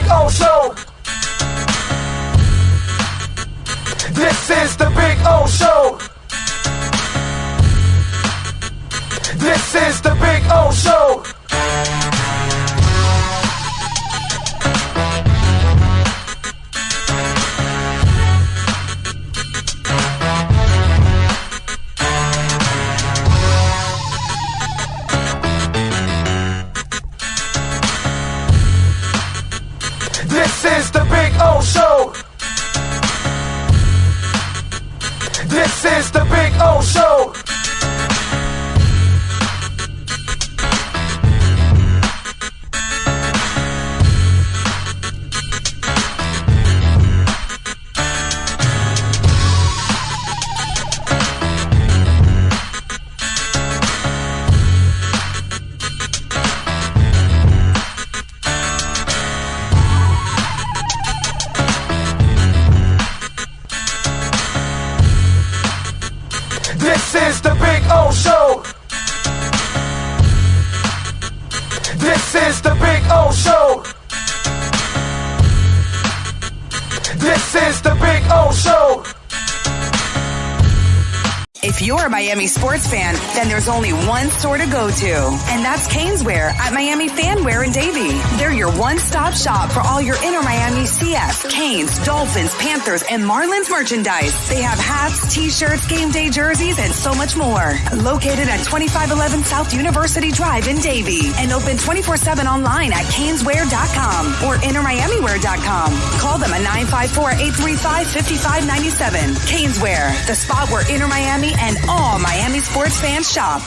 O Show. This is the Big O Show. This is the Big O Show. This is the Big O Show. This is the Big O Show. This is the Big O Show. This is the Big O Show. This is the Big O Show. If you're a Miami sports fan, then there's only one store to go to, and that's Canesware at Miami Fanware in Davie. They're your one-stop shop for all your inner Miami CF, Canes, Dolphins, Panthers, and Marlins merchandise. They have hats, t-shirts, game day jerseys, and so much more. Located at 2511 South University Drive in Davie, and open 24/7 online at canesware.com or innermiamiwear.com. Call them at 954-835-5597. Canesware, the spot where inner Miami and all Miami sports fans shop.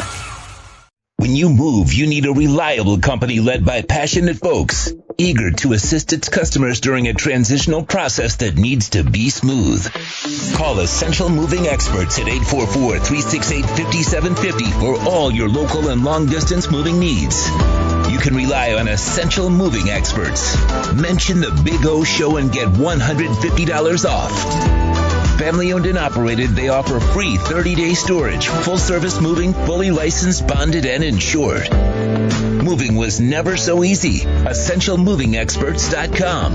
When you move, you need a reliable company led by passionate folks, eager to assist its customers during a transitional process that needs to be smooth. Call Essential Moving Experts at 844-368-5750 for all your local and long-distance moving needs. You can rely on Essential Moving Experts. Mention the Big O Show and get $150 off. Family owned and operated, they offer free 30-day storage, full-service moving, fully licensed, bonded, and insured. Moving was never so easy. EssentialMovingExperts.com.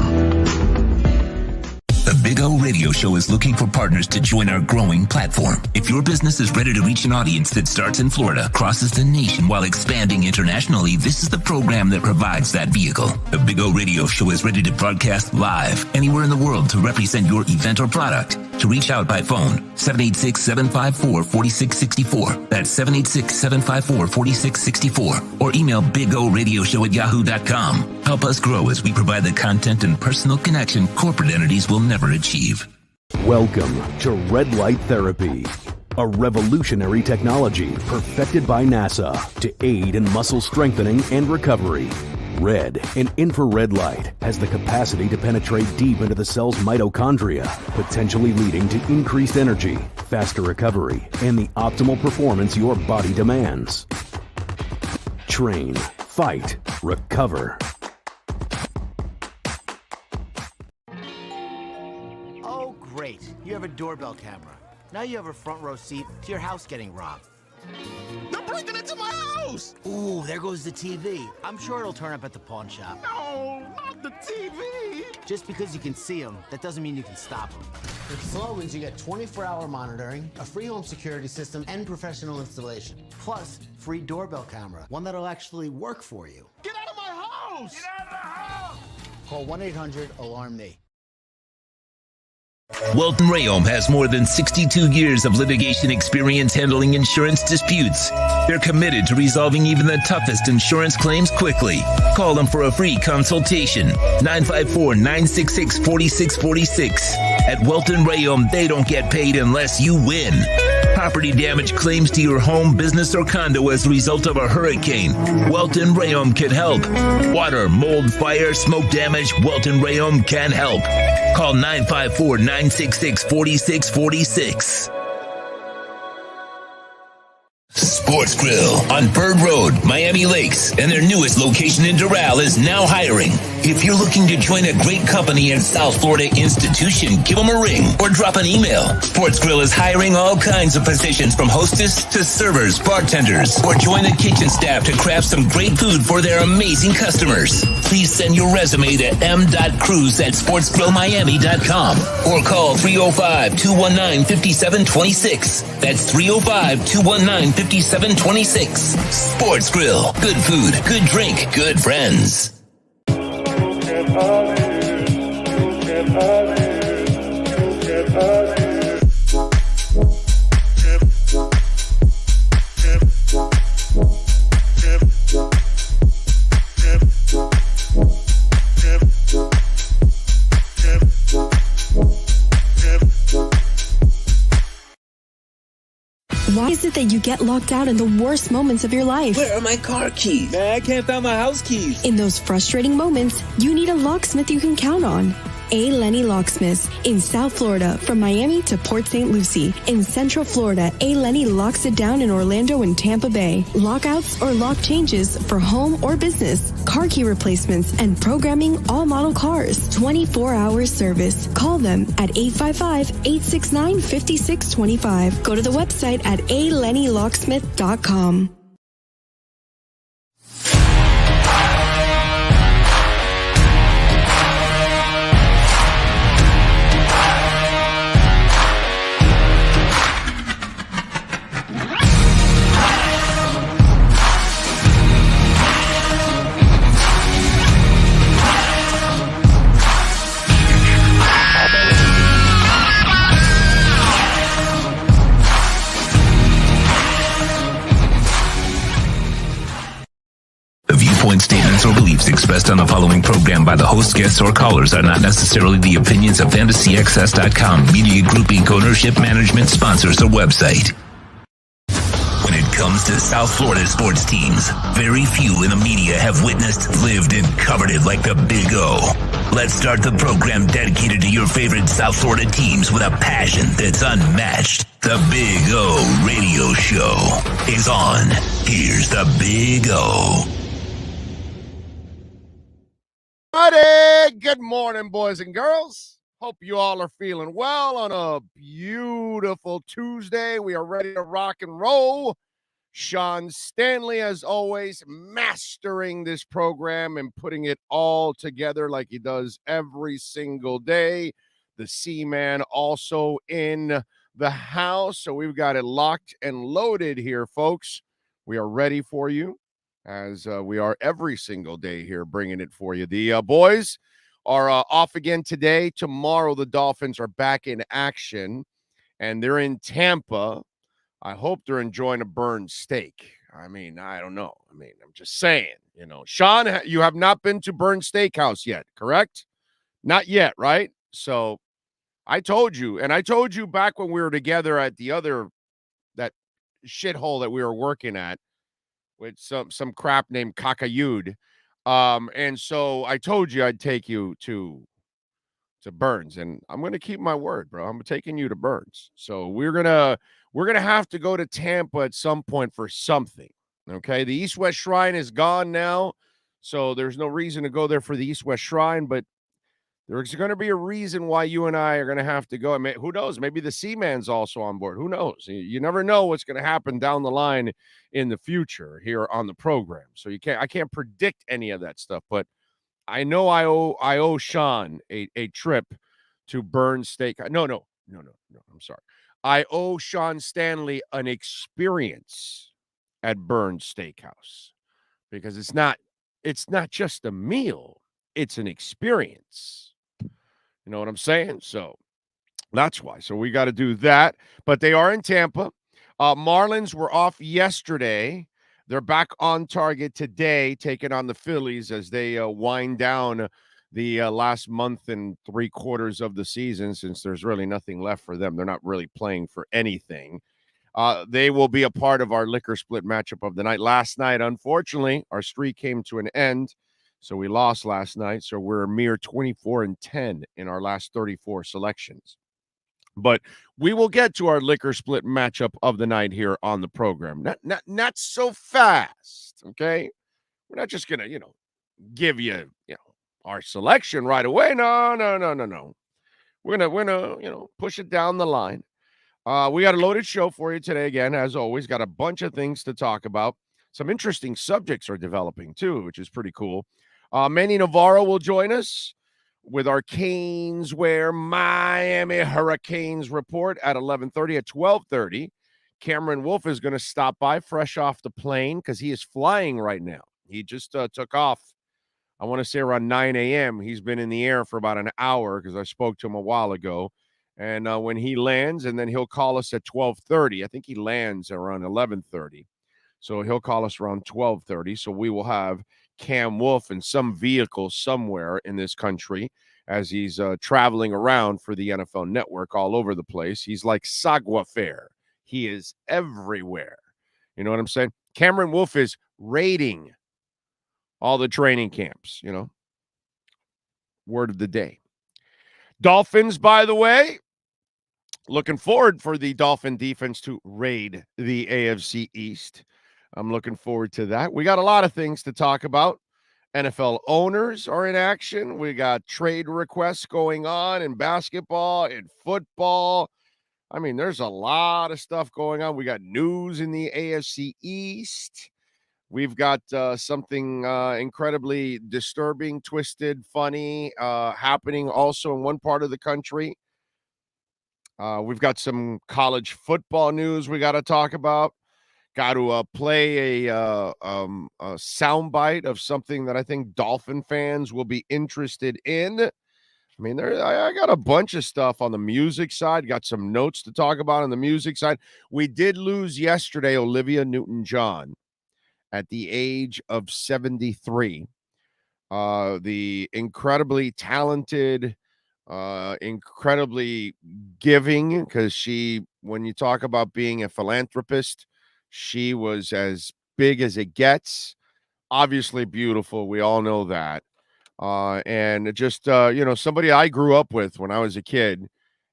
The Big O Radio Show is looking for partners to join our growing platform. If your business is ready to reach an audience that starts in Florida, crosses the nation while expanding internationally, this is the program that provides that vehicle. The Big O Radio Show is ready to broadcast live anywhere in the world to represent your event or product. To reach out by phone, 786-754-4664. That's 786-754-4664. Or email bigoradioshow@yahoo.com. Help us grow as we provide the content and personal connection corporate entities will never achieve. Welcome to Red Light Therapy, a revolutionary technology perfected by NASA to aid in muscle strengthening and recovery. Red and infrared light has the capacity to penetrate deep into the cell's mitochondria, potentially leading to increased energy, faster recovery, and the optimal performance your body demands. Train, fight, recover. Oh, great. You have a doorbell camera. Now you have a front row seat to your house getting robbed. They're breaking into my house! Ooh, there goes the TV. I'm sure it'll turn up at the pawn shop. No, not the TV! Just because you can see them, that doesn't mean you can stop them. With Slogans, you get 24-hour monitoring, a free home security system, and professional installation. Plus, free doorbell camera, one that'll actually work for you. Get out of my house! Get out of the house! Call 1-800-ALARM-ME. Welton Rayom has more than 62 years of litigation experience handling insurance disputes. They're committed to resolving even the toughest insurance claims quickly. Call them for a free consultation. 954-966-4646. At Welton Rayom, they don't get paid unless you win. Property damage claims to your home, business, or condo as a result of a hurricane. Welton Rayom can help. Water, mold, fire, smoke damage, Welton Rayom can help. Call 954-966-4646. Sports Grill on Bird Road, Miami Lakes, and their newest location in Doral is now hiring. If you're looking to join a great company and South Florida institution, give them a ring or drop an email. Sports Grill is hiring all kinds of positions from hostess to servers, bartenders, or join the kitchen staff to craft some great food for their amazing customers. Please send your resume to m.cruz@sportsgrillmiami.com or call 305-219-5726. That's 305-219-5726. Sports Grill. Good food, good drink, good friends. Why is it that you get locked out in the worst moments of your life? Where are my car keys? Man, I can't find my house keys. In those frustrating moments, you need a locksmith you can count on. A. Lenny Locksmith in South Florida, from Miami to Port St. Lucie. In Central Florida, A. Lenny locks it down in Orlando and Tampa Bay. Lockouts or lock changes for home or business, car key replacements, and programming all model cars. 24-hour service. Call them at 855-869-5625. Go to the website at alennylocksmith.com. Statements or beliefs expressed on the following program by the host, guests, or callers are not necessarily the opinions of FantasyXS.com, Media Group Inc. ownership, management, sponsors, or website. When it comes to South Florida sports teams, very few in the media have witnessed, lived, and covered it like the Big O. Let's start the program dedicated to your favorite South Florida teams with a passion that's unmatched. The Big O Radio Show is on. Here's the Big O. Good morning, boys and girls. Hope you all are feeling well on a beautiful Tuesday. We are ready to rock and roll. Sean Stanley, as always, mastering this program and putting it all together like he does every single day. The C-Man also in the house. So we've got it locked and loaded here, folks. We are ready for you, as we are every single day here, bringing it for you. The boys are off again today. Tomorrow, the Dolphins are back in action, and they're in Tampa. I hope they're enjoying a burned steak. I mean, I don't know. I mean, I'm just saying, you know. Sean, you have not been to Burned Steakhouse yet, correct? Not yet, right? So I told you, and I told you back when we were together at that shithole that we were working at, with some crap named Kakayud. And so I told you I'd take you to Burns, and I'm going to keep my word, bro. I'm taking you to Burns. So we're going to have to go to Tampa at some point for something. Okay? The East-West Shrine is gone now, so there's no reason to go there for the East-West Shrine, but there's going to be a reason why you and I are going to have to go. I mean, who knows? Maybe the Seaman's also on board. Who knows? You never know what's going to happen down the line in the future here on the program. So I can't predict any of that stuff, but I know I owe Sean a trip to Burns Steak. No. I'm sorry. I owe Sean Stanley an experience at Burns Steakhouse, because it's not just a meal. It's an experience. You know what I'm saying? So that's why. So we got to do that. But they are in Tampa. Marlins were off yesterday. They're back on target today, taking on the Phillies as they wind down the last month and 3/4 of the season, since there's really nothing left for them. They're not really playing for anything. They will be a part of our liquor split matchup of the night. Last night, unfortunately, our streak came to an end. So we lost last night. So we're a mere 24-10 in our last 34 selections. But we will get to our liquor split matchup of the night here on the program. Not so fast, okay? We're not just gonna, give you, our selection right away. No. We're gonna, push it down the line. We got a loaded show for you today. Again, as always, got a bunch of things to talk about. Some interesting subjects are developing too, which is pretty cool. Manny Navarro will join us with our Canesware Miami Hurricanes report at 11:30. At 12:30, Cameron Wolf is going to stop by fresh off the plane because he is flying right now. He just took off, I want to say around 9 a.m. He's been in the air for about an hour because I spoke to him a while ago. And when he lands, and then he'll call us at 12:30. I think he lands around 11:30. So he'll call us around 12:30. So we will have Cam Wolf in some vehicle somewhere in this country as he's traveling around for the NFL Network all over the place. He's like Sagua Fair. He is everywhere. You know what I'm saying? Cameron Wolf is raiding all the training camps, Word of the day. Dolphins, by the way, looking forward for the Dolphin defense to raid the AFC East. I'm looking forward to that. We got a lot of things to talk about. NFL owners are in action. We got trade requests going on in basketball, in football. I mean, there's a lot of stuff going on. We got news in the AFC East. We've got something incredibly disturbing, twisted, funny happening also in one part of the country. We've got some college football news we got to talk about. Got to play a soundbite of something that I think Dolphin fans will be interested in. I mean, I got a bunch of stuff on the music side. Got some notes to talk about on the music side. We did lose yesterday Olivia Newton-John at the age of 73. The incredibly talented, incredibly giving, because when you talk about being a philanthropist, she was as big as it gets. Obviously beautiful. We all know that. And just, somebody I grew up with when I was a kid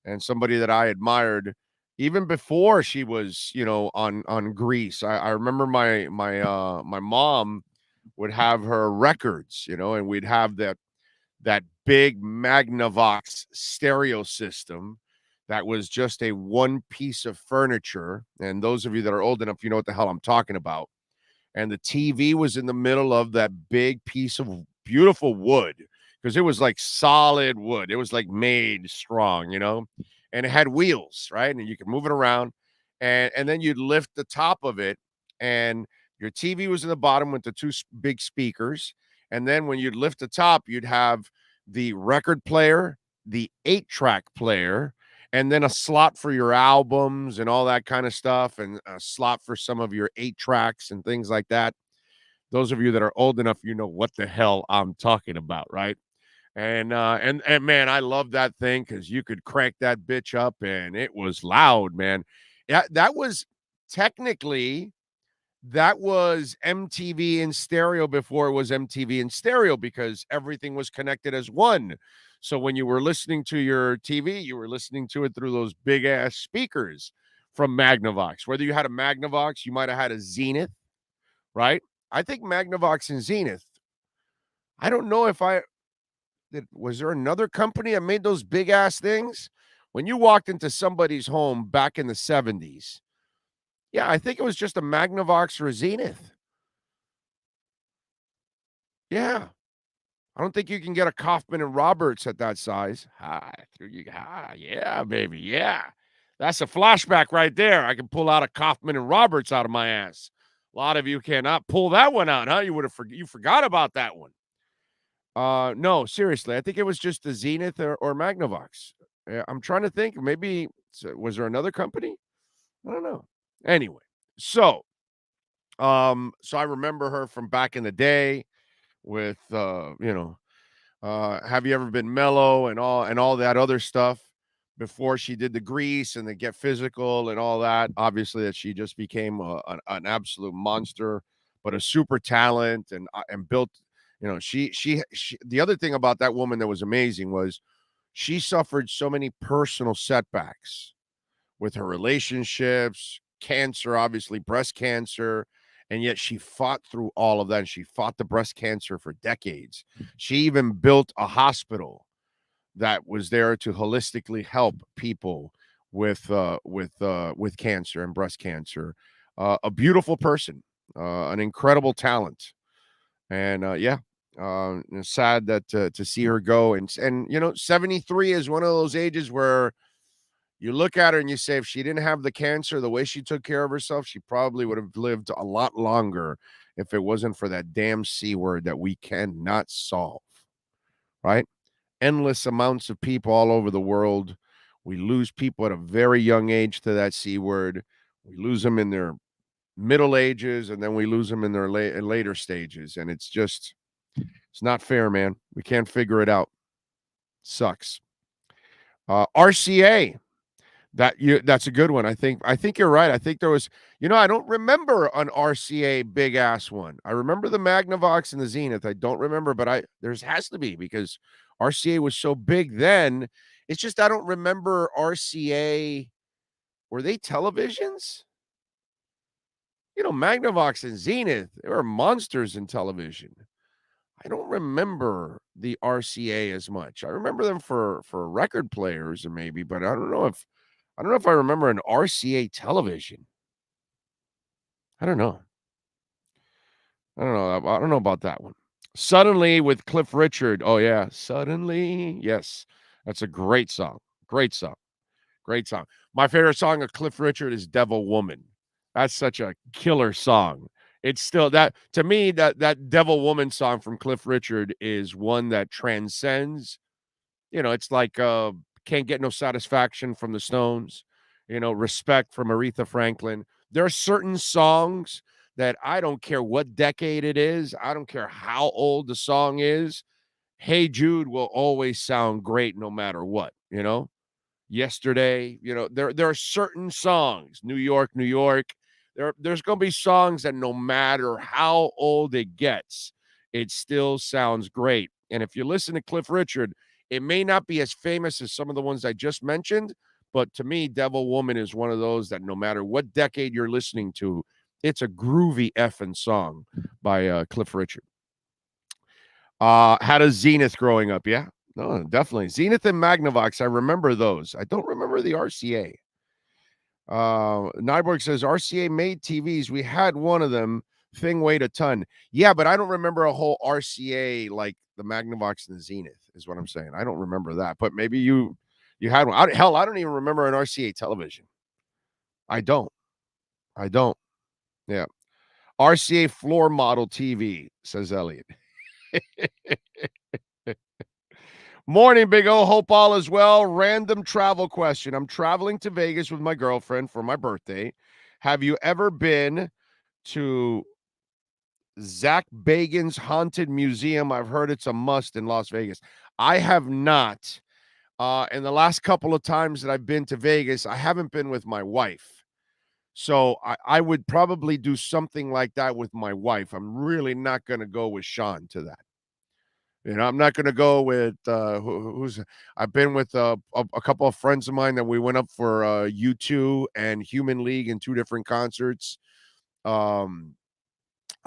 and somebody that I admired even before she was, on Grease. I remember my mom would have her records, and we'd have that big Magnavox stereo system that was just a one piece of furniture. And those of you that are old enough, you know what the hell I'm talking about. And the TV was in the middle of that big piece of beautiful wood because it was like solid wood. It was like made strong, and it had wheels, right? And you could move it around. And then you'd lift the top of it, and your TV was in the bottom with the two big speakers. And then when you'd lift the top, you'd have the record player, the 8-track player, and then a slot for your albums and all that kind of stuff, and a slot for some of your 8-tracks and things like that. Those of you that are old enough, you know what the hell I'm talking about, right? And man, I love that thing because you could crank that bitch up and it was loud, man. Yeah, that was MTV in stereo before it was MTV in stereo because everything was connected as one. So when you were listening to your TV, you were listening to it through those big ass speakers from Magnavox. Whether you had a Magnavox, you might have had a Zenith, right? I think Magnavox and Zenith. I don't know if was there another company that made those big ass things? When you walked into somebody's home back in the 70s, yeah, I think it was just a Magnavox or a Zenith. Yeah. I don't think you can get a Kaufman and Roberts at that size. Yeah, baby. Yeah. That's a flashback right there. I can pull out a Kaufman and Roberts out of my ass. A lot of you cannot pull that one out, huh? You forgot about that one. No, seriously. I think it was just the Zenith or Magnavox. I'm trying to think. Maybe was there another company? I don't know. Anyway, so I remember her from back in the day with Have You Ever Been Mellow and all that other stuff before she did the Grease and the Get Physical and all that. Obviously that she just became an absolute monster, but a super talent and built, she the other thing about that woman that was amazing was she suffered so many personal setbacks with her relationships, cancer, obviously breast cancer, and yet she fought through all of that. And she fought the breast cancer for decades. She even built a hospital that was there to holistically help people with cancer and breast cancer. A beautiful person, an incredible talent, and it's sad that to see her go. And 73 is one of those ages where you look at her and you say, if she didn't have the cancer, the way she took care of herself, she probably would have lived a lot longer if it wasn't for that damn C word that we cannot solve, right? Endless amounts of people all over the world. We lose people at a very young age to that C word. We lose them in their middle ages, and then we lose them in their later stages. And it's not fair, man. We can't figure it out. Sucks. RCA. That's a good one. I think you're right. I think there was, I don't remember an RCA big ass one. I remember the Magnavox and the Zenith. I don't remember, but there's has to be, because RCA was so big then. It's just I don't remember RCA. Were they televisions? Magnavox and Zenith, they were monsters in television. I don't remember the RCA as much. I remember them for record players or maybe, but I don't know if I remember an RCA television. I don't know. I don't know about that one. Suddenly with Cliff Richard. Oh, yeah. Suddenly. Yes. That's a great song. Great song. Great song. My favorite song of Cliff Richard is Devil Woman. That's such a killer song. It's still that, to me, that Devil Woman song from Cliff Richard is one that transcends. It's like Can't Get No Satisfaction from the Stones, Respect from Aretha Franklin. There are certain songs that I don't care what decade it is. I don't care how old the song is. Hey Jude will always sound great no matter what, Yesterday, there are certain songs, New York, New York. There's going to be songs that no matter how old it gets, it still sounds great. And if you listen to Cliff Richard, it may not be as famous as some of the ones I just mentioned, but to me, Devil Woman is one of those that no matter what decade you're listening to, it's a groovy effing song by Cliff Richard. Had a Zenith growing up, yeah. No, definitely. Zenith and Magnavox, I remember those. I don't remember the RCA. Nyborg says, RCA made TVs. We had one of them. Thing weighed a ton. Yeah, but I don't remember a whole RCA like the Magnavox and the Zenith, is what I'm saying. I don't remember that. But maybe you had one. I don't even remember an RCA television. I don't. Yeah. RCA floor model TV, says Elliot. Morning, Big O. Hope all is well. Random travel question. I'm traveling to Vegas with my girlfriend for my birthday. Have you ever been to Zach Bagans Haunted Museum? I've heard it's a must in Las Vegas. I have not. In the last couple of times that I've been to Vegas, I haven't been with my wife. So I would probably do something like that with my wife. I'm really not going to go with Sean to that. I'm not going to go with I've been with a couple of friends of mine that we went up for U2 and Human League in two different concerts. I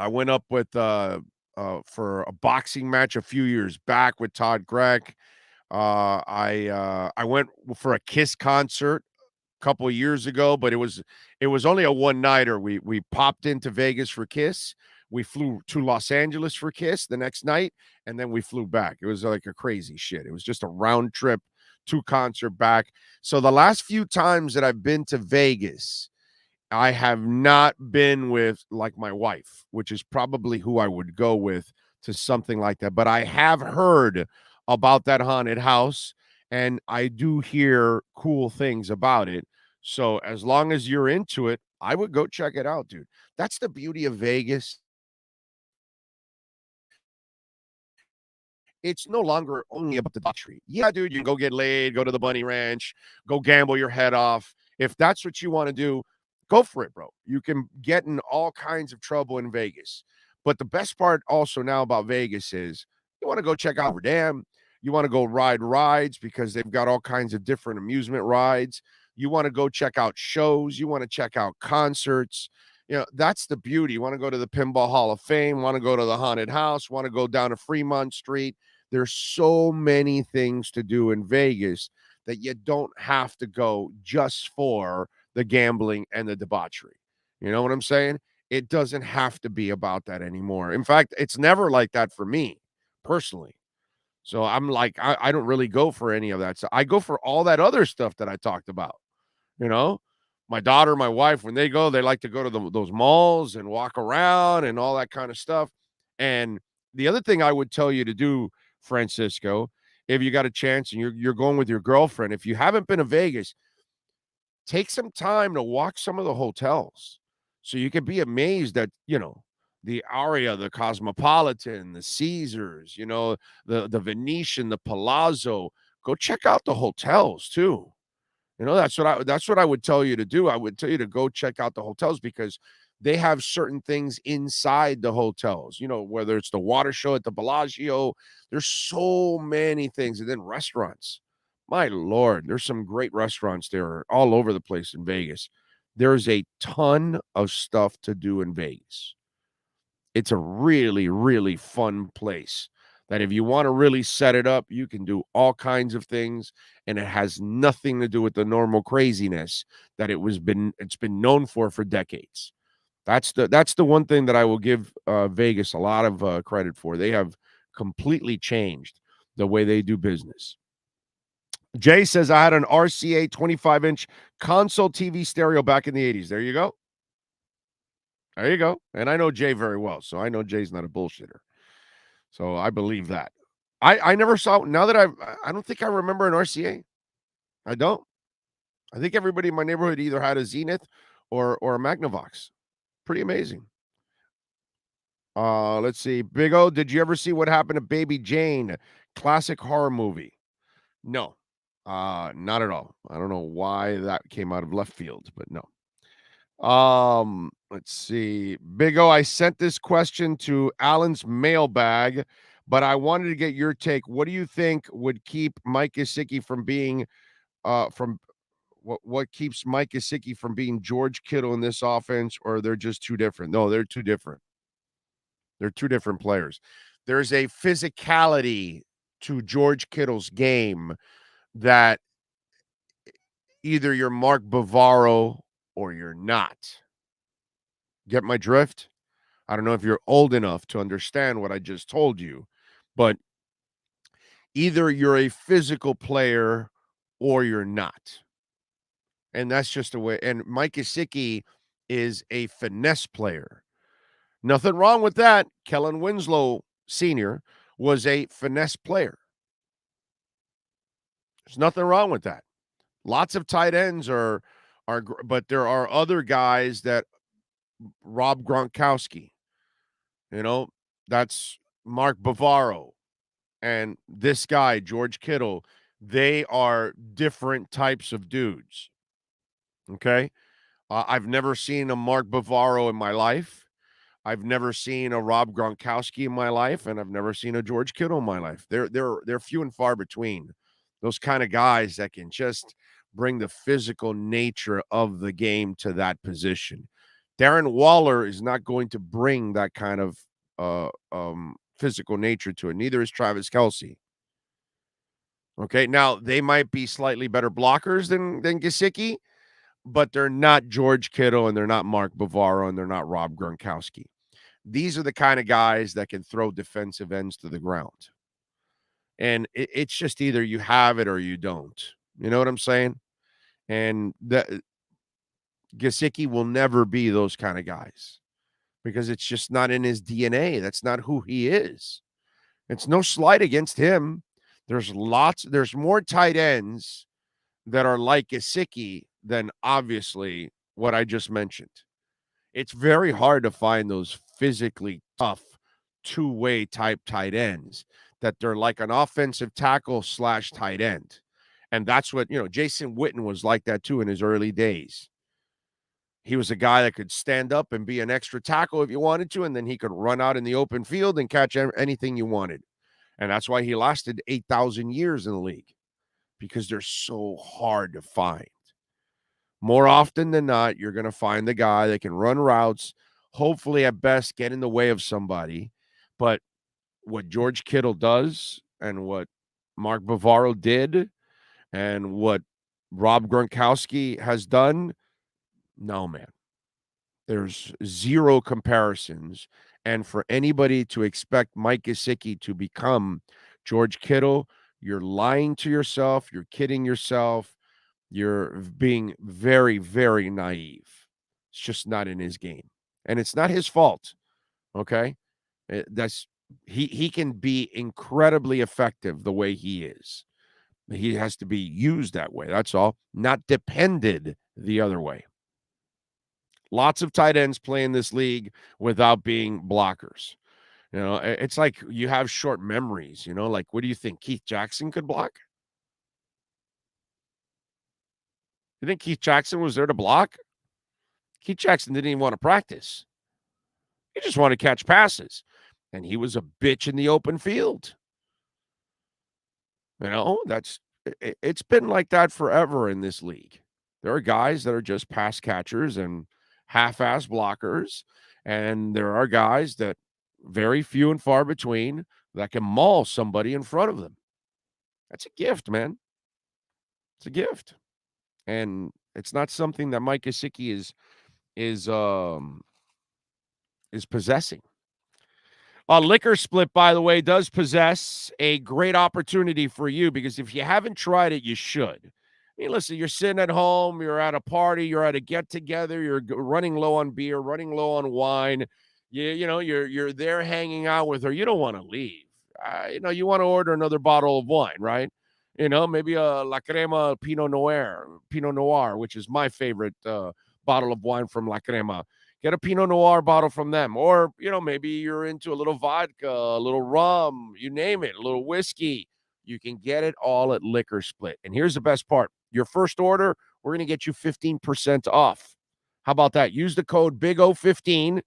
went up with for a boxing match a few years back with Todd Gregg. I went for a Kiss concert a couple of years ago, but it was only a one-nighter. We popped into Vegas for Kiss. We flew to Los Angeles for Kiss the next night, and then we flew back. It was like a crazy shit. It was just a round trip, 2 concert back. So the last few times that I've been to Vegas, I have not been with like my wife, which is probably who I would go with to something like that. But I have heard about that haunted house, and I do hear cool things about it. So as long as you're into it, I would go check it out, dude. That's the beauty of Vegas. It's no longer only about the debauchery. Yeah, dude, you can go get laid, go to the bunny ranch, go gamble your head off. If that's what you want to do, go for it, bro. You can get in all kinds of trouble in Vegas. But the best part also now about Vegas is you want to go check out Dam. You want to go ride rides because they've got all kinds of different amusement rides. You want to go check out shows. You want to check out concerts. That's the beauty. You want to go to the Pinball Hall of Fame, want to go to the Haunted House, want to go down to Fremont Street. There's so many things to do in Vegas that you don't have to go just for the gambling and the debauchery. You know what I'm saying? It doesn't have to be about that anymore. In fact, it's never like that for me personally. So I'm like, I don't really go for any of that. So I go for all that other stuff that I talked about. My daughter, my wife, when they go, they like to go to those malls and walk around and all that kind of stuff. And the other thing I would tell you to do, Francisco, if you got a chance and you're going with your girlfriend, if you haven't been to Vegas, take some time to walk some of the hotels so you can be amazed at, the Aria, the Cosmopolitan, the Caesars, the Venetian, the Palazzo. Go check out the hotels too. That's what I would tell you to do. I would tell you to go check out the hotels because they have certain things inside the hotels, whether it's the water show at the Bellagio, there's so many things. And then restaurants. My Lord, there's some great restaurants there all over the place in Vegas. There's a ton of stuff to do in Vegas. It's a really, really fun place that if you want to really set it up, you can do all kinds of things, and it has nothing to do with the normal craziness that it's been known for decades. That's the one thing that I will give Vegas a lot of credit for. They have completely changed the way they do business. Jay says, I had an RCA 25-inch console TV stereo back in the 80s. There you go. There you go. And I know Jay very well, so I know Jay's not a bullshitter. So I believe that. I never saw, now that I don't think I remember an RCA. I don't. I think everybody in my neighborhood either had a Zenith or a Magnavox. Pretty amazing. Let's see. Big O, did you ever see What Happened to Baby Jane? Classic horror movie. No, not at all. I don't know why that came out of left field, but no. Let's see. Big O, I sent this question to Alan's mailbag, but I wanted to get your take. What do you think would keep Mike Gesicki from being what keeps Mike Gesicki from being George Kittle in this offense, or they're just too different? No, they're too different. They're two different players. There's a physicality to George Kittle's game that either you're Mark Bavaro or you're not. Get my drift? I don't know if you're old enough to understand what I just told you, but either you're a physical player or you're not. And that's just the way. And Mike Gesicki is a finesse player. Nothing wrong with that. Kellen Winslow Sr. was a finesse player. There's nothing wrong with that. Lots of tight ends are, but there are other guys that Rob Gronkowski, that's Mark Bavaro, and this guy, George Kittle, they are different types of dudes. Okay. I've never seen a Mark Bavaro in my life. I've never seen a Rob Gronkowski in my life, and I've never seen a George Kittle in my life. They're few and far between. Those kind of guys that can just bring the physical nature of the game to that position. Darren Waller is not going to bring that kind of physical nature to it. Neither is Travis Kelce. Okay, now they might be slightly better blockers than Gesicki, but they're not George Kittle, and they're not Mark Bavaro, and they're not Rob Gronkowski. These are the kind of guys that can throw defensive ends to the ground. And it's just either you have it or you don't. You know what I'm saying? And that Gesicki will never be those kind of guys because it's just not in his DNA. That's not who he is. It's no slight against him. There's more tight ends that are like Gesicki than obviously what I just mentioned. It's very hard to find those physically tough two-way type tight ends that they're like an offensive tackle / tight end. And that's what, Jason Witten was like that too in his early days. He was a guy that could stand up and be an extra tackle if you wanted to, and then he could run out in the open field and catch anything you wanted. And that's why he lasted 8,000 years in the league, because they're so hard to find. More often than not, you're going to find the guy that can run routes, hopefully at best get in the way of somebody. But what George Kittle does and what Mark Navarro did and what Rob Gronkowski has done, no, man. There's zero comparisons. And for anybody to expect Mike Gesicki to become George Kittle, you're lying to yourself. You're kidding yourself. You're being very, very naive. It's just not in his game. And it's not his fault, okay? He can be incredibly effective the way he is. He has to be used that way. That's all. Not depended the other way. Lots of tight ends play in this league without being blockers. You know, it's like you have short memories, you know, like, what do you think? Keith Jackson could block? You think Keith Jackson was there to block? Keith Jackson didn't even want to practice. He just wanted to catch passes. And he was a bitch in the open field. You know, it's been like that forever in this league. There are guys that are just pass catchers and half-ass blockers. And there are guys that very few and far between that can maul somebody in front of them. That's a gift, man. It's a gift. And it's not something that Mike Gesicki is possessing. Liquor Split, by the way, does possess a great opportunity for you, because if you haven't tried it, you should. I mean, listen, you're sitting at home, you're at a party, you're at a get-together, you're running low on beer, running low on wine. You're there hanging out with her. You don't want to leave. You want to order another bottle of wine, right? Maybe a La Crema Pinot Noir, which is my favorite bottle of wine from La Crema. Get a Pinot Noir bottle from them. Or, maybe you're into a little vodka, a little rum, you name it, a little whiskey. You can get it all at Liquor Split. And here's the best part. Your first order, we're going to get you 15% off. How about that? Use the code BIGO15.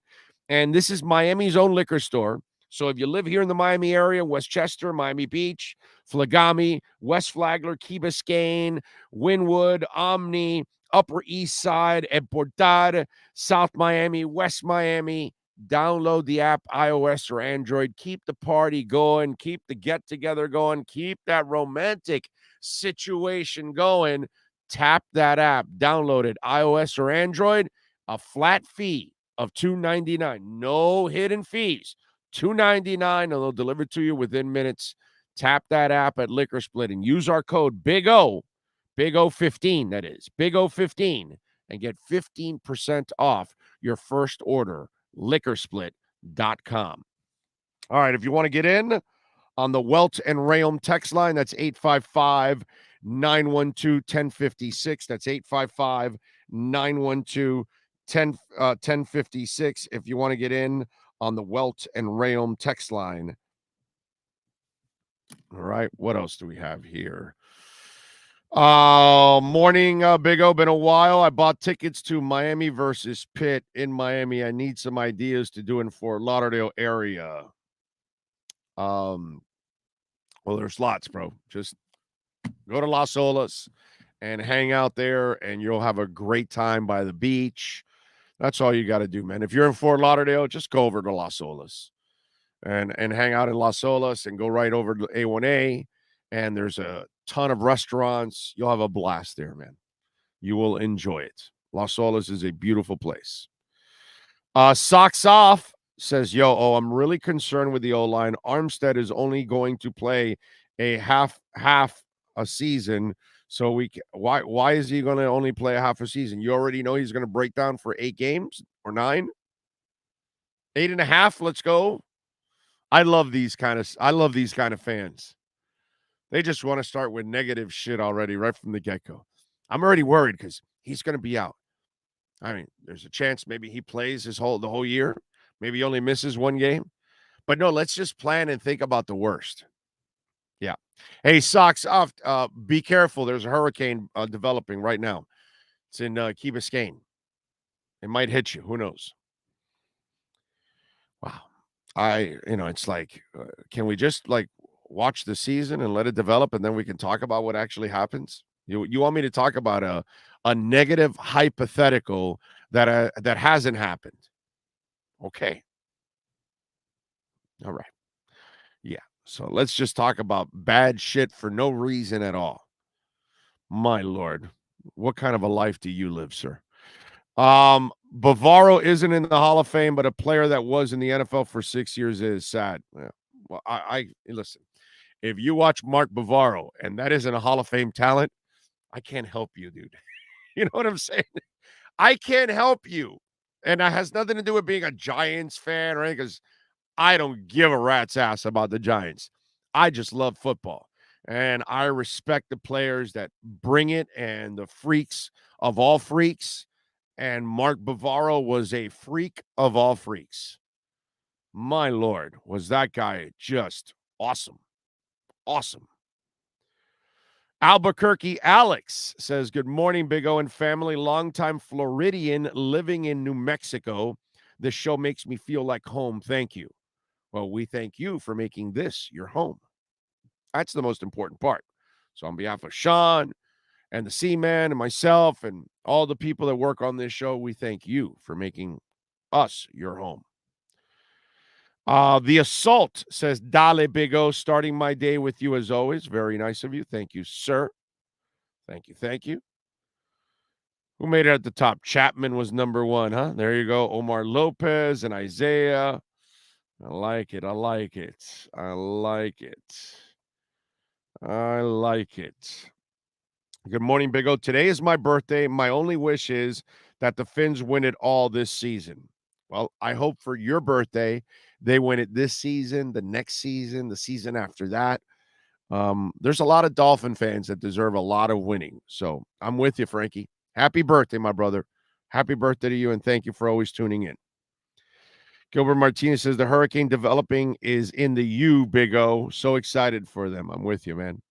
And this is Miami's own liquor store. So if you live here in the Miami area, Westchester, Miami Beach, Flagami, West Flagler, Key Biscayne, Wynwood, Omni, Upper East Side, El Portal, South Miami, West Miami, download the app, iOS or Android. Keep the party going. Keep the get-together going. Keep that romantic situation going. Tap that app. Download it, iOS or Android. A flat fee of $2.99. No hidden fees. $2.99, and they'll deliver to you within minutes. Tap that app at Liquor Split and use our code BIGO, BIGO15, that is, BIGO15, and get 15% off your first order, liquorsplit.com. All right, if you want to get in on the Welt and Rayom text line, that's 855-912-1056. That's 855-912-1056. If you want to get in on the Welt and Rayom text line. All right, what else do we have here? Morning, Big O. Been a while. I bought tickets to Miami versus Pitt in Miami. I need some ideas to do in Fort Lauderdale area. Well, there's lots, bro. Just go to Las Olas and hang out there, and you'll have a great time by the beach. That's all you got to do, man. If you're in Fort Lauderdale, just go over to Las Olas and hang out in Las Olas and go right over to A1A. And there's a ton of restaurants. You'll have a blast there, man. You will enjoy it. Las Olas is a beautiful place. Socks Off says, I'm really concerned with the O-line. Armstead is only going to play a half a season. So why is he going to only play a half a season? You already know he's going to break down for 8 games or 9, 8.5. Let's go. I love these kind of fans. They just want to start with negative shit already right from the get-go. I'm already worried because he's going to be out. I mean, there's a chance maybe he plays the whole year. Maybe he only misses 1 game. But no, let's just plan and think about the worst. Yeah. Hey, Socks Off, be careful. There's a hurricane developing right now. It's in Key Biscayne. It might hit you. Who knows? Wow. It's like, can we just watch the season and let it develop, and then we can talk about what actually happens? You want me to talk about a negative hypothetical that hasn't happened? Okay. All right. Yeah. So let's just talk about bad shit for no reason at all. My Lord, what kind of a life do you live, sir? Navarro isn't in the Hall of Fame, but a player that was in the NFL for 6 years is sad. Yeah. Well, I listen. If you watch Mark Navarro and that isn't a Hall of Fame talent, I can't help you, dude. You know what I'm saying? I can't help you. And that has nothing to do with being a Giants fan or anything, because I don't give a rat's ass about the Giants. I just love football. And I respect the players that bring it and the freaks of all freaks. And Mark Navarro was a freak of all freaks. My Lord, was that guy just awesome. Awesome. Albuquerque Alex says, good morning, Big O and family. Longtime Floridian living in New Mexico. This show makes me feel like home. Thank you. Well, we thank you for making this your home. That's the most important part. So on behalf of Sean and the C-Man and myself and all the people that work on this show, we thank you for making us your home. The Assault says, Dale Big O, starting my day with you as always. Very nice of you. Thank you, sir. Thank you. Thank you. Who made it at the top? Chapman was number one, huh? There you go. Omar Lopez and Isaiah. I like it. I like it. I like it. I like it. Good morning, Big O. Today is my birthday. My only wish is that the Finns win it all this season. Well, I hope for your birthday they win it this season, the next season, the season after that. There's a lot of Dolphin fans that deserve a lot of winning. So I'm with you, Frankie. Happy birthday, my brother. Happy birthday to you, and thank you for always tuning in. Gilbert Martinez says, the hurricane developing is in the U, Big O. So excited for them. I'm with you, man.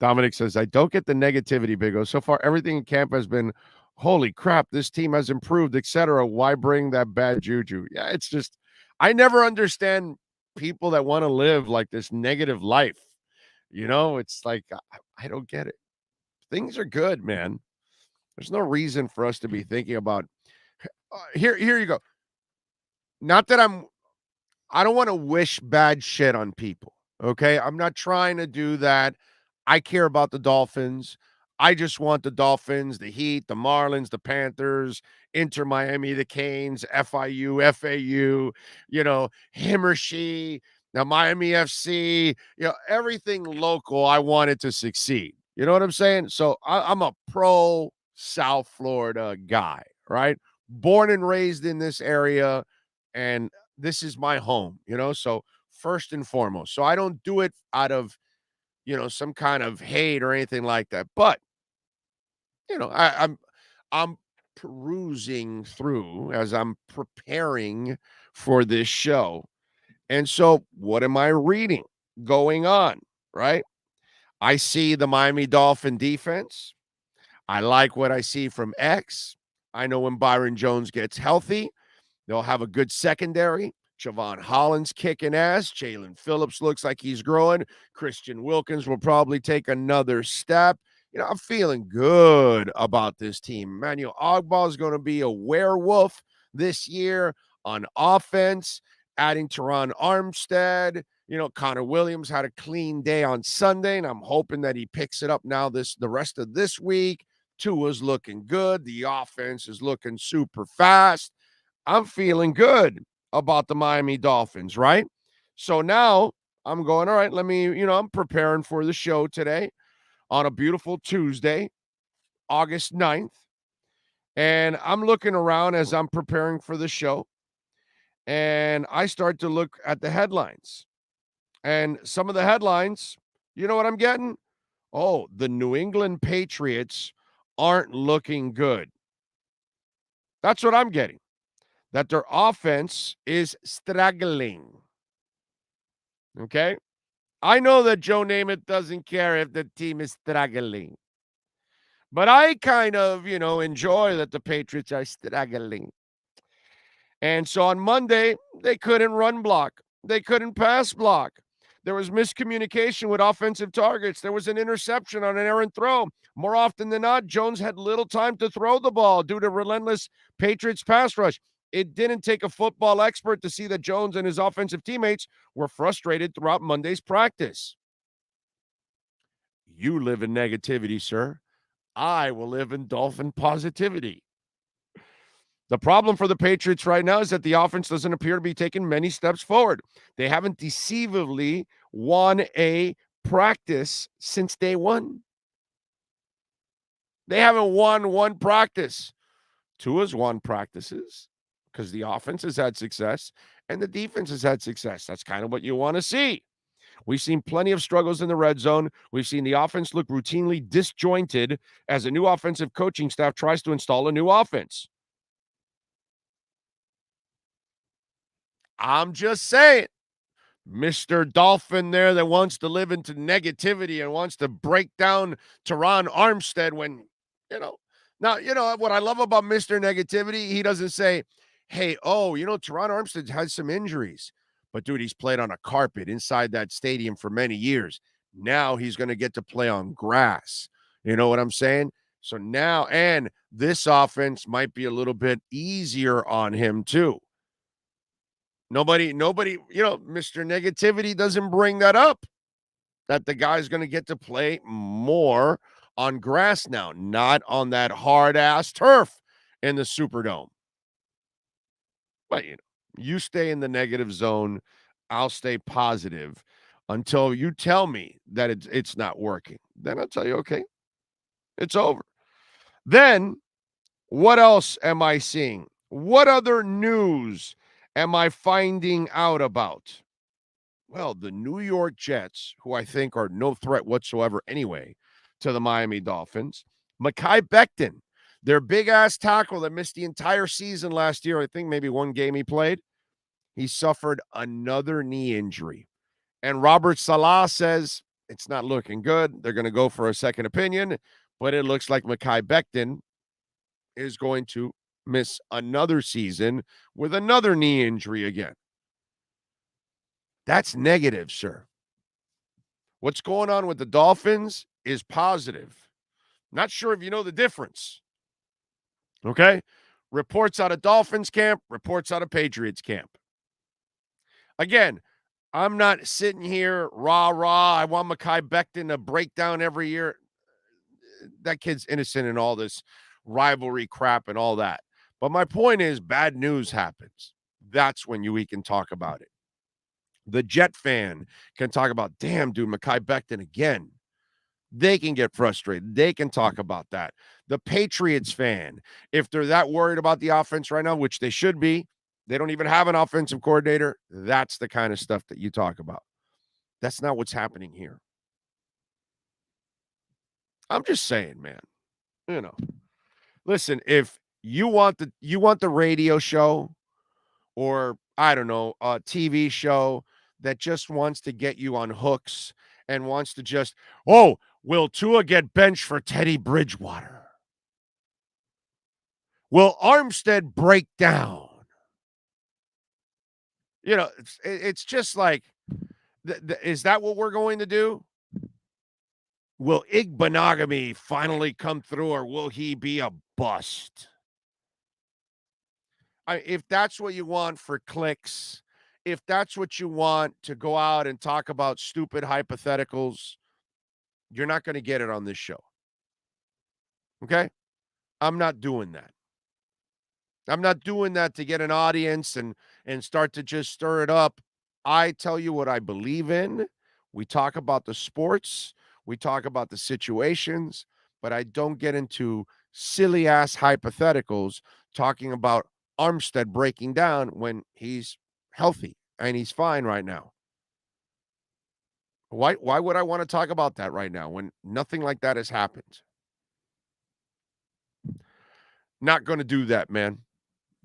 Dominic says, I don't get the negativity, Big O. So far, everything in camp has been, holy crap, this team has improved, etc. Why bring that bad juju? Yeah, it's just, I never understand people that want to live like this negative life. You know, it's like, I don't get it. Things are good, man. There's no reason for us to be thinking about, here you go. Not that I don't want to wish bad shit on people, okay? I'm not trying to do that. I care about the Dolphins. I just want the Dolphins, the Heat, the Marlins, the Panthers, Inter Miami, the Canes, FIU, FAU, you know, him or she, now Miami FC, you know, everything local, I want it to succeed. You know what I'm saying? So I'm a pro South Florida guy, right? Born and raised in this area, and this is my home, you know? So first and foremost. So I don't do it out of, you know, some kind of hate or anything like that. But, you know, I'm perusing through as I'm preparing for this show. And so what am I reading going on, right? I see the Miami Dolphin defense. I like what I see from X. I know when Byron Jones gets healthy, they'll have a good secondary. Javon Holland's kicking ass. Jalen Phillips looks like he's growing. Christian Wilkins will probably take another step. You know, I'm feeling good about this team. Emmanuel Ogbah is going to be a werewolf this year on offense, adding Teron Armstead. You know, Connor Williams had a clean day on Sunday, and I'm hoping that he picks it up now the rest of this week. Tua's looking good. The offense is looking super fast. I'm feeling good about the Miami Dolphins, right? So now I'm going, all right, I'm preparing for the show today on a beautiful Tuesday, August 9th. And I'm looking around as I'm preparing for the show. And I start to look at the headlines. And some of the headlines, you know what I'm getting? Oh, the New England Patriots aren't looking good. That's what I'm getting. That their offense is struggling. Okay? I know that Joe Namath doesn't care if the team is struggling. But I kind of, enjoy that the Patriots are struggling. And so on Monday, they couldn't run block. They couldn't pass block. There was miscommunication with offensive targets. There was an interception on an errant throw. More often than not, Jones had little time to throw the ball due to relentless Patriots pass rush. It didn't take a football expert to see that Jones and his offensive teammates were frustrated throughout Monday's practice. You live in negativity, sir. I will live in Dolphin positivity. The problem for the Patriots right now is that the offense doesn't appear to be taking many steps forward. They haven't deceivably won a practice since day one. They haven't won one practice. Tua's won practices because the offense has had success and the defense has had success. That's kind of what you want to see. We've seen plenty of struggles in the red zone. We've seen the offense look routinely disjointed as a new offensive coaching staff tries to install a new offense. I'm just saying, Mr. Dolphin there that wants to live into negativity and wants to break down Teron Armstead when, now, what I love about Mr. Negativity, he doesn't say, hey, Teron Armstead has some injuries. But, dude, he's played on a carpet inside that stadium for many years. Now he's going to get to play on grass. You know what I'm saying? So now, and this offense might be a little bit easier on him, too. Nobody, Mr. Negativity doesn't bring that up, that the guy's going to get to play more on grass now, not on that hard-ass turf in the Superdome. But, you stay in the negative zone. I'll stay positive until you tell me that it's not working. Then I'll tell you, okay, it's over. Then, what else am I seeing? What other news am I finding out about? Well, the New York Jets, who I think are no threat whatsoever anyway to the Miami Dolphins, Mekhi Becton, their big-ass tackle that missed the entire season last year, I think maybe one game he played, he suffered another knee injury. And Robert Saleh says it's not looking good. They're going to go for a second opinion, but it looks like Mekhi Becton is going to miss another season with another knee injury again. That's negative, sir. What's going on with the Dolphins is positive. Not sure if you know the difference. Okay? Reports out of Dolphins camp, reports out of Patriots camp. Again, I'm not sitting here, rah. I want Mekhi Becton to break down every year. That kid's innocent in all this rivalry crap and all that. But my point is, bad news happens. That's when we can talk about it. The Jet fan can talk about, damn, dude, Mekhi Becton again. They can get frustrated. They can talk about that. The Patriots fan, if they're that worried about the offense right now, which they should be, they don't even have an offensive coordinator. That's the kind of stuff that you talk about. That's not what's happening here. I'm just saying, man. Listen, if you want the radio show or, I don't know, a TV show that just wants to get you on hooks and wants to just, will Tua get benched for Teddy Bridgewater? Will Armstead break down? It's just like, is that what we're going to do? Will Igbenogany finally come through, or will he be a bust? If that's what you want for clicks, if that's what you want to go out and talk about stupid hypotheticals, you're not going to get it on this show. Okay? I'm not doing that. I'm not doing that to get an audience and start to just stir it up. I tell you what I believe in. We talk about the sports. We talk about the situations. But I don't get into silly-ass hypotheticals talking about Armstead breaking down when he's healthy and he's fine right now. Why would I want to talk about that right now when nothing like that has happened? Not going to do that, man.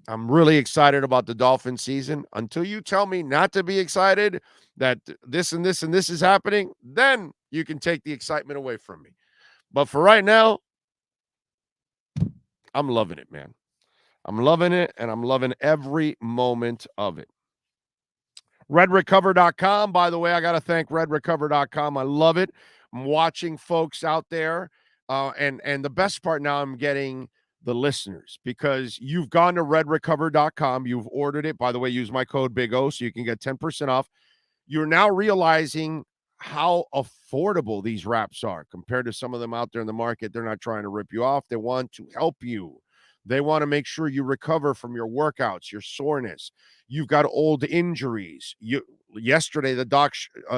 I'm really excited about the Dolphin season. Until you tell me not to be excited that this and this and this is happening, then you can take the excitement away from me. But for right now, I'm loving it, man. I'm loving it, and I'm loving every moment of it. RedRecover.com. By the way, I got to thank RedRecover.com. I love it. I'm watching folks out there. And the best part now, I'm getting the listeners, because you've gone to RedRecover.com. You've ordered it. By the way, use my code Big O so you can get 10% off. You're now realizing how affordable these wraps are compared to some of them out there in the market. They're not trying to rip you off. They want to help you. They want to make sure you recover from your workouts, your soreness. You've got old injuries. Yesterday, the doc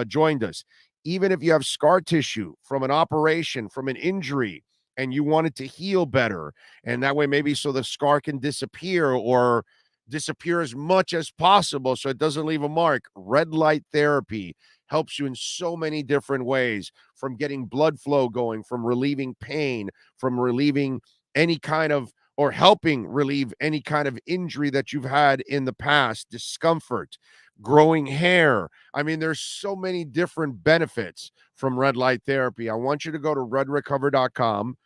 joined us. Even if you have scar tissue from an operation, from an injury, and you want it to heal better, and that way maybe so the scar can disappear or disappear as much as possible so it doesn't leave a mark. Red light therapy helps you in so many different ways, from getting blood flow going, from relieving pain, from relieving any kind of, or helping relieve any kind of injury that you've had in the past, discomfort, growing hair. I mean, there's so many different benefits from red light therapy. I want you to go to redrecover.com,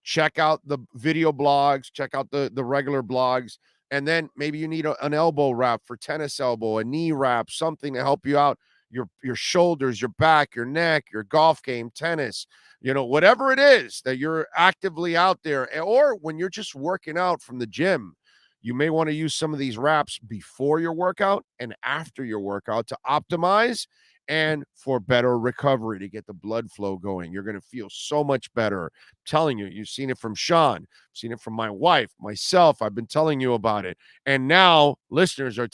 check out the video blogs, check out the regular blogs, and then maybe you need an elbow wrap for tennis elbow, a knee wrap, something to help you out, your shoulders, your back, your neck, your golf game, tennis, whatever it is that you're actively out there, or when you're just working out from the gym, you may want to use some of these wraps before your workout and after your workout to optimize and for better recovery, to get the blood flow going. You're going to feel so much better. I'm telling you, you've seen it from Sean, I've seen it from my wife, myself. I've been telling you about it. And now listeners are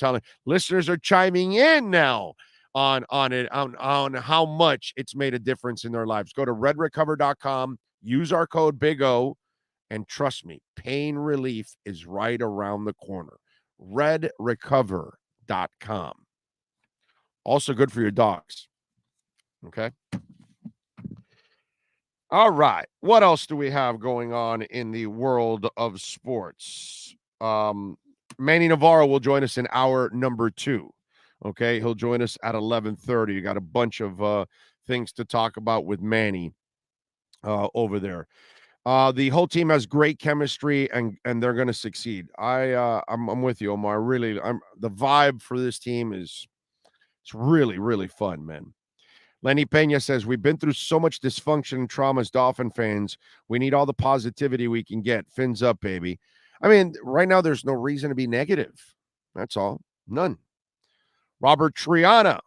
chiming in now on how much it's made a difference in their lives. Go to redrecover.com, use our code Big O, and trust me, pain relief is right around the corner. Redrecover.com. Also good for your dogs. Okay. All right. What else do we have going on in the world of sports? Manny Navarro will join us in hour number 2. Okay. He'll join us at 11:30. You got a bunch of things to talk about with Manny over there. The whole team has great chemistry, and they're going to succeed. I'm with you, Omar. Really, the vibe for this team is, it's really, really fun, man. Lenny Pena says, we've been through so much dysfunction and trauma as Dolphin fans. We need all the positivity we can get. Fins up, baby. I mean, right now, there's no reason to be negative. That's all. None. Robert Triana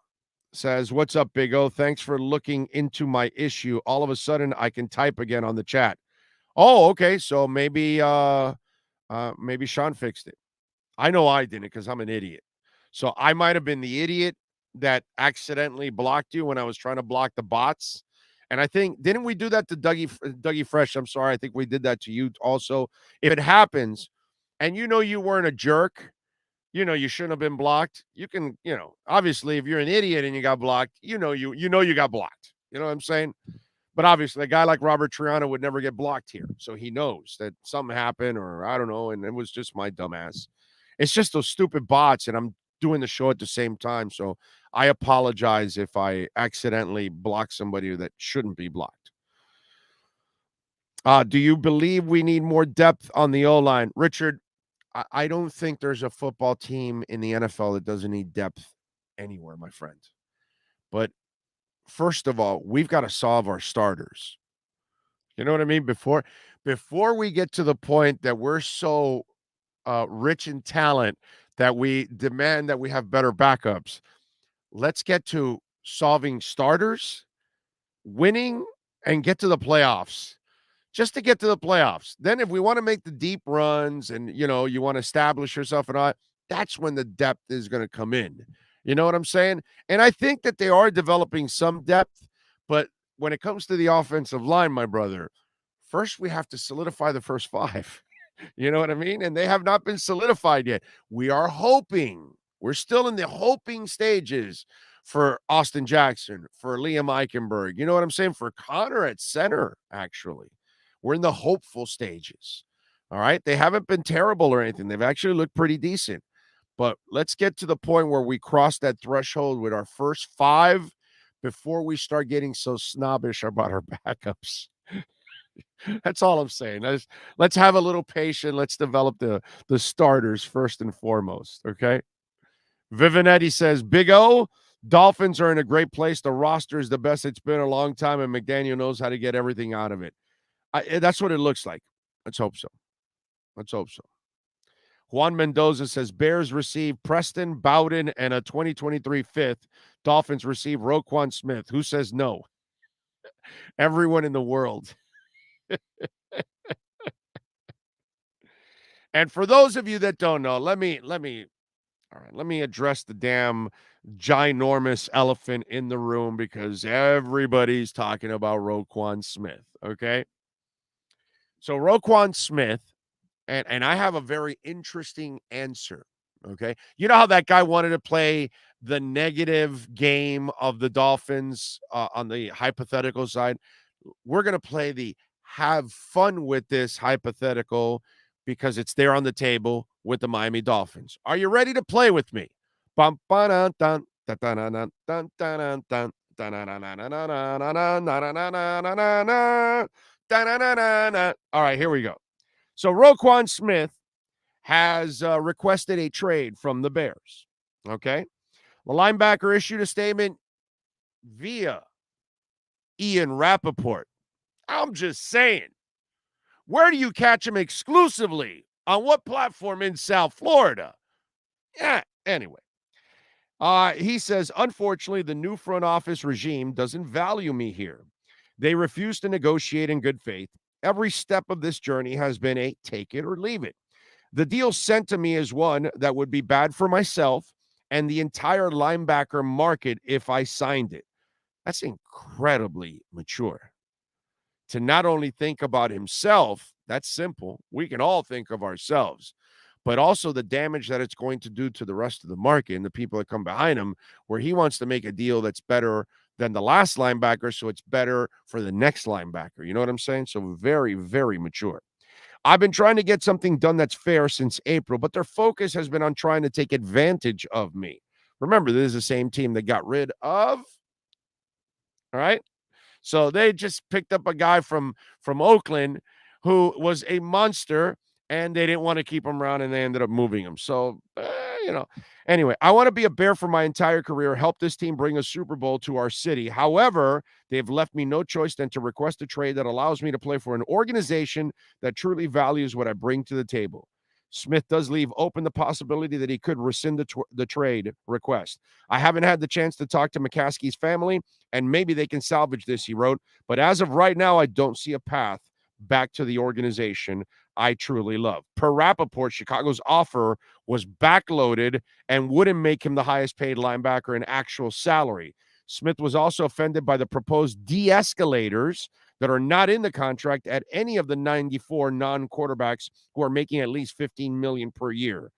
says, what's up, Big O? Thanks for looking into my issue. All of a sudden, I can type again on the chat. Oh, okay. So maybe Sean fixed it. I know I didn't, because I'm an idiot. So I might have been the idiot that accidentally blocked you when I was trying to block the bots. And I think, didn't we do that to Dougie Fresh? I'm sorry. I think we did that to you also. If it happens and you weren't a jerk, you shouldn't have been blocked. You can, obviously if you're an idiot and you got blocked, you got blocked. You know what I'm saying? But obviously a guy like Robert Triana would never get blocked here. So he knows that something happened, or I don't know. And it was just my dumbass. It's just those stupid bots, and I'm doing the show at the same time. So I apologize if I accidentally block somebody that shouldn't be blocked. Do you believe we need more depth on the O-line? Richard, I don't think there's a football team in the NFL that doesn't need depth anywhere, my friend. But first of all, we've got to solve our starters. You know what I mean? Before we get to the point that we're so rich in talent that we demand that we have better backups, let's get to solving starters, winning, and get to the playoffs. Just to get to the playoffs. Then if we want to make the deep runs and, you want to establish yourself and all, that's when the depth is going to come in. You know what I'm saying? And I think that they are developing some depth, but when it comes to the offensive line, my brother, first we have to solidify the first 5. You know what I mean? And they have not been solidified yet. We are hoping. We're still in the hoping stages for Austin Jackson, for Liam Eichenberg. You know what I'm saying? For Connor at center, actually. We're in the hopeful stages. All right? They haven't been terrible or anything. They've actually looked pretty decent. But let's get to the point where we cross that threshold with our first 5 before we start getting so snobbish about our backups. That's all I'm saying. Let's have a little patience. Let's develop the starters first and foremost, okay? Vivinetti says, Big O, Dolphins are in a great place. The roster is the best it's been in a long time, and McDaniel knows how to get everything out of it. That's what it looks like. Let's hope so. Let's hope so. Juan Mendoza says, Bears receive Preston Bowden and a 2023 fifth. Dolphins receive Roquan Smith. Who says no? Everyone in the world. And for those of you that don't know, let me address the damn ginormous elephant in the room because everybody's talking about Roquan Smith, okay? So Roquan Smith, and I have a very interesting answer, okay? You know how that guy wanted to play the negative game of the Dolphins on the hypothetical side? We're going to play the have fun with this hypothetical because it's there on the table with the Miami Dolphins. Are you ready to play with me? All right, here we go. So Roquan Smith has requested a trade from the Bears, okay? The linebacker issued a statement via Ian Rappaport. I'm just saying. Where do you catch him exclusively? On what platform in South Florida? Yeah, anyway. He says, unfortunately, the new front office regime doesn't value me here. They refuse to negotiate in good faith. Every step of this journey has been a take it or leave it. The deal sent to me is one that would be bad for myself and the entire linebacker market if I signed it. That's incredibly mature. To not only think about himself, that's simple. We can all think of ourselves, but also the damage that it's going to do to the rest of the market and the people that come behind him, where he wants to make a deal that's better than the last linebacker, so it's better for the next linebacker. You know what I'm saying? So very, very mature. I've been trying to get something done that's fair since April, but their focus has been on trying to take advantage of me. Remember, this is the same team that got rid of, all right? So they just picked up a guy from Oakland who was a monster, and they didn't want to keep him around, and they ended up moving him. So, Anyway, I want to be a Bear for my entire career, help this team bring a Super Bowl to our city. However, they've left me no choice than to request a trade that allows me to play for an organization that truly values what I bring to the table. Smith does leave open the possibility that he could rescind the trade request. I haven't had the chance to talk to McCaskey's family, and maybe they can salvage this, he wrote. But as of right now, I don't see a path back to the organization I truly love. Per Rappaport, Chicago's offer was backloaded and wouldn't make him the highest paid linebacker in actual salary. Smith was also offended by the proposed de-escalators that are not in the contract at any of the 94 non-quarterbacks who are making at least $15 million per year.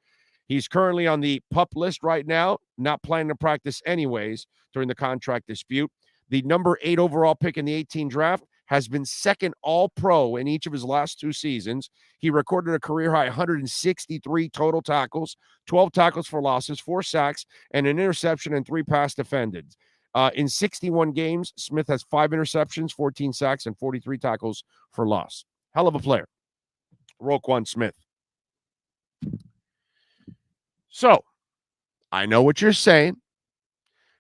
He's currently on the PUP list right now, not planning to practice anyways during the contract dispute. The number 8 overall pick in the 18 draft has been second all-pro in each of his last 2 seasons. He recorded a career-high 163 total tackles, 12 tackles for losses, 4 sacks, and an interception and 3 pass defended. In 61 games, Smith has 5 interceptions, 14 sacks, and 43 tackles for loss. Hell of a player, Roquan Smith. So, I know what you're saying.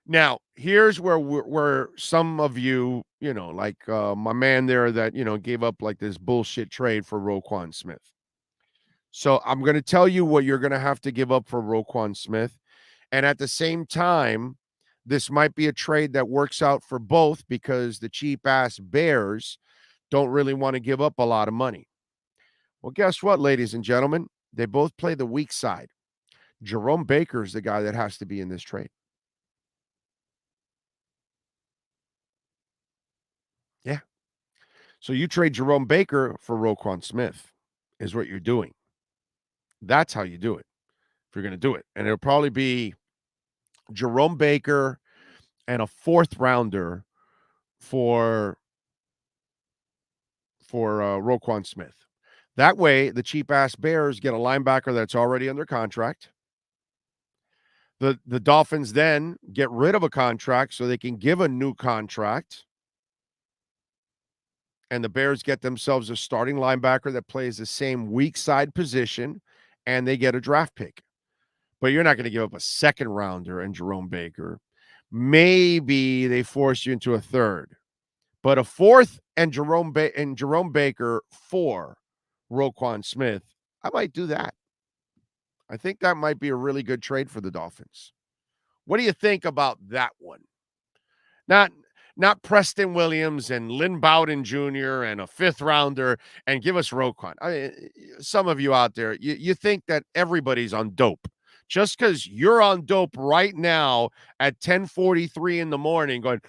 Now, here's where some of you, like my man there that, gave up like this bullshit trade for Roquan Smith. So I'm going to tell you what you're going to have to give up for Roquan Smith. And at the same time, this might be a trade that works out for both because the cheap-ass Bears don't really want to give up a lot of money. Well, guess what, ladies and gentlemen? They both play the weak side. Jerome Baker is the guy that has to be in this trade. Yeah. So you trade Jerome Baker for Roquan Smith is what you're doing. That's how you do it if you're going to do it. And it'll probably be Jerome Baker and a 4th rounder for Roquan Smith. That way, the cheap-ass Bears get a linebacker that's already under contract. The Dolphins then get rid of a contract so they can give a new contract. And the Bears get themselves a starting linebacker that plays the same weak side position, and they get a draft pick. but you're not going to give up a second rounder and Jerome Baker. Maybe they force you into a third, but a fourth and Jerome Baker for Roquan Smith, I might do that. I think that might be a really good trade for the Dolphins. What do you think about that one? Not Preston Williams and Lynn Bowden Jr. and a fifth rounder and give us Roquan. I mean, some of you out there, you think that everybody's on dope. Just because you're on dope right now at 10:43 in the morning going,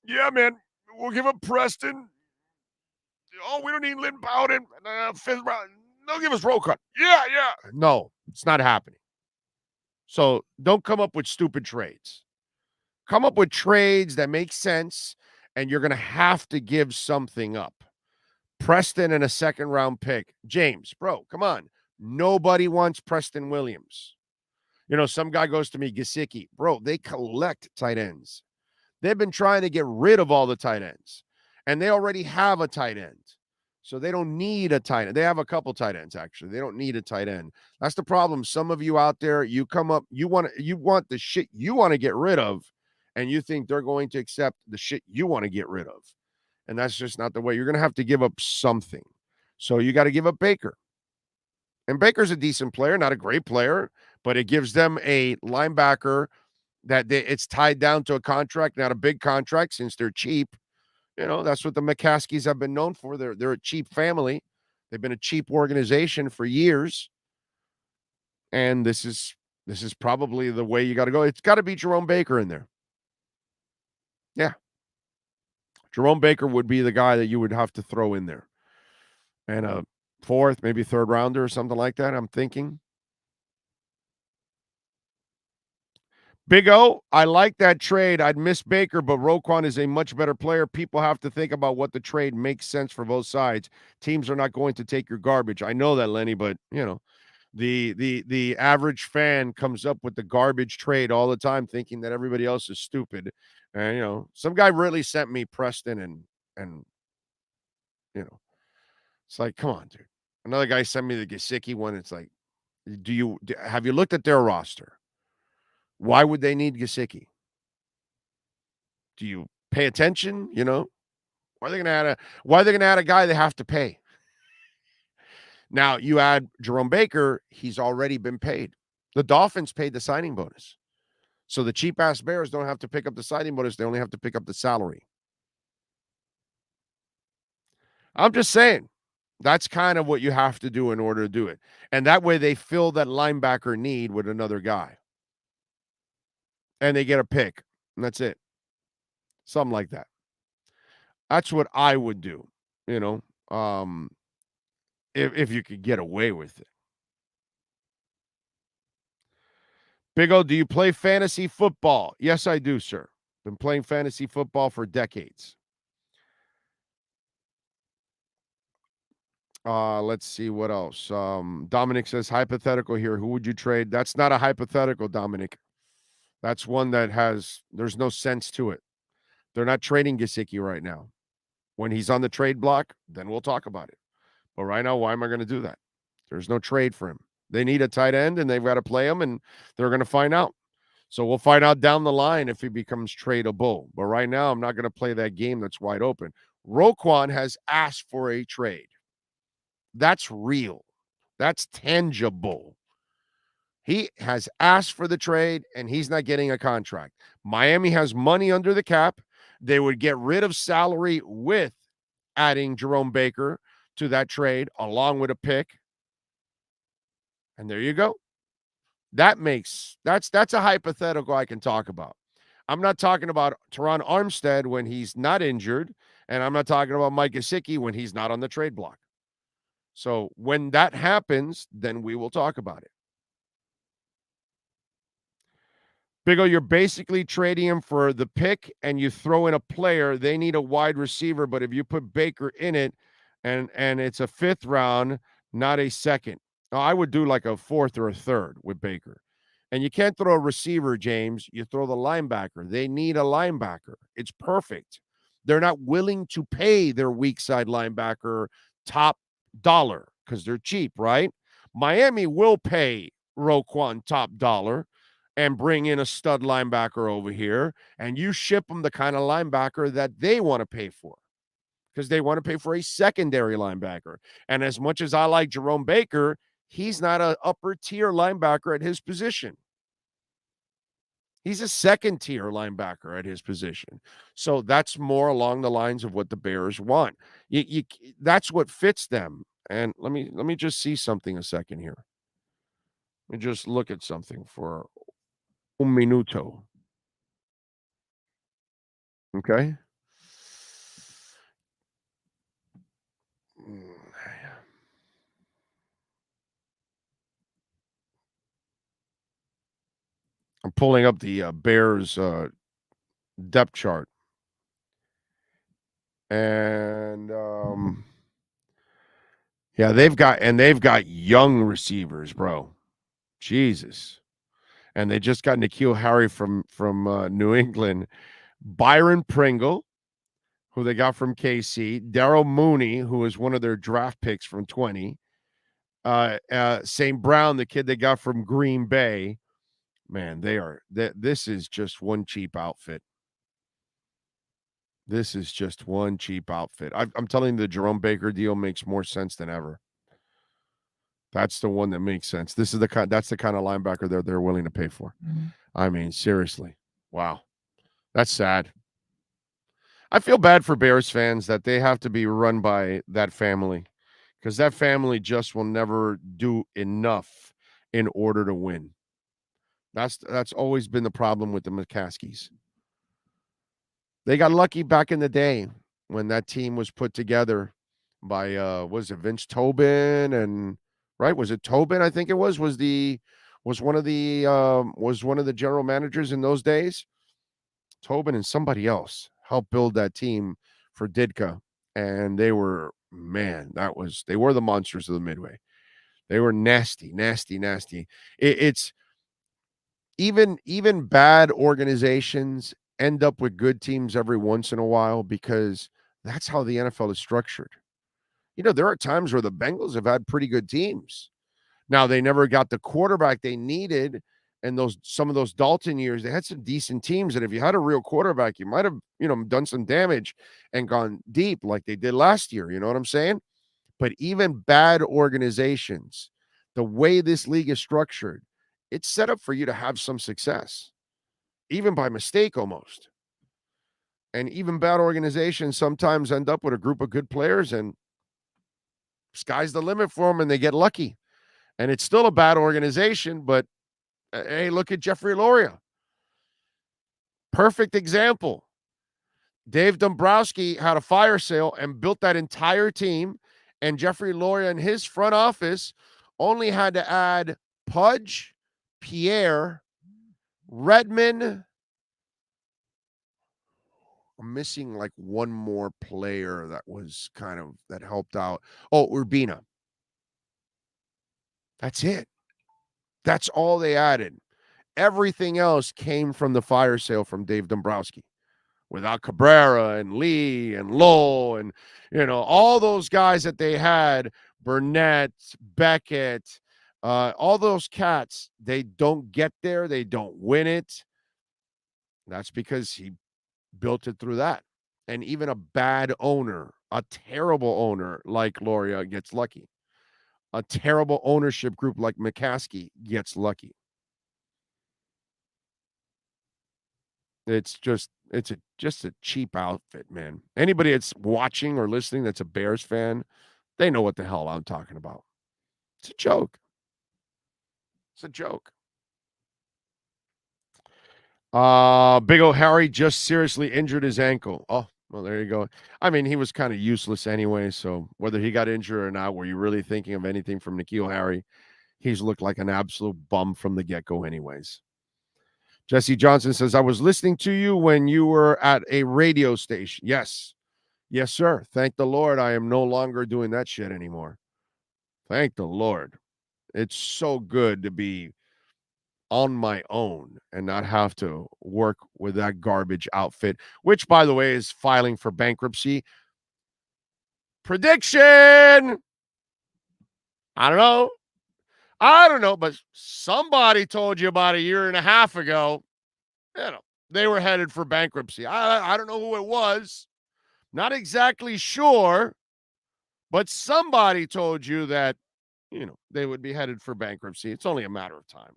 yeah, man, we'll give up Preston. Oh, we don't need Lynn Bowden. Fifth round. They'll give us Roquan. Yeah. No, it's not happening. So don't come up with stupid trades. Come up with trades that make sense, and you're going to have to give something up. Preston and a second-round pick. James, bro, come on. Nobody wants Preston Williams. You know, some guy goes to me, Kasich. Bro, they collect tight ends. They've been trying to get rid of all the tight ends, and they already have a tight end. So they don't need a tight end. They have a couple tight ends, actually. They don't need a tight end. That's the problem. Some of you out there, you come up, you want the shit you want to get rid of, and you think they're going to accept the shit you want to get rid of. And that's just not the way. You're going to have to give up something. So you got to give up Baker. And Baker's a decent player, not a great player, but it gives them a linebacker that it's tied down to a contract, not a big contract since they're cheap. You know, that's what the McCaskies have been known for. They're a cheap family. They've been a cheap organization for years. And this is probably the way you got to go. It's got to be Jerome Baker in there. Yeah. Jerome Baker would be the guy that you would have to throw in there. And a fourth, maybe third rounder or something like that, I'm thinking. Big O, I like that trade. I'd miss Baker, but Roquan is a much better player. People have to think about what the trade makes sense for both sides. Teams are not going to take your garbage. I know that, Lenny, but, you know, the average fan comes up with the garbage trade all the time thinking that everybody else is stupid. And, you know, some guy really sent me Preston and you know, it's like, come on, dude. Another guy sent me the Kasich one. It's like, have you looked at their roster? Why would they need Kasich? Do you pay attention? You know, why are they going to add a guy they have to pay? Now you add Jerome Baker, he's already been paid. The Dolphins paid the signing bonus. So the cheap ass Bears don't have to pick up the signing bonus, they only have to pick up the salary. I'm just saying, that's kind of what you have to do in order to do it. And that way they fill that linebacker need with another guy. And they get a pick. And that's it. Something like that. That's what I would do, you know, if you could get away with it. Big O, do you play fantasy football? Yes, I do, sir. Been playing fantasy football for decades. Let's see what else. Dominic says, hypothetical here. Who would you trade? That's not a hypothetical, Dominic. That's one that there's no sense to it. They're not trading Kasich right now. When he's on the trade block, then we'll talk about it. But right now, why am I going to do that? There's no trade for him. They need a tight end, and they've got to play him, and they're going to find out. So we'll find out down the line if he becomes tradable. But right now, I'm not going to play that game that's wide open. Roquan has asked for a trade. That's real. That's tangible. He has asked for the trade, and he's not getting a contract. Miami has money under the cap. They would get rid of salary with adding Jerome Baker to that trade, along with a pick. And there you go. That's a hypothetical I can talk about. I'm not talking about Teron Armstead when he's not injured, and I'm not talking about Mike Gesicki when he's not on the trade block. So when that happens, then we will talk about it. Big O, you're basically trading him for the pick, and you throw in a player. They need a wide receiver, but if you put Baker in it, and it's a fifth round, not a second. I would do like a fourth or a third with Baker. And you can't throw a receiver, James. You throw the linebacker. They need a linebacker. It's perfect. They're not willing to pay their weak side linebacker top dollar because they're cheap, right? Miami will pay Roquan top dollar and bring in a stud linebacker over here, and you ship them the kind of linebacker that they want to pay for, because they want to pay for a secondary linebacker. And as much as I like Jerome Baker, he's not an upper tier linebacker at his position. He's a second tier linebacker at his position. So that's more along the lines of what the Bears want. That's what fits them. And let me just see something a second here. Let me just look at something for un minuto. Okay. I'm pulling up the Bears depth chart. And yeah, they've got young receivers, bro. Jesus. And they just got N'Keal Harry from New England, Byron Pringle, who they got from KC, Darryl Mooney, who was one of their draft picks from 20, St. Brown, the kid they got from Green Bay. Man, this is just one cheap outfit. This is just one cheap outfit. I'm telling you, the Jerome Baker deal makes more sense than ever. That's the one that makes sense. That's the kind of linebacker they're willing to pay for. Mm-hmm. I mean, seriously. Wow. That's sad. I feel bad for Bears fans that they have to be run by that family, because that family just will never do enough in order to win. That's always been the problem with the McCaskies. They got lucky back in the day when that team was put together by was it Vince Tobin, and right? Was it Tobin? I think it was one of the general managers in those days. Tobin and somebody else helped build that team for Ditka, and they were the monsters of the Midway. They were nasty. It's even bad organizations end up with good teams every once in a while, because that's how the NFL is structured. There are times where the Bengals have had pretty good teams. Now, they never got the quarterback they needed, and some of those Dalton years, they had some decent teams, and if you had a real quarterback, you might have, done some damage and gone deep like they did last year. You know what I'm saying? But even bad organizations, the way this league is structured, it's set up for you to have some success, even by mistake almost. And even bad organizations sometimes end up with a group of good players, and sky's the limit for them, and they get lucky. And it's still a bad organization, but hey, look at Jeffrey Loria. Perfect example. Dave Dombrowski had a fire sale and built that entire team, and Jeffrey Loria and his front office only had to add Pudge, Pierre, Redmond. I'm missing like one more player that helped out. Oh, Urbina. That's it. That's all they added. Everything else came from the fire sale from Dave Dombrowski. Without Cabrera and Lee and Lowell and, all those guys that they had, Burnett, Beckett, all those cats, they don't get there. They don't win it. That's because he built it through that. And even a bad owner, a terrible owner like Loria gets lucky. A terrible ownership group like McCaskey gets lucky. It's just a cheap outfit, man. Anybody that's watching or listening that's a Bears fan, they know what the hell I'm talking about. It's a joke. It's a joke. Big O Harry just seriously injured his ankle. Oh, well, there you go. I mean, he was kind of useless anyway, so whether he got injured or not, were you really thinking of anything from N'Keal Harry? He's looked like an absolute bum from the get-go anyways. Jesse Johnson says, I was listening to you when you were at a radio station. Yes. Yes, sir. Thank the Lord I am no longer doing that shit anymore. Thank the Lord. It's so good to be on my own and not have to work with that garbage outfit, which, by the way, is filing for bankruptcy. Prediction! I don't know. I don't know, but somebody told you about a year and a half ago, they were headed for bankruptcy. I don't know who it was. Not exactly sure, but somebody told you that, they would be headed for bankruptcy. It's only a matter of time.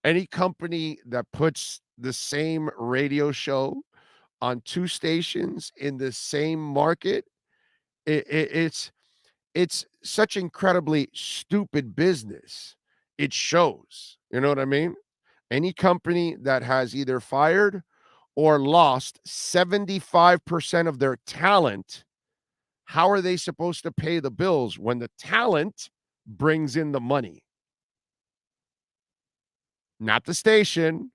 Any company that puts the same radio show on two stations in the same market, it's such incredibly stupid business. It shows. You know what I mean? Any company that has either fired or lost 75% of their talent, how are they supposed to pay the bills when the talent brings in the money? Not the station,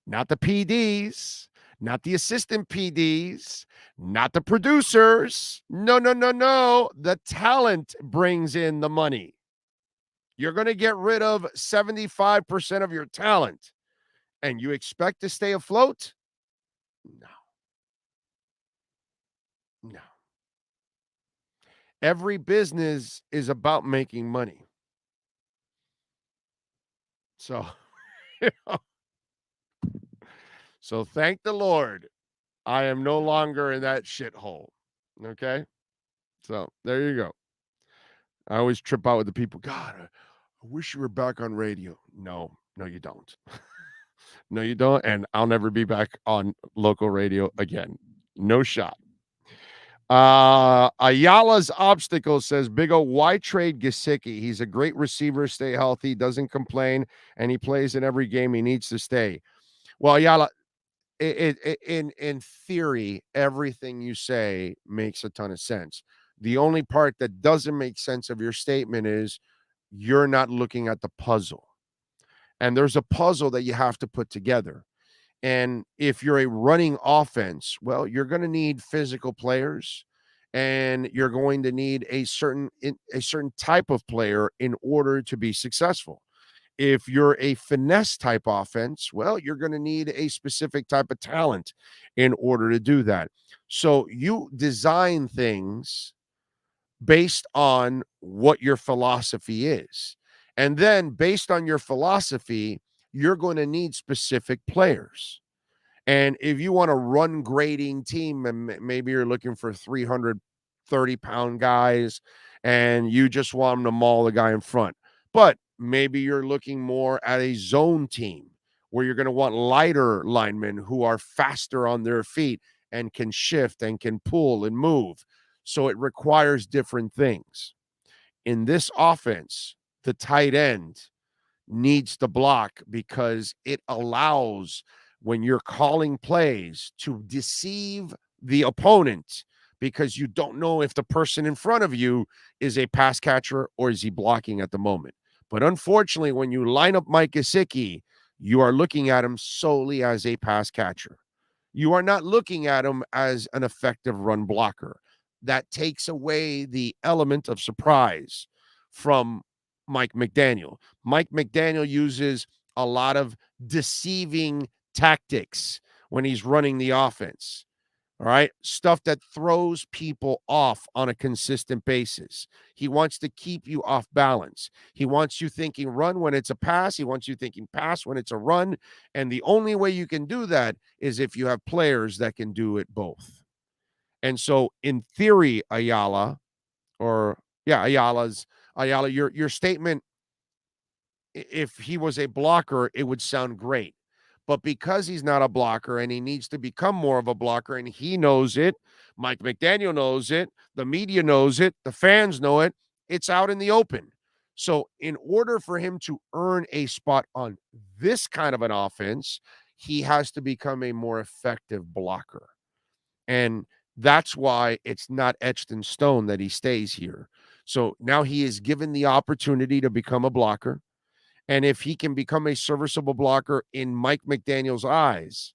not the PDs, not the assistant PDs, not the producers. No, no, no, no. The talent brings in the money. You're going to get rid of 75% of your talent, and you expect to stay afloat? No. No. Every business is about making money. So, so thank the Lord, I am no longer in that shithole. Okay? So there you go. I always trip out with the people. God, I wish you were back on radio. No, you don't. No, you don't. And I'll never be back on local radio again. No shot. Ayala's Obstacle says, Big O, why trade Gesicki? He's a great receiver, stay healthy, doesn't complain, and he plays in every game. He needs to stay. Well, Ayala, in theory, everything you say makes a ton of sense. The only part that doesn't make sense of your statement is you're not looking at the puzzle. And there's a puzzle that you have to put together. And if you're a running offense, well, you're going to need physical players, and you're going to need a certain type of player in order to be successful. If you're a finesse type offense, well, you're going to need a specific type of talent in order to do that. So you design things based on what your philosophy is. And then based on your philosophy, you're going to need specific players. And if you want a run grading team, and maybe you're looking for 330-pound guys, and you just want them to maul the guy in front. But maybe you're looking more at a zone team where you're going to want lighter linemen who are faster on their feet and can shift and can pull and move. So it requires different things. In this offense, the tight end needs to block because it allows, when you're calling plays, to deceive the opponent, because you don't know if the person in front of you is a pass catcher or is he blocking at the moment. But unfortunately, when you line up Mike Gesicki, you are looking at him solely as a pass catcher. You are not looking at him as an effective run blocker. That takes away the element of surprise from Mike McDaniel. Mike McDaniel uses a lot of deceiving tactics when he's running the offense. All right. Stuff that throws people off on a consistent basis. He wants to keep you off balance. He wants you thinking run when it's a pass. He wants you thinking pass when it's a run. And the only way you can do that is if you have players that can do it both. And so in theory, Ayala, your statement, if he was a blocker, it would sound great. But because he's not a blocker and he needs to become more of a blocker, and he knows it, Mike McDaniel knows it, the media knows it, the fans know it, it's out in the open. So in order for him to earn a spot on this kind of an offense, he has to become a more effective blocker. And that's why it's not etched in stone that he stays here. So now he is given the opportunity to become a blocker. And if he can become a serviceable blocker in Mike McDaniel's eyes,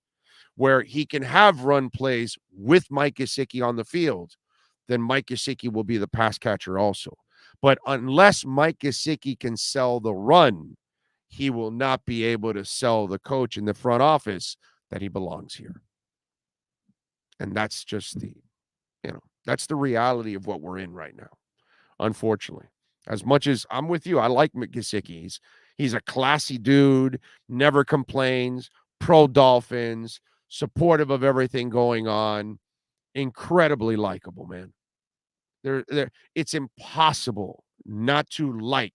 where he can have run plays with Mike Gesicki on the field, then Mike Gesicki will be the pass catcher also. But unless Mike Gesicki can sell the run, he will not be able to sell the coach in the front office that he belongs here. And that's just That's the reality of what we're in right now, unfortunately. As much as I'm with you, I like Kasich. He's a classy dude, never complains, pro Dolphins, supportive of everything going on, incredibly likable, man. It's impossible not to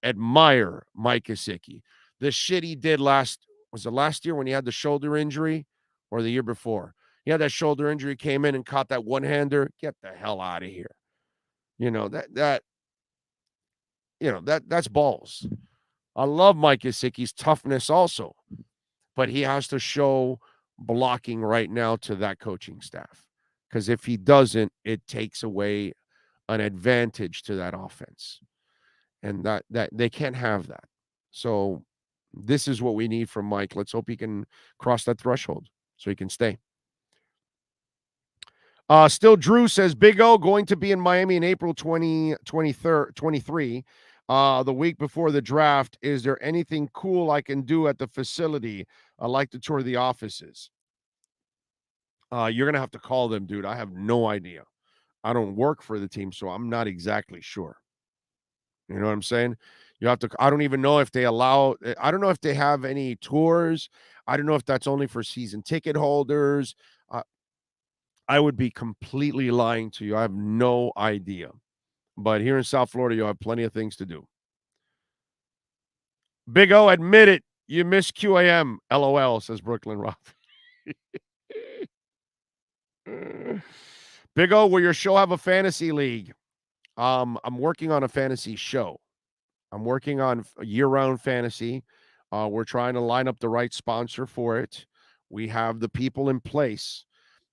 admire Mike Kasich. The shit he did was it last year when he had the shoulder injury or the year before? He had that shoulder injury, came in and caught that one-hander. Get the hell out of here. That's balls. I love Mike Kasich's toughness also, but he has to show blocking right now to that coaching staff. Because if he doesn't, it takes away an advantage to that offense. And that they can't have that. So this is what we need from Mike. Let's hope he can cross that threshold so he can stay. Still Drew says Big O going to be in Miami in April 2023. The week before the draft. Is there anything cool I can do at the facility? I like to tour the offices. You're going to have to call them, dude. I have no idea. I don't work for the team, so I'm not exactly sure. You know what I'm saying? You have to, I don't even know if they allow, I don't know if they have any tours. I don't know if that's only for season ticket holders. I would be completely lying to you. I have no idea. But here in South Florida, you'll have plenty of things to do. Big O, admit it. You miss QAM. LOL, says Brooklyn Rock. Big O, will your show have a fantasy league? I'm working on a fantasy show. I'm working on year-round fantasy. We're trying to line up the right sponsor for it. We have the people in place.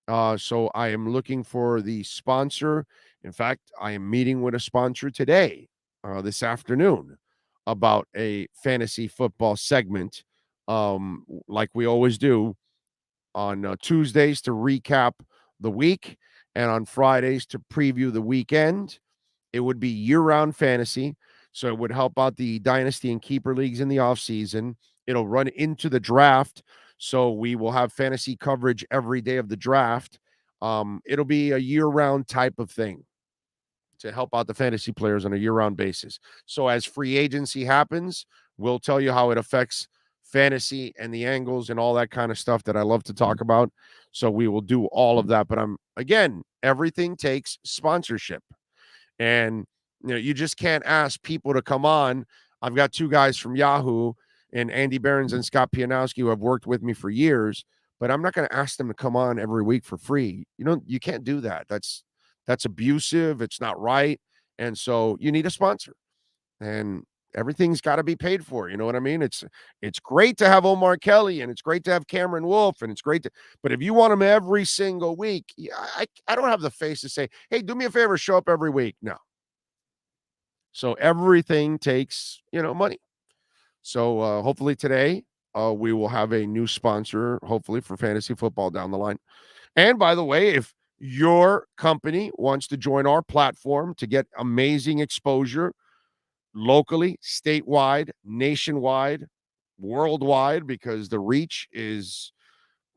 So I am looking for the sponsor. In fact, I am meeting with a sponsor today, this afternoon, about a fantasy football segment, like we always do on Tuesdays to recap the week and on Fridays to preview the weekend. It would be year-round fantasy, so it would help out the dynasty and keeper leagues in the offseason. It'll run into the draft, so we will have fantasy coverage every day of the draft. It'll be a year-round type of thing to help out the fantasy players on a year-round basis. So as free agency happens, we'll tell you how it affects fantasy and the angles and all that kind of stuff that I love to talk about. So we will do all of that. But again, everything takes sponsorship. And you just can't ask people to come on. I've got two guys from Yahoo, and Andy Behrens and Scott Pianowski, who have worked with me for years, but I'm not going to ask them to come on every week for free. You can't do that. That's abusive. It's not right. And so you need a sponsor, and everything's got to be paid for. You know what I mean? It's great to have Omar Kelly, and it's great to have Cameron Wolf, and it's great but if you want them every single week, I don't have the face to say, hey, do me a favor, show up every week. No. So everything takes, money. So hopefully today we will have a new sponsor, hopefully for fantasy football down the line. And by the way, if your company wants to join our platform to get amazing exposure locally, statewide, nationwide, worldwide, because the reach is,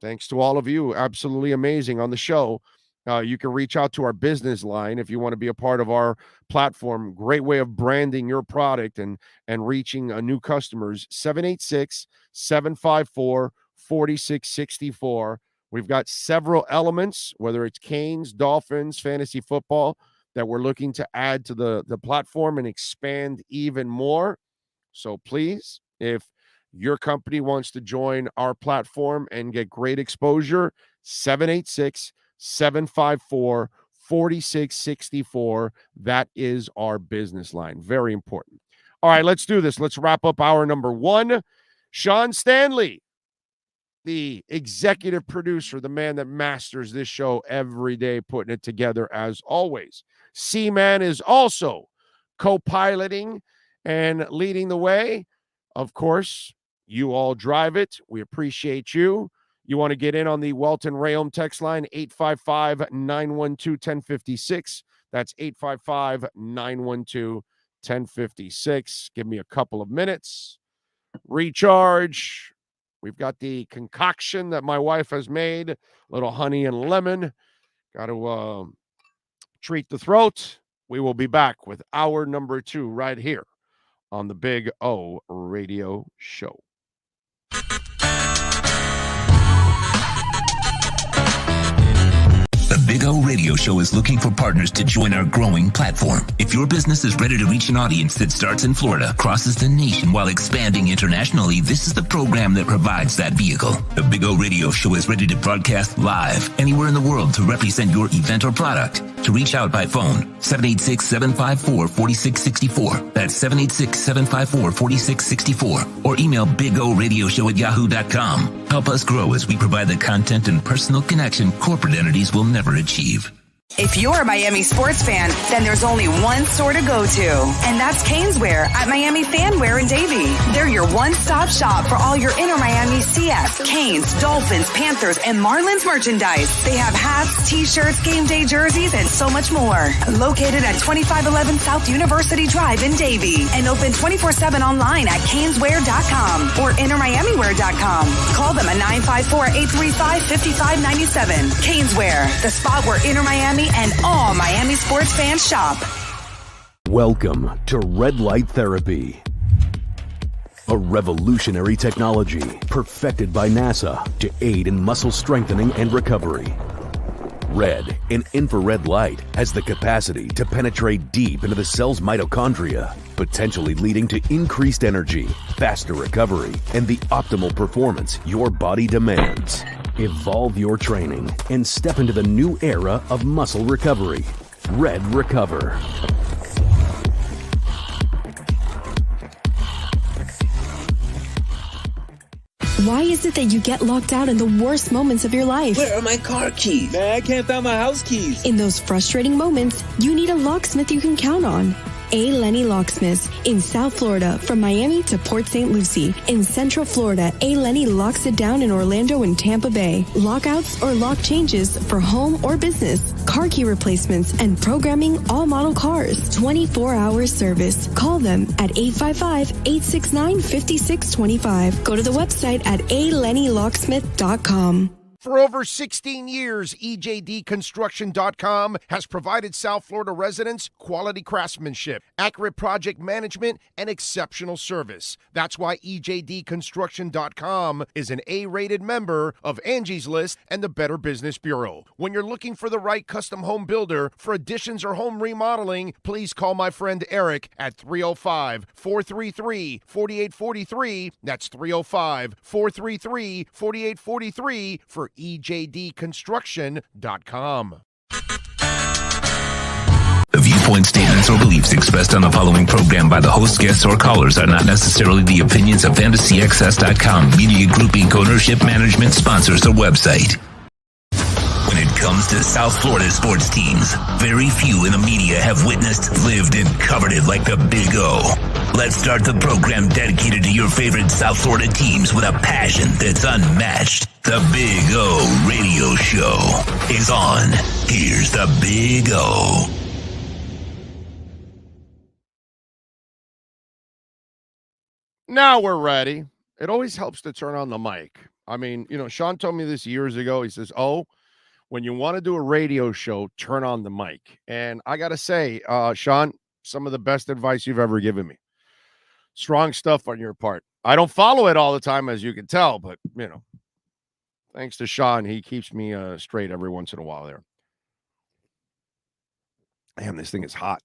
thanks to all of you, absolutely amazing on the show. You can reach out to our business line if you want to be a part of our platform. Great way of branding your product and reaching new customers. 786-754-4664. We've got several elements, whether it's Canes, Dolphins, fantasy football, that we're looking to add to the platform and expand even more. So please, if your company wants to join our platform and get great exposure, 786-754-4664. That is our business line. Very important. All right, let's do this. Let's wrap up hour number one. Sean Stanley, the executive producer, the man that masters this show every day, putting it together as always. C-Man is also co-piloting and leading the way. Of course, you all drive it. We appreciate you. You want to get in on the Welton Rayom text line, 855-912-1056. That's 855-912-1056. Give me a couple of minutes. Recharge. We've got the concoction that my wife has made, a little honey and lemon. Got to treat the throat. We will be back with hour number 2 right here on the Big O Radio Show. The Big O Radio Show is looking for partners to join our growing platform. If your business is ready to reach an audience that starts in Florida, crosses the nation while expanding internationally, this is the program that provides that vehicle. The Big O Radio Show is ready to broadcast live anywhere in the world to represent your event or product. To reach out by phone, 786-754-4664. That's 786-754-4664. Or email bigoradioshow@yahoo.com. Help us grow as we provide the content and personal connection corporate entities will never achieve. If you're a Miami sports fan, then there's only one store to go to, and that's Canesware at Miami Fanware in Davie. They're your one-stop shop for all your inner Miami CF, Canes, Dolphins, Panthers, and Marlins merchandise. They have hats, t-shirts, game day jerseys, and so much more. Located at 2511 South University Drive in Davie, and open 24/7 online at canesware.com or innermiamiwear.com. Call them at 954-835-5597. Canesware, the spot where inner Miami and all Miami sports fans shop. Welcome to Red Light Therapy, a revolutionary technology perfected by NASA to aid in muscle strengthening and recovery. Red and infrared light has the capacity to penetrate deep into the cell's mitochondria, potentially leading to increased energy, faster recovery, and the optimal performance your body demands. Evolve your training and step into the new era of muscle recovery. Red Recover. Why is it that you get locked out in the worst moments of your life? Where are my car keys? Man, I can't find my house keys. In those frustrating moments, you need a locksmith you can count on. A. Lenny Locksmith in South Florida, from Miami to Port St. Lucie. In Central Florida, A. Lenny locks it down in Orlando and Tampa Bay. Lockouts or lock changes for home or business, car key replacements, and programming all model cars. 24-hour service. Call them at 855-869-5625. Go to the website at alennylocksmith.com. For over 16 years, EJDconstruction.com has provided South Florida residents quality craftsmanship, accurate project management, and exceptional service. That's why EJDconstruction.com is an A-rated member of Angie's List and the Better Business Bureau. When you're looking for the right custom home builder for additions or home remodeling, please call my friend Eric at 305-433-4843. That's 305-433-4843 for EJDconstruction.com. The viewpoint, statements, or beliefs expressed on the following program by the host, guests, or callers are not necessarily the opinions of FantasyXS.com, Media Group Inc., ownership, management, sponsors, or website. When it comes to South Florida sports teams, very few in the media have witnessed, lived, and covered it like the Big O. Let's start the program dedicated to your favorite South Florida teams with a passion that's unmatched. The Big O Radio Show is on. Here's the Big O. Now we're ready. It always helps to turn on the mic. I mean, Sean told me this years ago. He says, when you want to do a radio show, turn on the mic. And I got to say, Sean, some of the best advice you've ever given me. Strong stuff on your part. I don't follow it all the time, as you can tell, but, thanks to Sean, he keeps me straight every once in a while there. Damn, this thing is hot.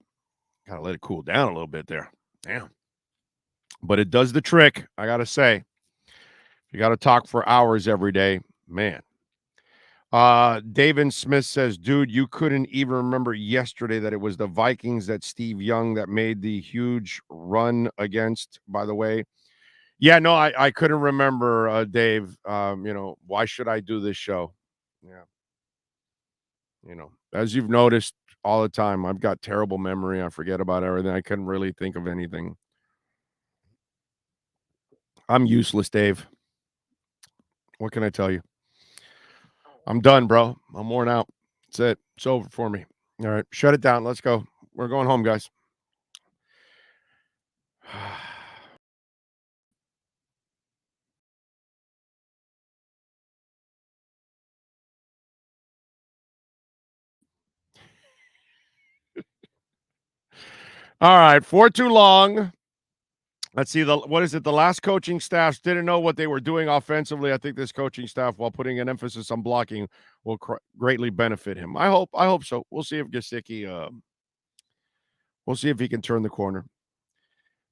Got to let it cool down a little bit there. Damn. But it does the trick, I got to say. You got to talk for hours every day. Man. David Smith says, dude, you couldn't even remember yesterday that it was the Vikings that Steve Young that made the huge run against, by the way. Yeah, no, I couldn't remember, Dave. Why should I do this show? Yeah. As you've noticed all the time, I've got terrible memory. I forget about everything. I couldn't really think of anything. I'm useless, Dave. What can I tell you? I'm done, bro. I'm worn out. That's it. It's over for me. All right. Shut it down. Let's go. We're going home, guys. All right, for too long. Let's see, what is it? The last coaching staffs didn't know what they were doing offensively. I think this coaching staff, while putting an emphasis on blocking, will greatly benefit him. I hope so. We'll see if Gesicki, we'll see if he can turn the corner.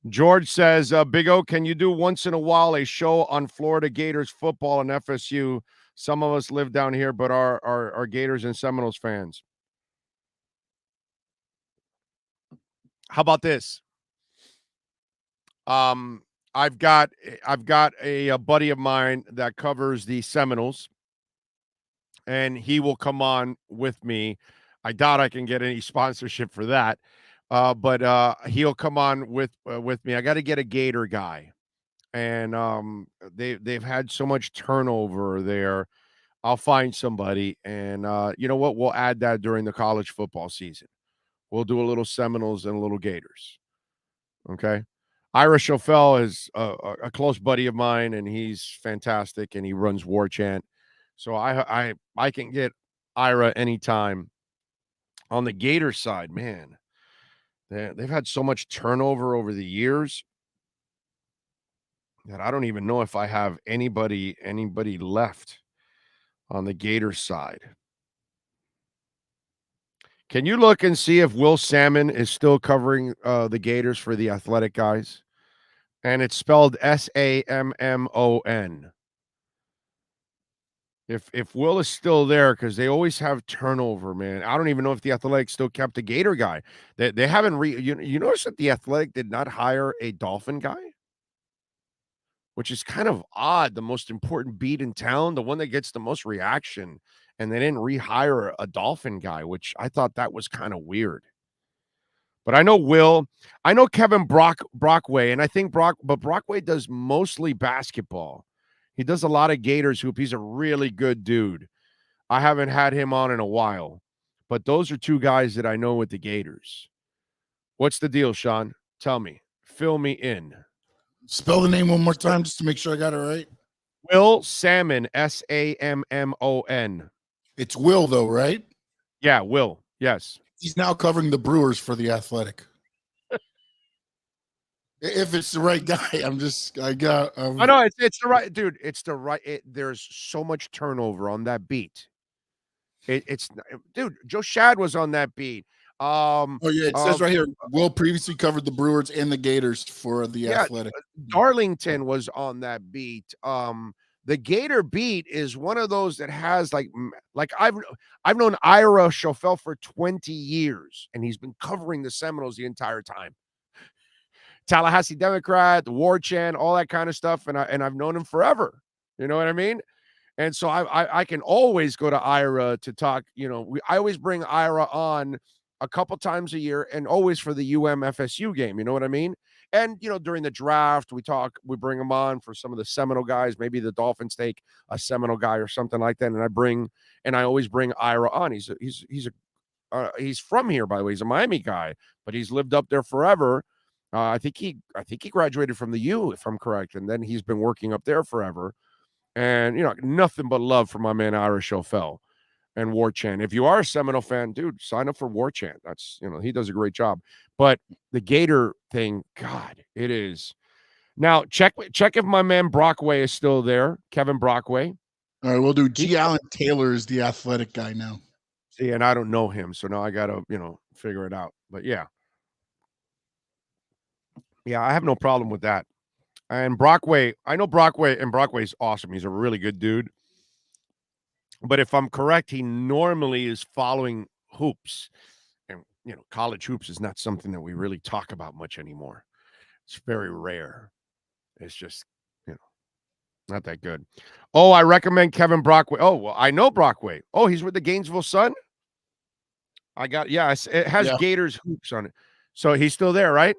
George says, Big O, can you do once in a while a show on Florida Gators football and FSU? Some of us live down here, but are Gators and Seminoles fans. How about this? I've got a buddy of mine that covers the Seminoles, and he will come on with me. I doubt I can get any sponsorship for that, but he'll come on with me. I got to get a Gator guy, and they've had so much turnover there. I'll find somebody, and you know what? We'll add that during the college football season. We'll do a little Seminoles and a little Gators. Okay. Ira Schofel is a close buddy of mine, and he's fantastic, and he runs War Chant. So I can get Ira anytime. On the Gator side, man, they've had so much turnover over the years that I don't even know if I have anybody left on the Gator side. Can you look and see if Will Salmon is still covering the Gators for the Athletic guys? And it's spelled Sammon. If Will is still there, because they always have turnover, man. I don't even know if the Athletic still kept a Gator guy. They haven't you notice that the Athletic did not hire a Dolphin guy? Which is kind of odd. The most important beat in town, the one that gets the most reaction, and they didn't rehire a Dolphin guy, which I thought that was kind of weird. But I know Kevin Brockway, and I think Brockway does mostly basketball. He does a lot of Gators hoop. He's a really good dude. I haven't had him on in a while, but those are two guys that I know with the Gators. What's the deal, Sean? Tell me. Fill me in. Spell the name one more time just to make sure I got it right. Will Salmon, Sammon. It's Will, though, right? Yeah, Will. Yes. He's now covering the Brewers for the Athletic. If it's the right guy, I know it's the right dude. It's the right. There's so much turnover on that beat. Dude. Joe Shad was on that beat. It says right here. Will previously covered the Brewers and the Gators for the Athletic. Darlington was on that beat. The Gator beat is one of those that has like I've known Ira Schofel for 20 years, and he's been covering the Seminoles the entire time. Tallahassee Democrat, the War Chant, all that kind of stuff, and I've known him forever. You know what I mean? And so I can always go to Ira to talk. You know, I always bring Ira on a couple times a year, and always for the FSU game. You know what I mean? And, you know, during the draft, we bring him on for some of the Seminole guys. Maybe the Dolphins take a Seminole guy or something like that. And I always bring Ira on. He's from here, by the way. He's a Miami guy, but he's lived up there forever. I think he graduated from the U, if I'm correct. And then he's been working up there forever. And, you know, nothing but love for my man, Ira Schofel and War Chant. If you are a Seminole fan, dude, sign up for War Chant. That's, you know, he does a great job. But the Gator thing, God, it is. Now, check if my man Brockway is still there, Kevin Brockway. All right, we'll do G. Allen Taylor is the Athletic guy now. See, and I don't know him, so now I got to, you know, figure it out. But yeah. Yeah, I have no problem with that. And Brockway, I know Brockway, and Brockway's awesome. He's a really good dude. But if I'm correct, he normally is following hoops. And, you know, college hoops is not something that we really talk about much anymore. It's very rare. It's just, you know, not that good. Oh, I recommend Kevin Brockway. Oh, well, I know Brockway. Oh, he's with the Gainesville Sun? It has Gators hoops on it. So he's still there, right?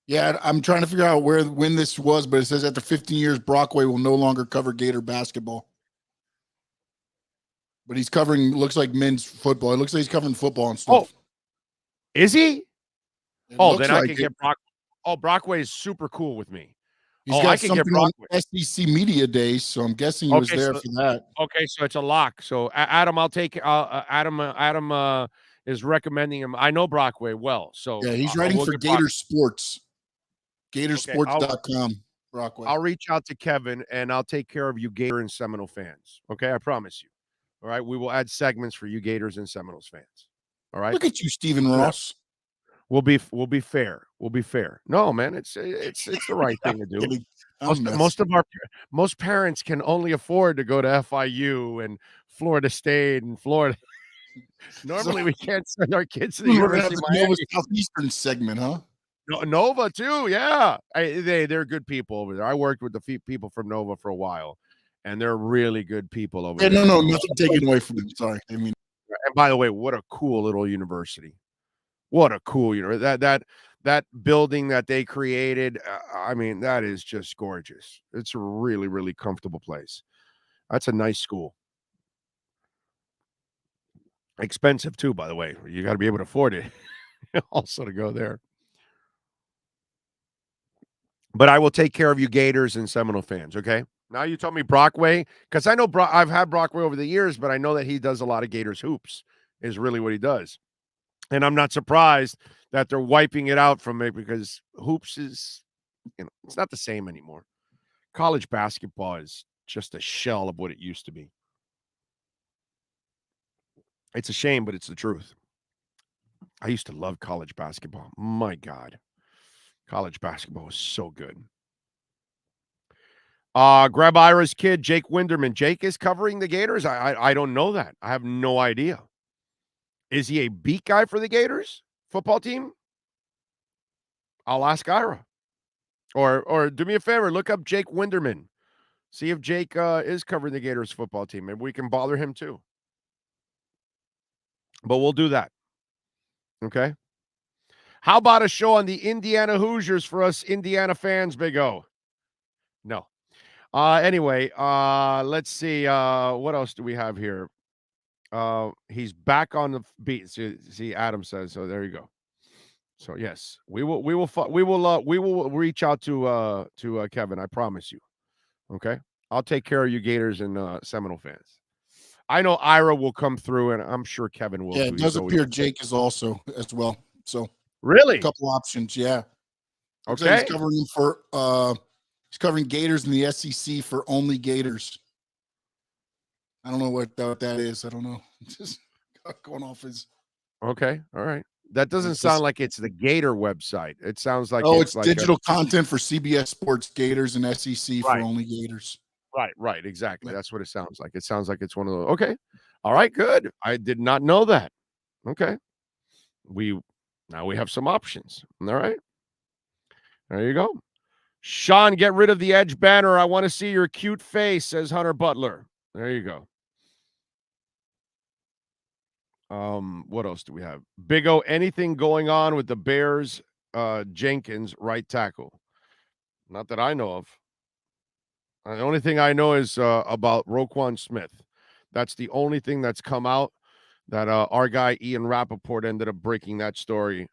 Yeah, I'm trying to figure out when this was, but it says after 15 years, Brockway will no longer cover Gator basketball. But he's covering, looks like men's football. It looks like he's covering football and stuff. Oh, is he? Then I can get Brockway. Oh, Brockway is super cool with me. He's got something on SEC Media Days, so I'm guessing he was there for that. Okay, so it's a lock. So Adam, I'll take Adam. is recommending him. I know Brockway well, so yeah, he's writing for Gator Sports, Gatorsports.com. Brockway. I'll reach out to Kevin and I'll take care of you Gator and Seminole fans. Okay, I promise you. All right, we will add segments for you Gators and Seminoles fans. All right. Look at you, Stephen Ross. We'll be fair. We'll be fair. No, man, it's the right thing to do. Most parents can only afford to go to FIU and Florida State and Florida. Normally, we can't send our kids to the University of Miami. Southeastern segment, huh? Nova too, yeah. They're good people over there. I worked with the people from Nova for a while, and they're really good people over there. No, nothing taken away from them. Sorry, I mean. And by the way, what a cool little university! What a cool that building that they created. I mean, that is just gorgeous. It's a really, really comfortable place. That's a nice school. Expensive too, by the way. You got to be able to afford it also to go there. But I will take care of you Gators and Seminole fans, okay? Now you told me Brockway, because I know I've had Brockway over the years, but I know that he does a lot of Gators hoops is really what he does. And I'm not surprised that they're wiping it out from it because hoops is, it's not the same anymore. College basketball is just a shell of what it used to be. It's a shame, but it's the truth. I used to love college basketball. My God. College basketball was so good. Grab Ira's kid, Jake Winderman. Jake is covering the Gators? I don't know that. I have no idea. Is he a beat guy for the Gators football team? I'll ask Ira. Or do me a favor, look up Jake Winderman. See if Jake is covering the Gators football team. Maybe we can bother him too. But we'll do that. Okay? How about a show on the Indiana Hoosiers for us Indiana fans, Big O? No. Anyway, let's see. What else do we have here? He's back on the beat. See, Adam says so. There you go. So yes, we will reach out to Kevin. I promise you. Okay, I'll take care of you Gators and Seminole fans. I know Ira will come through, and I'm sure Kevin will. Yeah, it does appear Jake is also as well. So really, a couple options. Yeah. Okay. He's covering him for he's covering Gators in the SEC for only Gators. I don't know what that is. I don't know. Just going off his. Okay. All right. That doesn't sound like it's the Gator website. It sounds like it's like digital content for CBS Sports Gators and SEC for only Gators. Right. Exactly. That's what it sounds like. It sounds like it's one of those. Okay. All right. Good. I did not know that. Okay. Now we have some options. All right. There you go. Sean, get rid of the Edge banner. I want to see your cute face, says Hunter Butler. There you go. What else do we have? Big O, anything going on with the Bears, Jenkins, right tackle? Not that I know of. The only thing I know is about Roquan Smith. That's the only thing that's come out that our guy Ian Rappaport ended up breaking that story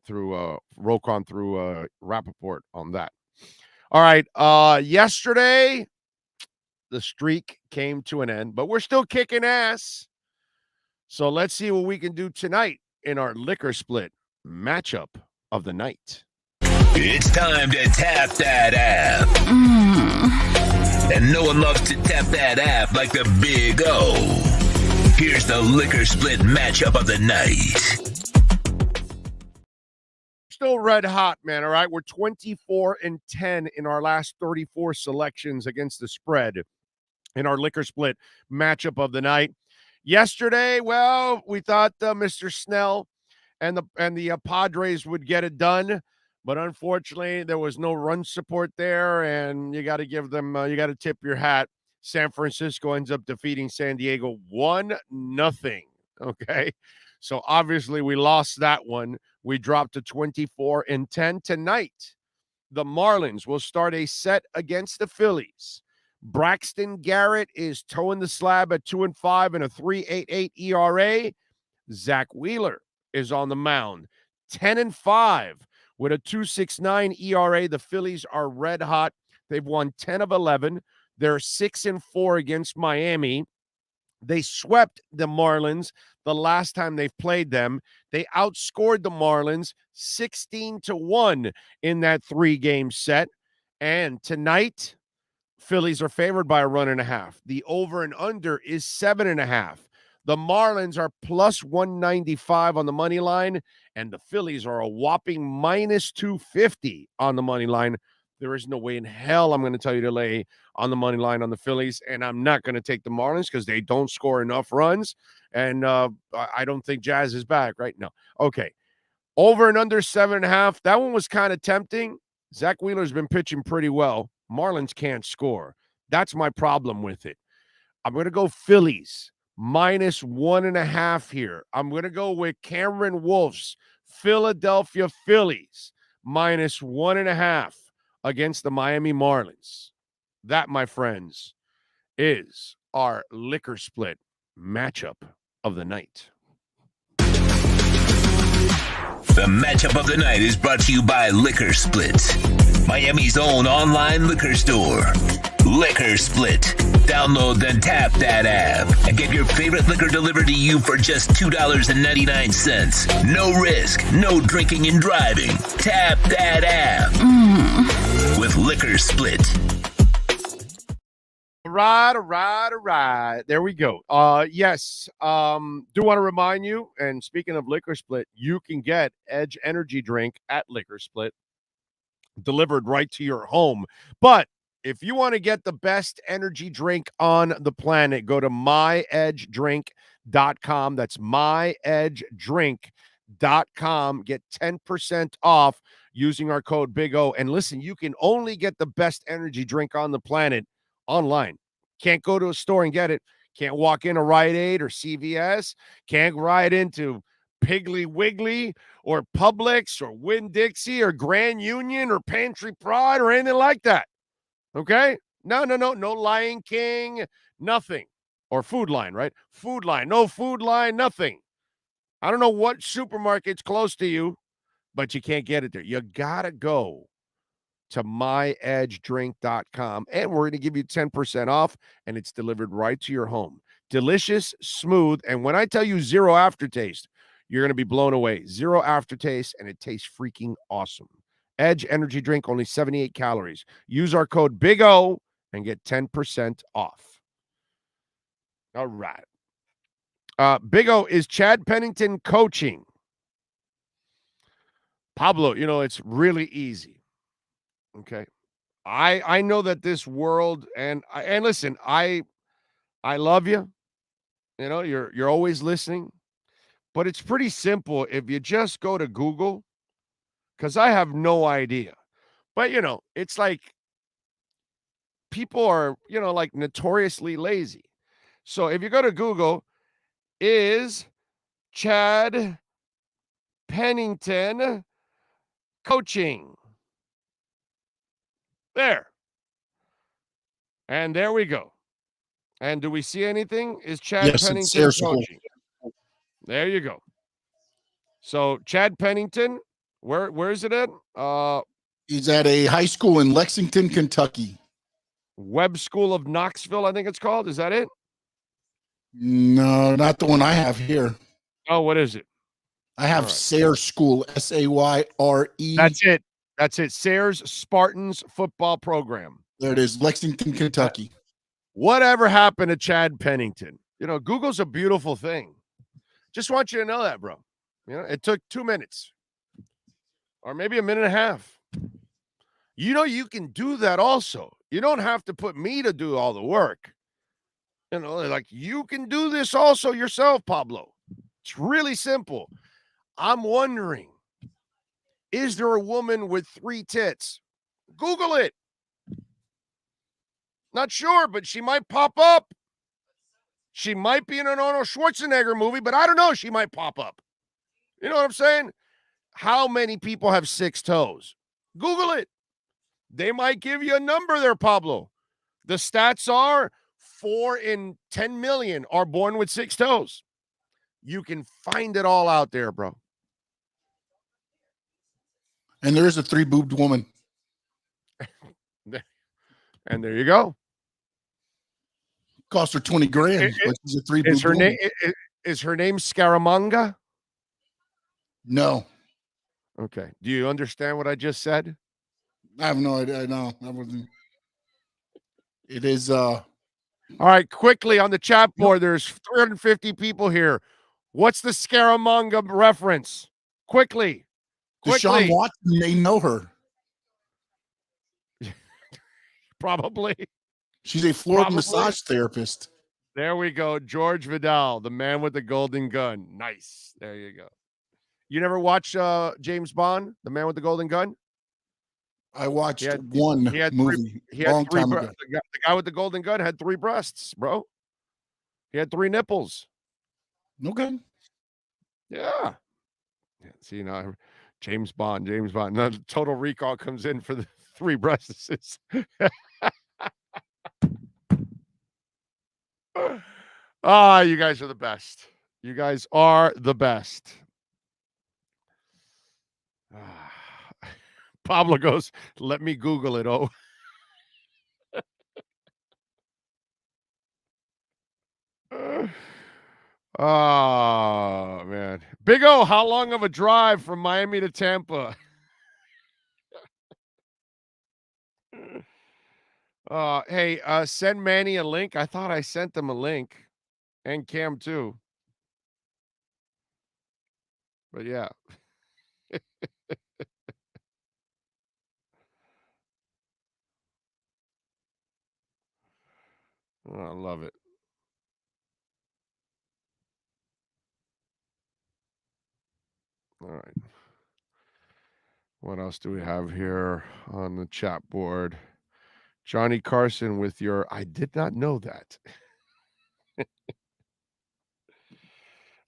through Roquan through Rappaport on that. All right. Yesterday, the streak came to an end, but we're still kicking ass. So let's see what we can do tonight in our liquor split matchup of the night. It's time to tap that app. And no one loves to tap that app like the Big O. Here's the liquor split matchup of the night. Still red hot, man. All right. We're 24-10 in our last 34 selections against the spread in our liquor split matchup of the night. Yesterday, well, we thought Mr. Snell and the Padres would get it done, but unfortunately, there was no run support there, and you got to give them, you got to tip your hat. San Francisco ends up defeating San Diego 1-0. Okay, so obviously we lost that one. We dropped to 24-10 tonight. The Marlins will start a set against the Phillies. Braxton Garrett is toeing the slab at 2-5 and a 3.88 ERA. Zach Wheeler is on the mound, 10-5 with a 2.69 ERA. The Phillies are red hot. They've won 10 of 11. They're 6-4 against Miami. They swept the Marlins the last time they've played them. They outscored the Marlins 16-1 in that 3-game set. And tonight, Phillies are favored by a 1.5. The over and under is 7.5. The Marlins are plus 195 on the money line, and the Phillies are a whopping minus 250 on the money line. There is no way in hell I'm going to tell you to lay on the money line on the Phillies, and I'm not going to take the Marlins because they don't score enough runs, and I don't think Jazz is back, right? No. Okay. Over and under 7.5. That one was kind of tempting. Zach Wheeler's been pitching pretty well. Marlins can't score. That's my problem with it. I'm going to go Phillies minus 1.5 here. I'm going to go with Cameron Wolf's Philadelphia Phillies minus 1.5 against the Miami Marlins. That, my friends, is our liquor split matchup of the night. The matchup of the night is brought to you by Liquor Split, Miami's own online liquor store. Liquor Split. Download the Tap That app and get your favorite liquor delivered to you for just $2.99. No risk, no drinking and driving. Tap that app with Liquor Split. All right. There we go. Yes. Do want to remind you, and speaking of Liquor Split, you can get Edge Energy Drink at Liquor Split delivered right to your home. But if you want to get the best energy drink on the planet, go to myedgedrink.com. That's myedgedrink.com. Get 10% off using our code Big O. And listen, you can only get the best energy drink on the planet online. Can't go to a store and get it. Can't walk in a Rite Aid or CVS. Can't ride into Piggly Wiggly or Publix or Winn-Dixie or Grand Union or Pantry Pride or anything like that. Okay? No Lion King, nothing. Or Food Line, right? Food Line, no Food Line, nothing. I don't know what supermarket's close to you, but you can't get it there. You gotta go to myedgedrink.com, and we're going to give you 10% off, and it's delivered right to your home. Delicious, smooth, and when I tell you zero aftertaste, you're going to be blown away. Zero aftertaste, and it tastes freaking awesome. Edge energy drink, only 78 calories. Use our code Big O and get 10% off. All right. Big O, is Chad Pennington coaching? Pablo, it's really easy. Okay. I know that this world, and listen, I love you. You're always listening, but it's pretty simple if you just go to Google, because I have no idea. But it's like people are, like notoriously lazy. So if you go to Google, is Chad Pennington coaching? There. And there we go. And do we see anything? Is Chad Pennington coaching? There you go. So Chad Pennington, where is it at? He's at a high school in Lexington, Kentucky. Webb School of Knoxville, I think it's called. Is that it? No, not the one I have here. Oh, what is it? I have Sayre School, Sayre. That's it. Sayre's Spartans football program. There it is, Lexington, Kentucky. Whatever happened to Chad Pennington? Google's a beautiful thing. Just want you to know that, bro. It took 2 minutes or maybe a minute and a half. You can do that also. You don't have to put me to do all the work. Like you can do this also yourself, Pablo. It's really simple. I'm wondering, is there a woman with 3 tits? Google it. Not sure, but she might pop up. She might be in an Arnold Schwarzenegger movie, but I don't know. She might pop up. You know what I'm saying? How many people have 6 toes? Google it. They might give you a number there, Pablo. The stats are 4 in 10 million are born with 6 toes. You can find it all out there, bro. And there is a 3-boobed woman. And there you go. Cost her $20,000. She's a 3-boobed woman. Is her name Scaramanga? No. Okay. Do you understand what I just said? I have no idea. No, I wasn't. It is. All right, quickly on the chat board, there's 350 people here. What's the Scaramanga reference? Quickly. Deshaun Watson, they know her. Probably. She's a Florida massage therapist. There we go. George Vidal, the man with the golden gun. Nice. There you go. You never watch James Bond, the man with the golden gun? I watched one movie long time ago. The guy with the golden gun had 3 breasts, bro. He had 3 nipples. Okay. Yeah. See, now James Bond. Now Total Recall comes in for the 3 breasts. You guys are the best. You guys are the best. Pablo goes, let me Google it. Oh. Oh, man. Big O, how long of a drive from Miami to Tampa? Hey, send Manny a link. I thought I sent them a link. And Cam, too. But, yeah. Oh, I love it. All right. What else do we have here on the chat board? Johnny Carson with your, I did not know that.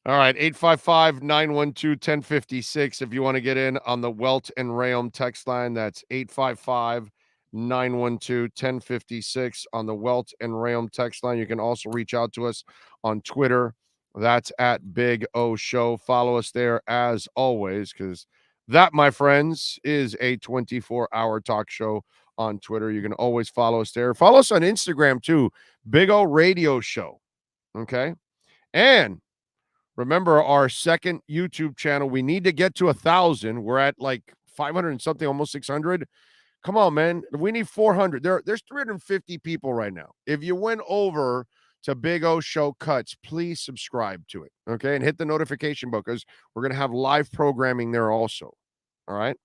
All right, 855-912-1056. If you want to get in on the Welt and Rayom text line, that's 855-912-1056 on the Welt and Rayom text line. You can also reach out to us on Twitter. That's at Big O Show. Follow us there as always, because that, my friends, is a 24-hour talk show on Twitter. You can always follow us there. Follow us on Instagram, too. Big O Radio Show. Okay? And remember our second YouTube channel. We need to get to 1,000. We're at like 500 and something, almost 600. Come on, man. We need 400. There's 350 people right now. If you went over to Big O Show Cuts, please subscribe to it, okay? And hit the notification bell because we're going to have live programming there also, all right?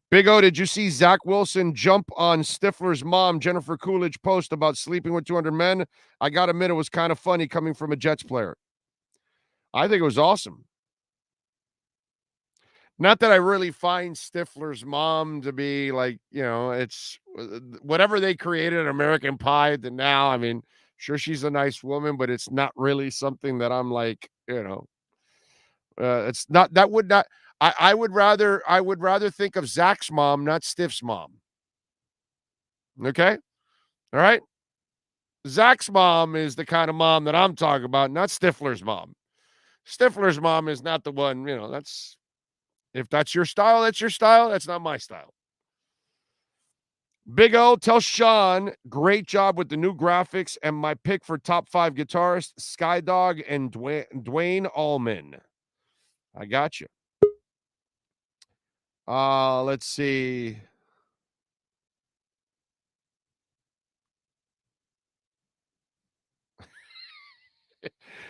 Big O, did you see Zach Wilson jump on Stifler's mom, Jennifer Coolidge, post about sleeping with 200 men? I got to admit, it was kind of funny coming from a Jets player. I think it was awesome. Not that I really find Stifler's mom to be like, it's whatever they created in American Pie to now. I mean, sure, she's a nice woman, but it's not really something that I'm like, it's not, that would not, I would rather think of Zach's mom, not Stiff's mom. Okay. All right. Zach's mom is the kind of mom that I'm talking about, not Stifler's mom. Stifler's mom is not the one, that's, if that's your style, that's your style. That's not my style. Big O, tell Sean, great job with the new graphics and my pick for top 5 guitarist, Skydog and Dwayne Allman. I got you. Let's see.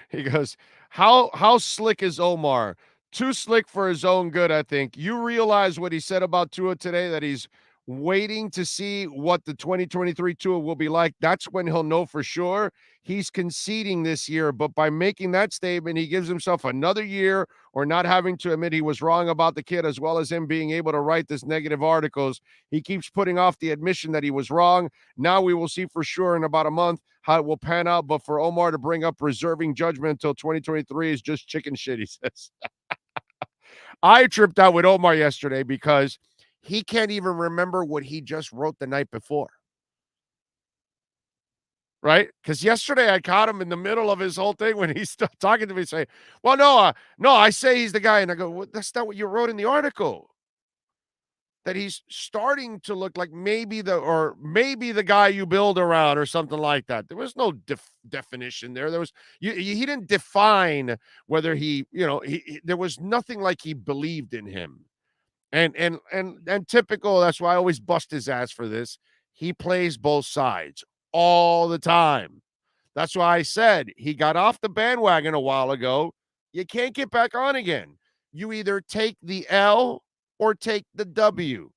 He goes, how slick is Omar? Too slick for his own good, I think. You realize what he said about Tua today, that he's waiting to see what the 2023 Tua will be like. That's when he'll know for sure. He's conceding this year, but by making that statement, he gives himself another year or not having to admit he was wrong about the kid, as well as him being able to write this negative articles. He keeps putting off the admission that he was wrong. Now we will see for sure in about a month how it will pan out, but for Omar to bring up reserving judgment until 2023 is just chicken shit, he says. I tripped out with Omar yesterday because he can't even remember what he just wrote the night before. Right? Because yesterday I caught him in the middle of his whole thing when he's talking to me, saying, well, no, I say he's the guy. And I go, well, that's not what you wrote in the article. that he's starting to look like maybe the guy you build around or something like that. There was no definition there. There was he didn't define whether there was nothing like he believed in him. And typical, that's why I always bust his ass for this. He plays both sides all the time. That's why I said he got off the bandwagon a while ago. You can't get back on again. You either take the L or take the W.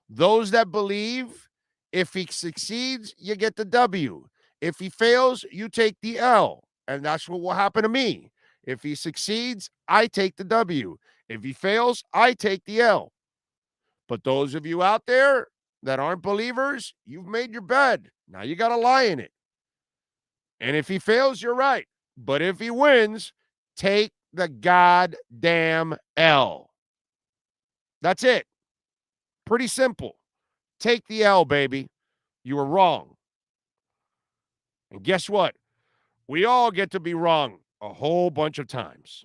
Those that believe, if he succeeds, you get the W. If he fails, you take the L. And that's what will happen to me. If he succeeds, I take the W. If he fails, I take the L. But those of you out there that aren't believers, you've made your bed. Now you got to lie in it. And if he fails, you're right. But if he wins, take the goddamn L. That's it. Pretty simple. Take the L, baby. You were wrong. And guess what? We all get to be wrong a whole bunch of times.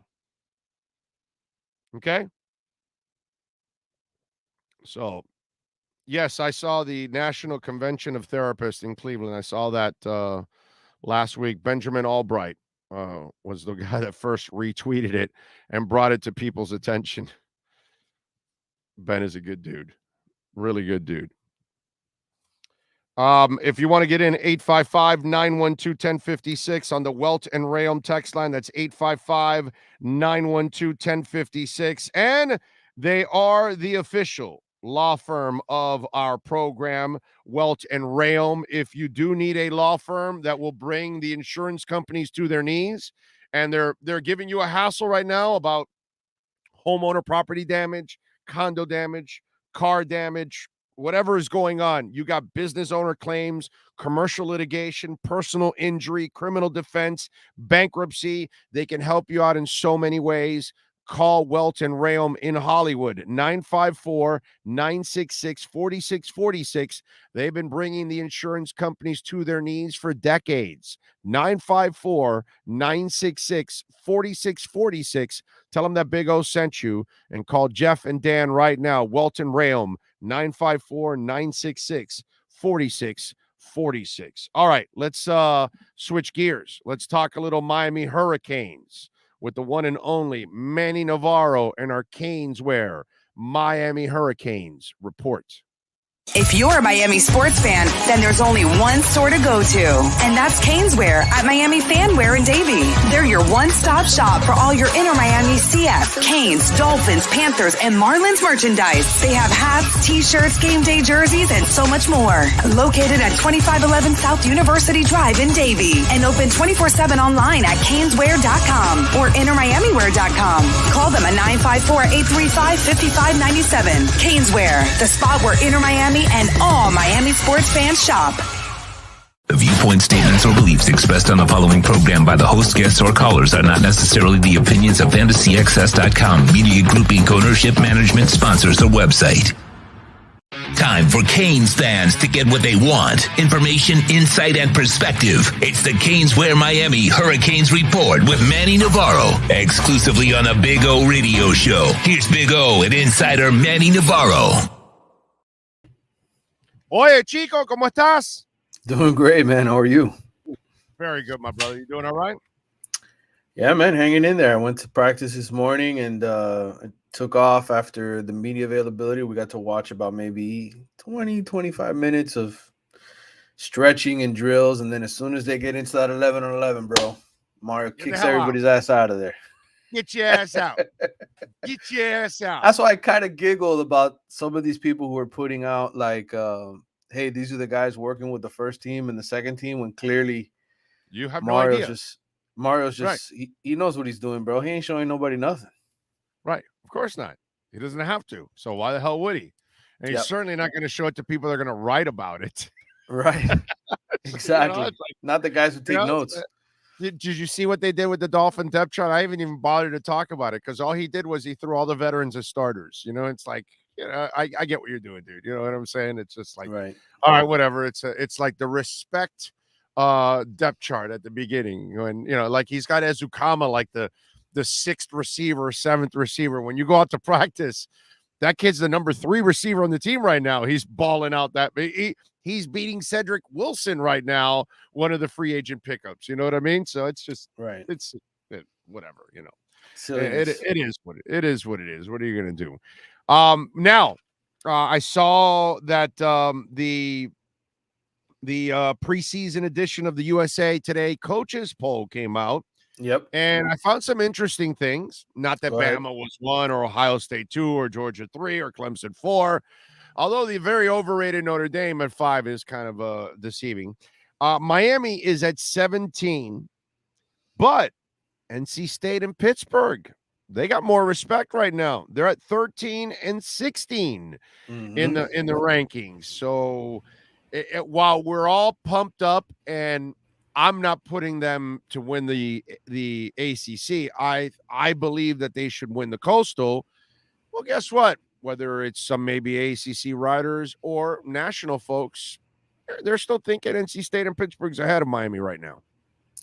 Okay? So, yes, I saw the National Convention of Therapists in Cleveland. I saw that last week. Benjamin Albright was the guy that first retweeted it and brought it to people's attention. Ben is a good dude. Really good dude. If you want to get in, 855-912-1056 on the Welt and Rayom text line. That's 855-912-1056. And they are the official law firm of our program, Welt and Rayom. If you do need a law firm that will bring the insurance companies to their knees, and they're giving you a hassle right now about homeowner property damage, condo damage, car damage, whatever is going on. You got business owner claims, commercial litigation, personal injury, criminal defense, bankruptcy. They can help you out in so many ways. Call Welt and Rayom in Hollywood, 954-966-4646. They've been bringing the insurance companies to their knees for decades. 954-966-4646. Tell them that Big O sent you, and call Jeff and Dan right now. Welt and Rayom, 954-966-4646. All right, let's switch gears. Let's talk a little Miami Hurricanes with the one and only Manny Navarro and our Canesware Miami Hurricanes report. If you're a Miami sports fan, then there's only one store to go to, and that's Canesware at Miami Fanware in Davie. They're your one-stop shop for all your inner Miami CF, Canes, Dolphins, Panthers, and Marlins merchandise. They have hats, t-shirts, game day jerseys, and so much more. Located at 2511 South University Drive in Davie, and open 24/7 online at canesware.com or innermiamiwear.com. Call them at 954-835-5597. Canesware, the spot where inner Miami and all Miami sports fans shop. The viewpoint, statements, or beliefs expressed on the following program by the host, guests, or callers are not necessarily the opinions of FantasyXS.com, Media Group Inc. ownership, management, sponsors, or website. Time for Canes fans to get what they want. Information, insight, and perspective. It's the Canesware Miami Hurricanes Report with Manny Navarro, exclusively on the Big O Radio Show. Here's Big O and insider Manny Navarro. Oye, Chico, ¿cómo estás? Doing great, man. How are you? Very good, my brother. You doing all right? Yeah, man, hanging in there. I went to practice this morning and I took off after the media availability. We got to watch about maybe 20, 25 minutes of stretching and drills. And then as soon as they get into that 11-on-11, bro, Mario kicks everybody's ass out of there. Get your ass out. Get your ass out. That's why I kind of giggled about some of these people who are putting out like, hey, these are the guys working with the first team and the second team, when clearly you have Mario's no idea. Mario's just right. he knows what he's doing, bro. He ain't showing nobody nothing. Right. Of course not. He doesn't have to. So why the hell would he? And he's certainly not going to show it to people that are going to write about it. Right. Exactly. Like, not the guys who take notes. Did you see what they did with the Dolphin depth chart? I haven't even bothered to talk about it because all he did was he threw all the veterans as starters. You know, it's like, you know, I get what you're doing, dude. You know what I'm saying? It's just like, right. All right, whatever. It's like the respect depth chart at the beginning. And, you know, like he's got Ezukama like the sixth receiver, seventh receiver. When you go out to practice, That kid's the number 3 receiver on the team right now. He's balling out that he's beating Cedric Wilson right now, one of the free agent pickups. You know what I mean? So it's just whatever, you know. It is what it is. What it is. What are you going to do? Now, I saw that the preseason edition of the USA Today coaches poll came out. Yep. And I found some interesting things. Not that Bama was 1 or Ohio State 2 or Georgia 3 or Clemson 4, although the very overrated Notre Dame at 5 is kind of deceiving. Miami is at 17, but NC State and Pittsburgh, they got more respect right now. They're at 13 and 16 in the rankings. So while we're all pumped up and I'm not putting them to win the ACC, I believe that they should win the Coastal. Well, guess what? Whether it's some maybe ACC riders or national folks, they're still thinking NC State and Pittsburgh's ahead of Miami right now.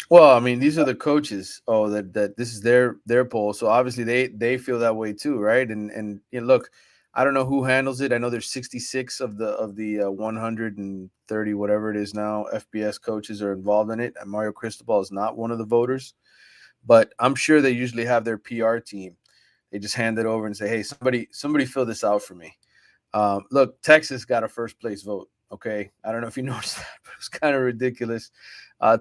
Well, I mean, these are the coaches. Oh, that this is their poll, so obviously they feel that way too, right? And you know, look, I don't know who handles it. I know there's 66 of the 130 whatever it is now FBS coaches are involved in it. And Mario Cristobal is not one of the voters, but I'm sure they usually have their PR team. They just hand it over and say, "Hey, somebody fill this out for me." Look, Texas got a first place vote. Okay, I don't know if you noticed that, but it's kind of ridiculous.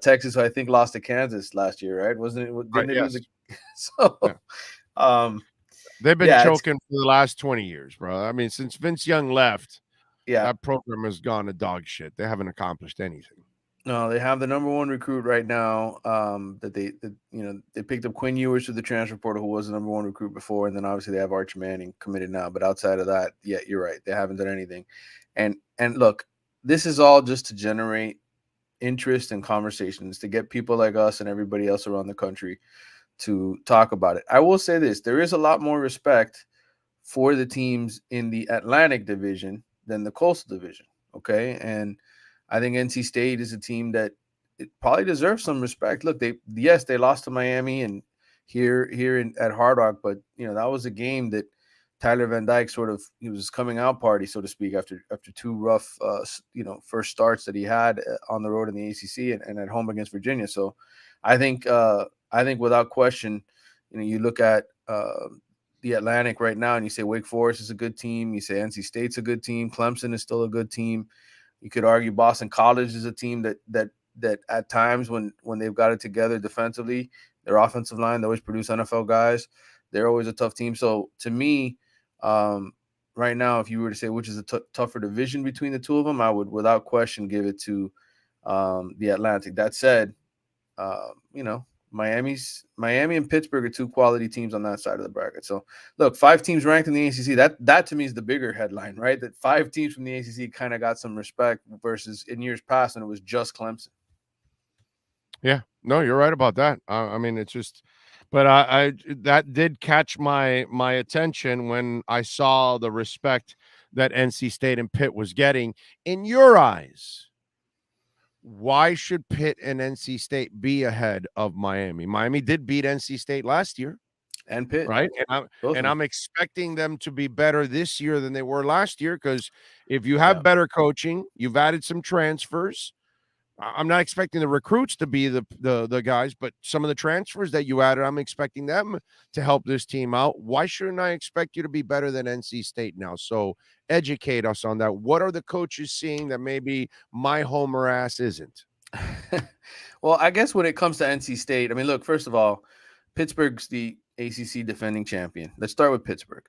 Texas, I think, lost to Kansas last year, right? Wasn't it? Didn't they lose? So, yeah. They've been choking for the last 20 years, bro. I mean, since Vince Young left, that program has gone to dog shit. They haven't accomplished anything. No, they have the number 1 recruit right now. They picked up Quinn Ewers through the transfer portal, who was the number 1 recruit before, and then obviously they have Arch Manning committed now. But outside of that, yeah, you're right. They haven't done anything. And look, this is all just to generate interest and conversations to get people like us and everybody else around the country to talk about it. I will say this: there is a lot more respect for the teams in the Atlantic Division than the Coastal Division. Okay, and I think NC State is a team that it probably deserves some respect. Look, they lost to Miami and here at Hard Rock, but you know that was a game that Tyler Van Dyke he was his coming out party, so to speak, after 2 rough first starts that he had on the road in the ACC and at home against Virginia. So I think without question, you look at the Atlantic right now and you say Wake Forest is a good team. You say NC State's a good team. Clemson is still a good team. You could argue Boston College is a team that at times when they've got it together defensively, their offensive line, they always produce NFL guys. They're always a tough team. So to me, right now, if you were to say which is a tougher division between the two of them, I would without question give it to the Atlantic. That said, Miami and Pittsburgh are 2 quality teams on that side of the bracket. So look, 5 teams ranked in the ACC, that to me is the bigger headline, right? That 5 teams from the ACC kind of got some respect versus in years past when it was just Clemson. Yeah, no, you're right about that. I mean, it's just, but I that did catch my attention when I saw the respect that NC State and Pitt was getting. In your eyes, why should Pitt and NC State be ahead of Miami? Miami did beat NC State last year. And Pitt. Right. And I'm expecting them to be better this year than they were last year, because if you have better coaching, you've added some transfers. I'm not expecting the recruits to be the guys, but some of the transfers that you added, I'm expecting them to help this team out. Why shouldn't I expect you to be better than NC State now? So educate us on that. What are the coaches seeing that maybe my homer ass isn't? Well, I guess when it comes to NC State, I mean, look, first of all, Pittsburgh's the ACC defending champion. Let's start with Pittsburgh.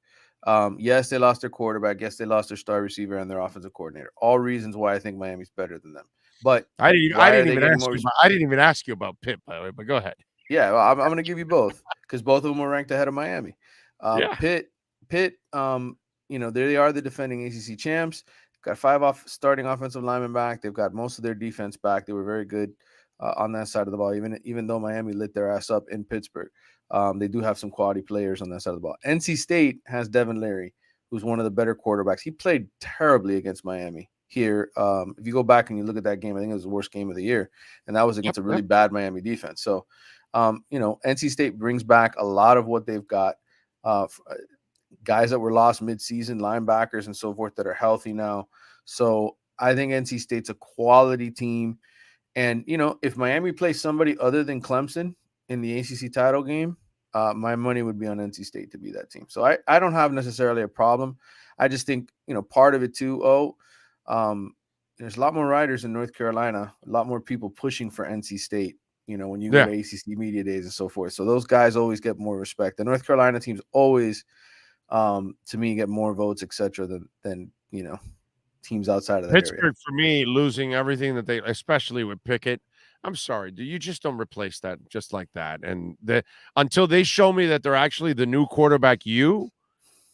Yes, they lost their quarterback. Yes, they lost their star receiver and their offensive coordinator. All reasons why I think Miami's better than them. But I didn't even ask you about Pitt, by the way, but go ahead. Yeah, well, I'm going to give you both because both of them were ranked ahead of Miami. Pitt, they are the defending ACC champs. Got 5 starting offensive linemen back. They've got most of their defense back. They were very good on that side of the ball, even though Miami lit their ass up in Pittsburgh. They do have some quality players on that side of the ball. NC State has Devin Leary, who's one of the better quarterbacks. He played terribly against Miami here. If you go back and you look at that game, I think it was the worst game of the year, and that was against a really bad Miami defense. So, NC State brings back a lot of what they've got. guys that were lost midseason, linebackers and so forth that are healthy now. So I think NC State's a quality team. And, if Miami plays somebody other than Clemson in the ACC title game, my money would be on NC State to be that team. So I don't have necessarily a problem. I just think, part of it too, there's a lot more riders in North Carolina, a lot more people pushing for NC State, when you go to ACC media days and so forth. So those guys always get more respect. The North Carolina teams always, to me, get more votes, et cetera, than teams outside of that Pittsburgh, area. for me, losing everything that they, especially with Pickett. I'm sorry, you just don't replace that just like that. And until they show me that they're actually the new quarterback, then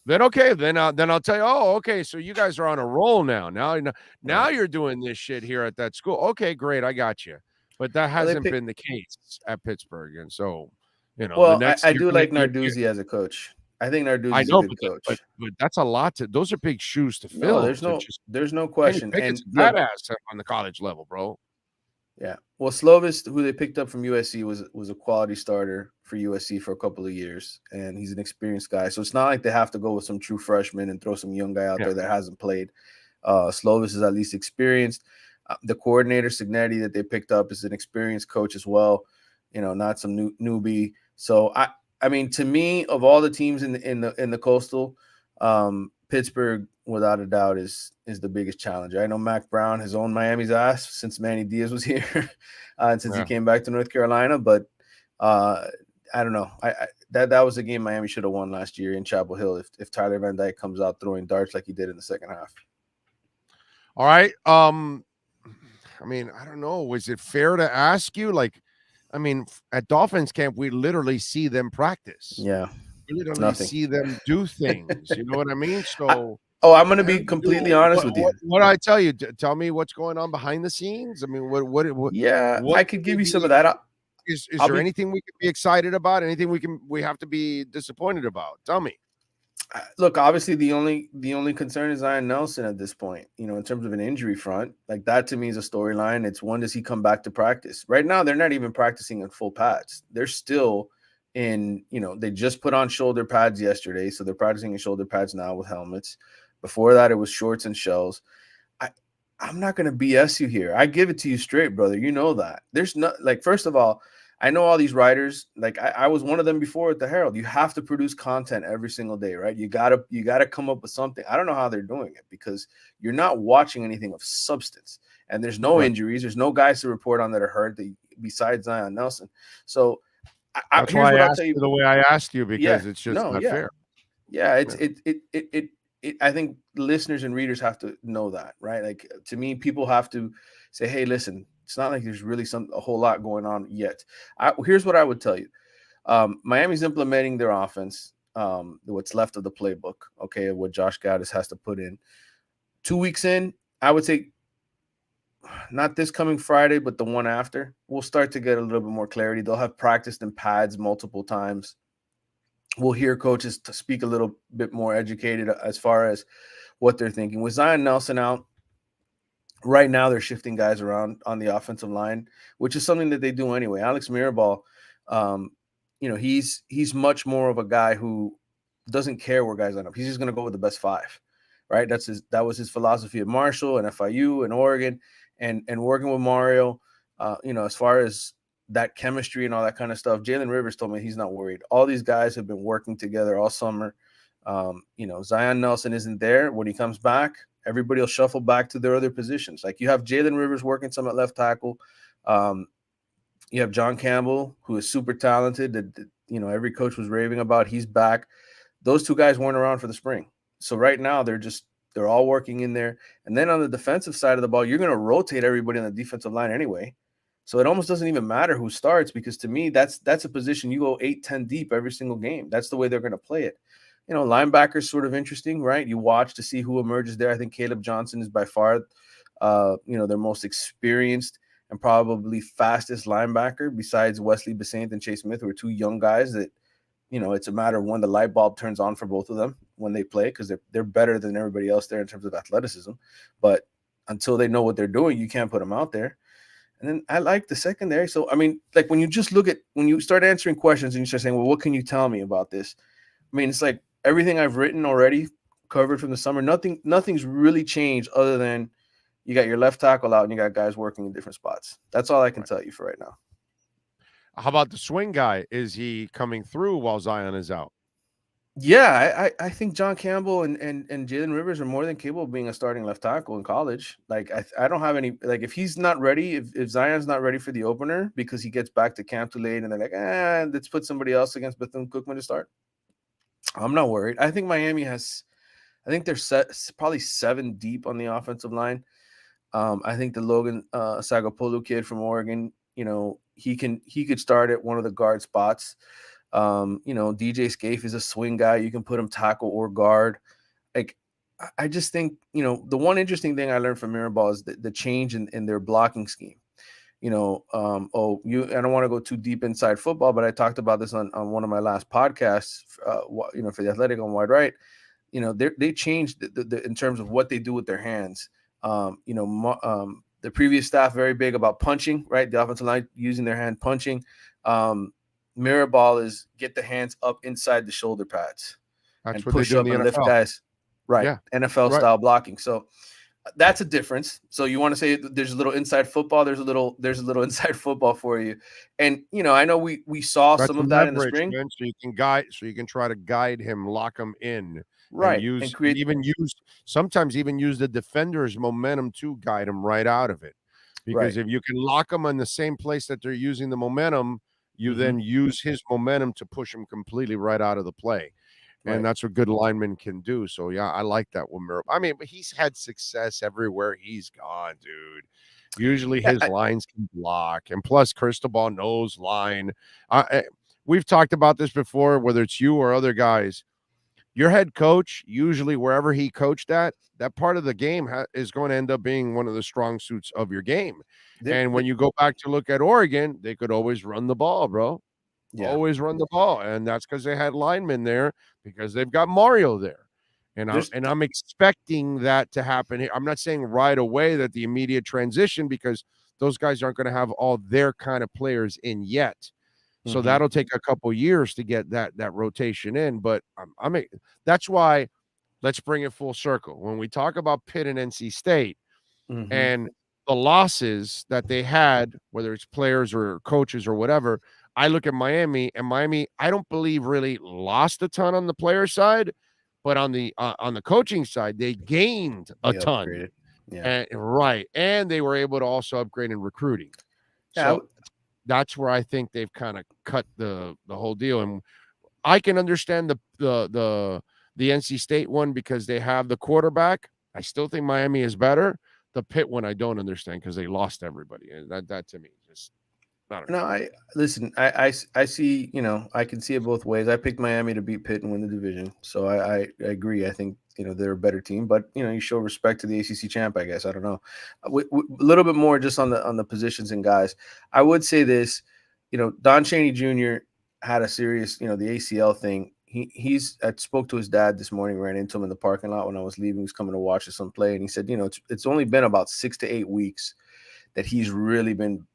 okay, then I'll tell you, oh, okay, so you guys are on a roll now. Now you're doing this shit here at that school. Okay, great, I got you. But that hasn't been the case at Pittsburgh, and so Well, I do like Narduzzi as a coach. I think Narduzzi's a good coach. But that's a lot those are big shoes to fill. No, there's no question. And badass on the college level, bro. Yeah. Well, Slovis, who they picked up from USC, was a quality starter for USC for a couple of years, and he's an experienced guy. So it's not like they have to go with some true freshman and throw some young guy out there that hasn't played. Slovis is at least experienced. The coordinator, Signetti, that they picked up is an experienced coach as well, not some newbie. So I mean, to me, of all the teams in the Coastal, Pittsburgh, without a doubt, is the biggest challenge. I know Mac Brown has owned Miami's ass since Manny Diaz was here, and since he came back to North Carolina. But I don't know. That was a game Miami should have won last year in Chapel Hill if Tyler Van Dyke comes out throwing darts like he did in the second half. All right. I mean, I don't know. Was it fair to ask you? At Dolphins camp, we literally see them practice. Yeah. We literally see them do things. You know what I mean? So I'm going to be completely honest with you. What I tell you? Tell me what's going on behind the scenes. I mean, what yeah, I could give you some of that. Is there anything we could be excited about? Anything we have to be disappointed about? Tell me. Look, obviously the only concern is Zion Nelson at this point, in terms of an injury front. Like, that to me is a storyline. It's when does he come back to practice? Right now, they're not even practicing in full pads. They're still in, they just put on shoulder pads yesterday. So they're practicing in shoulder pads now with helmets. Before that, it was shorts and shells. I'm not going to BS you here. I give it to you straight, brother. You know that. There's not, first of all, I know all these writers, I was one of them before at the Herald. You have to produce content every single day, right? You gotta come up with something. I don't know how they're doing it because you're not watching anything of substance, and there's no injuries. There's no guys to report on that are hurt besides Zion Nelson. So that's why I asked you the way I asked you, because it's just not fair. Yeah, I think listeners and readers have to know that, right? To me, people have to say, hey, listen, it's not like there's really a whole lot going on yet. Here's what I would tell you. Miami's implementing their offense, what's left of the playbook, okay, what Josh Gaddis has to put in. 2 weeks in, I would say not this coming Friday, but the one after, we'll start to get a little bit more clarity. They'll have practiced in pads multiple times. We'll hear coaches to speak a little bit more educated as far as what they're thinking. With Zion Nelson out, right now they're shifting guys around on the offensive line, which is something that they do anyway. Alex Mirabal, he's much more of a guy who doesn't care where guys line up. He's just going to go with the best five, right? That was his philosophy at Marshall and FIU and Oregon, and working with Mario. As far as that chemistry and all that kind of stuff, Jalen Rivers told me he's not worried. All these guys have been working together all summer. Zion Nelson isn't there. When he comes back, everybody will shuffle back to their other positions. Like, you have Jalen Rivers working some at left tackle. You have John Campbell, who is super talented, that every coach was raving about. He's back. Those two guys weren't around for the spring. So right now they're all working in there. And then on the defensive side of the ball, you're going to rotate everybody on the defensive line anyway. So it almost doesn't even matter who starts, because to me, that's a position you go 8-10 deep every single game. That's the way they're going to play it. Linebackers sort of interesting, right? You watch to see who emerges there. I think Caleb Johnson is by far, their most experienced and probably fastest linebacker, besides Wesley Besant and Chase Smith, who are two young guys that, it's a matter of when the light bulb turns on for both of them when they play, because they're better than everybody else there in terms of athleticism. But until they know what they're doing, you can't put them out there. And then I like the secondary. So, I mean, when you start answering questions and you start saying, well, what can you tell me about this? I mean, it's like, everything I've written already covered from the summer. Nothing's really changed other than you got your left tackle out and you got guys working in different spots. That's all I can tell you for right now. How about the swing guy? Is he coming through while Zion is out? Yeah, I think John Campbell and Jalen Rivers are more than capable of being a starting left tackle in college. Like I don't have any, like, if he's not ready, if Zion's not ready for the opener because he gets back to camp too late and they're like, let's put somebody else against Bethune-Cookman to start, I'm not worried. I think they're probably 7 deep on the offensive line. I think the Logan Sagapolu kid from Oregon, he could start at one of the guard spots. DJ Scaife is a swing guy. You can put him tackle or guard. Like, I just think, the one interesting thing I learned from Mirabal is the change in their blocking scheme. I don't want to go too deep inside football, but I talked about this on one of my last podcasts, for the Athletic on Wide Right. They changed in terms of what they do with their hands. The previous staff, very big about punching, right? The offensive line using their hand punching. Mirabal is get the hands up inside the shoulder pads and push up and lift guys. Right. Yeah. NFL style blocking. So that's a difference. So you want to say there's a little inside football. There's a little inside football for you. And, I know we saw some of that in the spring. Man, so you can try to guide him, lock him in. Right. Sometimes use the defender's momentum to guide him right out of it. Because if you can lock them in the same place that they're using the momentum, you then use his momentum to push him completely right out of the play. And that's what good linemen can do. So, yeah, I like that one. I mean, but he's had success everywhere he's gone, dude. Usually his lines can block. And plus, Cristobal knows line. We've talked about this before, whether it's you or other guys. Your head coach, usually wherever he coached that part of the game is going to end up being one of the strong suits of your game. And when you go back to look at Oregon, they could always run the ball, bro. Yeah. Always run the ball. And that's because they had linemen there, because they've got Mario there. And I'm expecting that to happen here. I'm not saying right away that the immediate transition, because those guys aren't going to have all their kind of players in yet. So that'll take a couple years to get that rotation in. But that's why, let's bring it full circle. When we talk about Pitt and NC State and the losses that they had, whether it's players or coaches or whatever, I look at Miami, and Miami, I don't believe really lost a ton on the player side, but on the coaching side, they gained a ton. Upgraded. Yeah. And they were able to also upgrade in recruiting. So that's where I think they've kind of cut the whole deal. And I can understand the NC State one because they have the quarterback. I still think Miami is better. The Pitt one I don't understand because they lost everybody. And that to me just, I don't know. No, I see, I can see it both ways. I picked Miami to beat Pitt and win the division. So I agree. I think, they're a better team, but you show respect to the ACC champ, I guess. I don't know. A little bit more just on the positions and guys. I would say this, Don Chaney Jr. had a serious, the ACL thing. I spoke to his dad this morning, ran into him in the parking lot when I was leaving. He was coming to watch us some play. And he said, it's only been about 6 to 8 weeks that he's really been,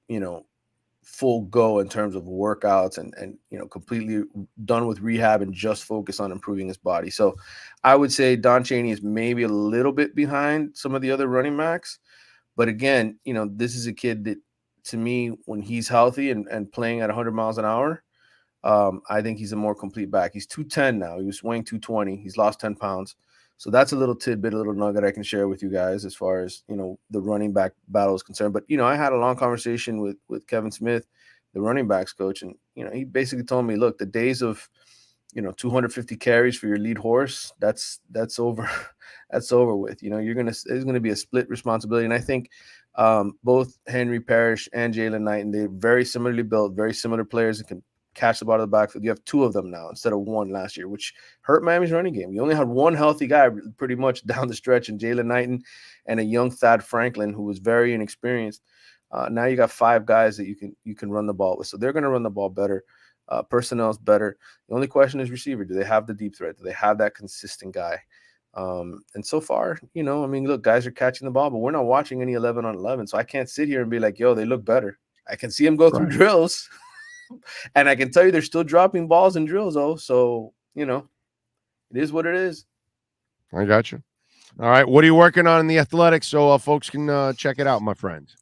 full go in terms of workouts and completely done with rehab and just focus on improving his body. So I would say Don Chaney is maybe a little bit behind some of the other running backs. But again, this is a kid that, to me, when he's healthy and playing at 100 miles an hour, I think he's a more complete back. He's 210 now. He was weighing 220. He's lost 10 pounds. So that's a little tidbit, a little nugget I can share with you guys as far as, the running back battle is concerned. But, I had a long conversation with Kevin Smith, the running backs coach. And, he basically told me, look, the days of, 250 carries for your lead horse, that's over. That's over with. There's going to be a split responsibility. And I think both Henry Parrish and Jalen Knighton, they're very similarly built, very similar players that can catch the ball out of the backfield. You have 2 of them now instead of 1 last year, which hurt Miami's running game. You only had 1 healthy guy pretty much down the stretch in Jalen Knighton and a young Thad Franklin who was very inexperienced. Now you got 5 guys that you can run the ball with. So they're going to run the ball better. Personnel's better. The only question is receiver. Do they have the deep threat? Do they have that consistent guy? And so far, look, guys are catching the ball, but we're not watching any 11 on 11. So I can't sit here and be like, yo, they look better. I can see them go through drills. And I can tell you they're still dropping balls in drills, though. So, it is what it is. I got you. All right. What are you working on in the Athletics so folks can check it out, my friends?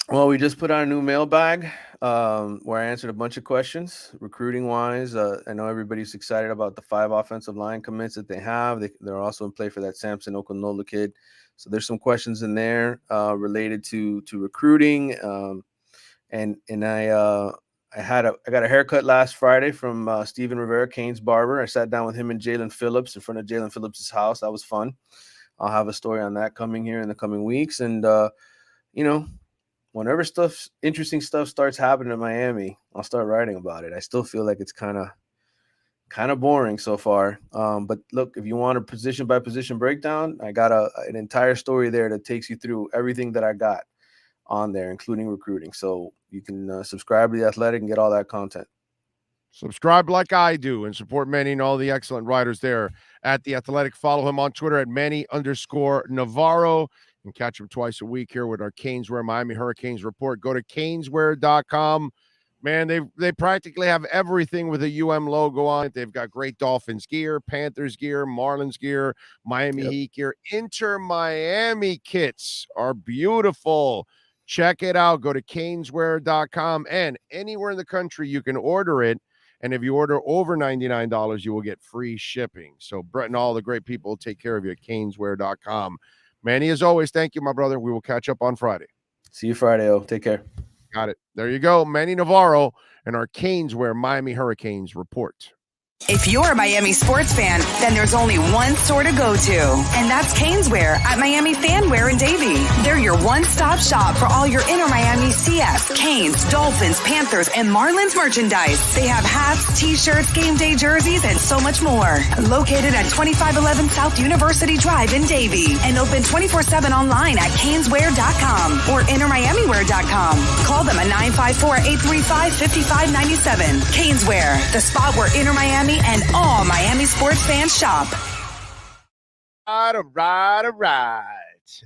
Well, we just put out a new mailbag where I answered a bunch of questions recruiting-wise. I know everybody's excited about the 5 offensive line commits that they have. They're also in play for that Samson Okonola kid. So there's some questions in there related to recruiting. And I got a haircut last Friday from Steven Rivera, Kane's barber. I sat down with him and Jalen Phillips in front of Jalen Phillips' house. That was fun. I'll have a story on that coming here in the coming weeks. And, whenever interesting stuff starts happening in Miami, I'll start writing about it. I still feel like it's kind of boring so far. But look, if you want a position by position breakdown, I got an entire story there that takes you through everything that I got on there, including recruiting. So you can subscribe to The Athletic and get all that content. Subscribe like I do and support Manny and all the excellent writers there at The Athletic. Follow him on Twitter at Manny_Navarro. And catch him twice a week here with our Canesware Miami Hurricanes report. Go to canesware.com. Man, they practically have everything with a UM logo on it. They've got great Dolphins gear, Panthers gear, Marlins gear, Miami Heat gear. Inter Miami kits are beautiful. Check it out. Go to canesware.com. And anywhere in the country, you can order it. And if you order over $99, you will get free shipping. So Brett and all the great people will take care of you at canesware.com. Manny, as always, thank you, my brother. We will catch up on Friday. See you Friday, Take care. Got it. There you go. Manny Navarro and our Canesware Miami Hurricanes report. If you're a Miami sports fan, then there's only one store to go to, and that's Canesware at Miami Fanware in Davie. They're your one-stop shop for all your inner Miami CF, Canes, Dolphins, Panthers, and Marlins merchandise. They have hats, t-shirts, game day jerseys, and so much more. Located at 2511 South University Drive in Davie, and open 24/7 online at canesware.com or innermiamiwear.com. Call them at 954-835-5597. Canesware, the spot where inner Miami and all Miami sports fans shop. All right.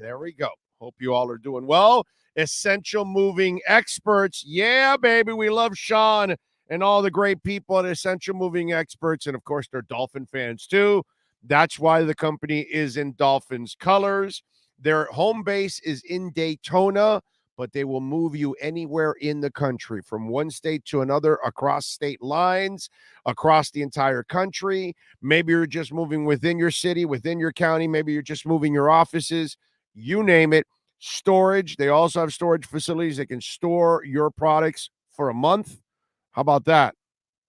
There we go. Hope you all are doing well. Essential Moving Experts. Yeah, baby. We love Sean and all the great people at Essential Moving Experts. And, of course, they're Dolphin fans, too. That's why the company is in Dolphins colors. Their home base is in Daytona, but they will move you anywhere in the country, from one state to another, across state lines, across the entire country. Maybe you're just moving within your city, within your county. Maybe you're just moving your offices. You name it. Storage. They also have storage facilities that can store your products for a month. How about that?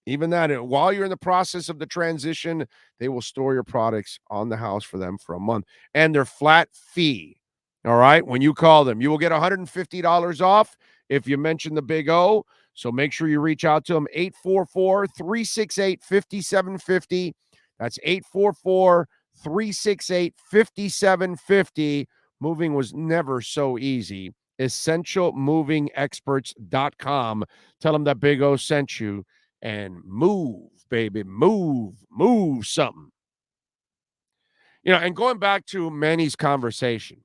Even that, while you're in the process of the transition, they will store your products on the house for them for a month. And they're flat fee. All right. When you call them, you will get $150 off if you mention the Big O. So make sure you reach out to them. 844-368-5750. That's 844-368-5750. Moving was never so easy. EssentialMovingExperts.com. Tell them that Big O sent you and move, baby. Move something. And going back to Manny's conversation,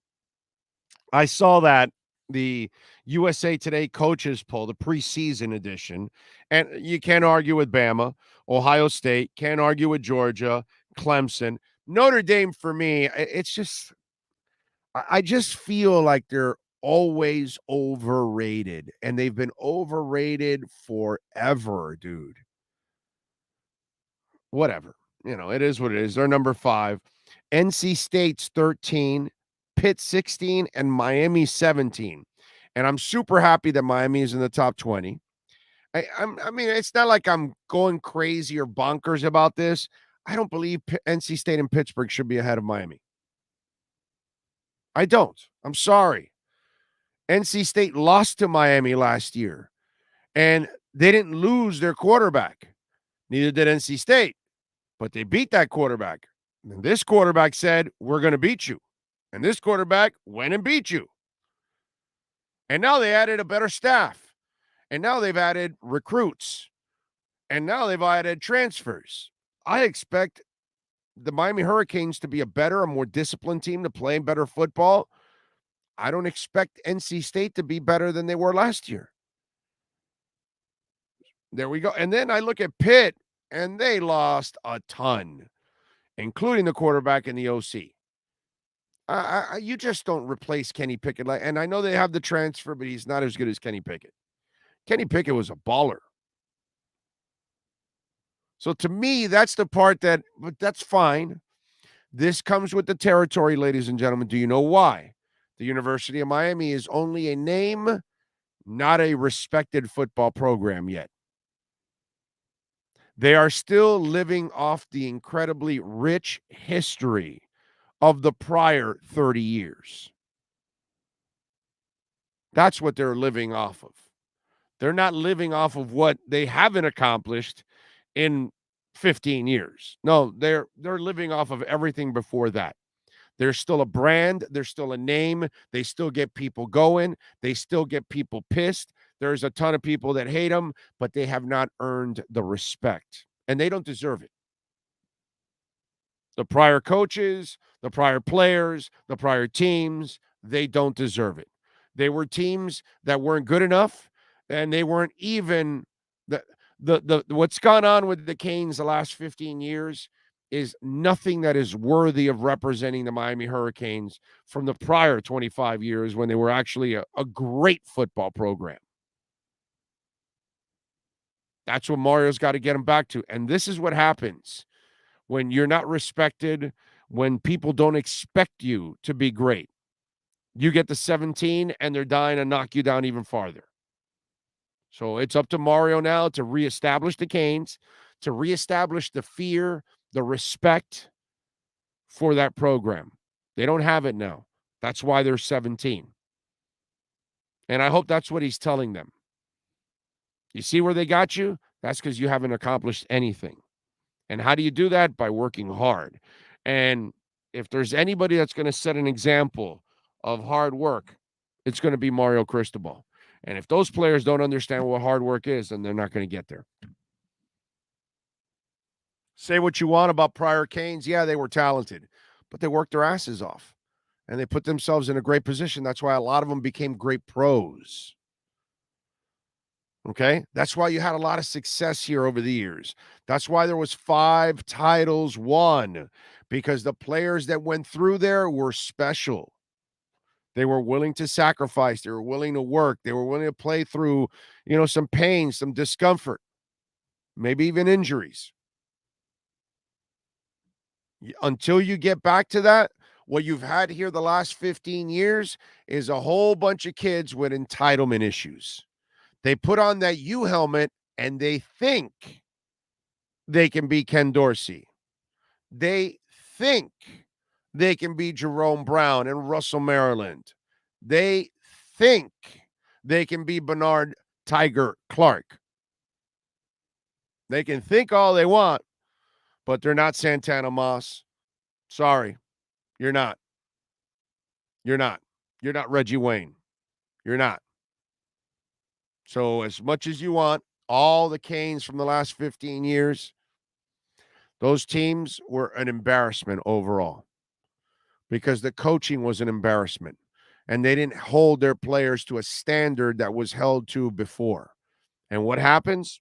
I saw that the USA Today coaches poll, the preseason edition, and you can't argue with Bama, Ohio State, can't argue with Georgia, Clemson, Notre Dame. For me, it's just, I just feel like they're always overrated, and they've been overrated forever, dude. Whatever. It is what it is. They're number 5. NC State's 13. Pitt 16 and Miami 17. And I'm super happy that Miami is in the top 20. I mean, it's not like I'm going crazy or bonkers about this. I don't believe NC State and Pittsburgh should be ahead of Miami. I don't. I'm sorry. NC State lost to Miami last year, and they didn't lose their quarterback. Neither did NC State, but they beat that quarterback. And this quarterback said, "We're going to beat you." And this quarterback went and beat you. And now they added a better staff. And now they've added recruits. And now they've added transfers. I expect the Miami Hurricanes to be a more disciplined team, to play better football. I don't expect NC State to be better than they were last year. There we go. And then I look at Pitt, and they lost a ton. including the quarterback and the OC. You just don't replace Kenny Pickett. And I know they have the transfer, but he's not as good as Kenny Pickett. Kenny Pickett was a baller. So to me, that's the part but that's fine. This comes with the territory, ladies and gentlemen. Do you know why? The University of Miami is only a name, not a respected football program yet. They are still living off the incredibly rich history of the prior 30 years. That's what they're living off of. They're not living off of what they haven't accomplished in 15 years. No, they're living off of everything before that. They're still a brand. They're still a name. They still get people going. They still get people pissed. There's a ton of people that hate them, but they have not earned the respect, and they don't deserve it. The prior coaches, the prior players, the prior teams, they don't deserve it. They were teams that weren't good enough, and they weren't even the what's gone on with the Canes the last 15 years is nothing that is worthy of representing the Miami Hurricanes from the prior 25 years when they were actually a great football program. That's what Mario's got to get them back to. And this is what happens when you're not respected, when people don't expect you to be great. You get the 17 and they're dying to knock you down even farther. So it's up to Mario now to reestablish the Canes, to reestablish the fear, the respect for that program. They don't have it now. That's why they're 17. And I hope that's what he's telling them. You see where they got you? That's because you haven't accomplished anything. And how do you do that? By working hard. And if there's anybody that's going to set an example of hard work, it's going to be Mario Cristobal. And if those players don't understand what hard work is, then they're not going to get there. Say what you want about prior Canes. Yeah, they were talented, but they worked their asses off. And they put themselves in a great position. That's why a lot of them became great pros. Okay? That's why you had a lot of success here over the years. That's why there was 5 titles won, because the players that went through there were special. They were willing to sacrifice. They were willing to work. They were willing to play through, some pain, some discomfort, maybe even injuries. Until you get back to that, what you've had here the last 15 years is a whole bunch of kids with entitlement issues. They put on that U helmet and they think they can be Ken Dorsey. They think they can be Jerome Brown and Russell Maryland. They think they can be Bernard Tiger Clark. They can think all they want, but they're not Santana Moss. Sorry, you're not. You're not. You're not Reggie Wayne. You're not. So as much as you want all the Canes from the last 15 years, those teams were an embarrassment overall because the coaching was an embarrassment, and they didn't hold their players to a standard that was held to before. And what happens?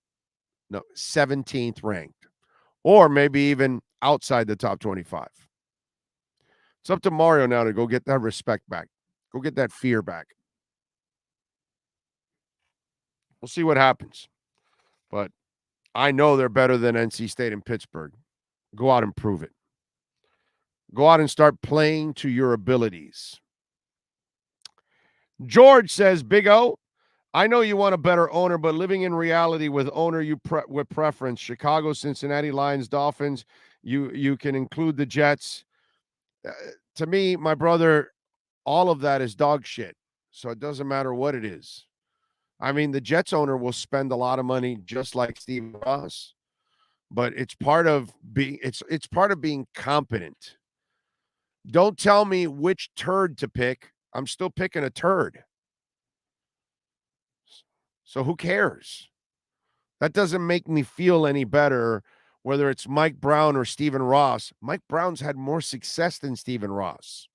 No, 17th ranked, or maybe even outside the top 25. It's up to Mario now to go get that respect back. Go get that fear back. We'll see what happens. But I know they're better than NC State and Pittsburgh. Go out and prove it. Go out and start playing to your abilities. George says, Big O, I know you want a better owner, but living in reality with owner with preference, Chicago, Cincinnati, Lions, Dolphins, you can include the Jets. To me, my brother, all of that is dog shit. So it doesn't matter what it is. I mean, the Jets owner will spend a lot of money just like Steve Ross, but it's part of being competent. Don't tell me which turd to pick. I'm still picking a turd. So who cares? That doesn't make me feel any better, whether it's Mike Brown or Stephen Ross. Mike Brown's had more success than Stephen Ross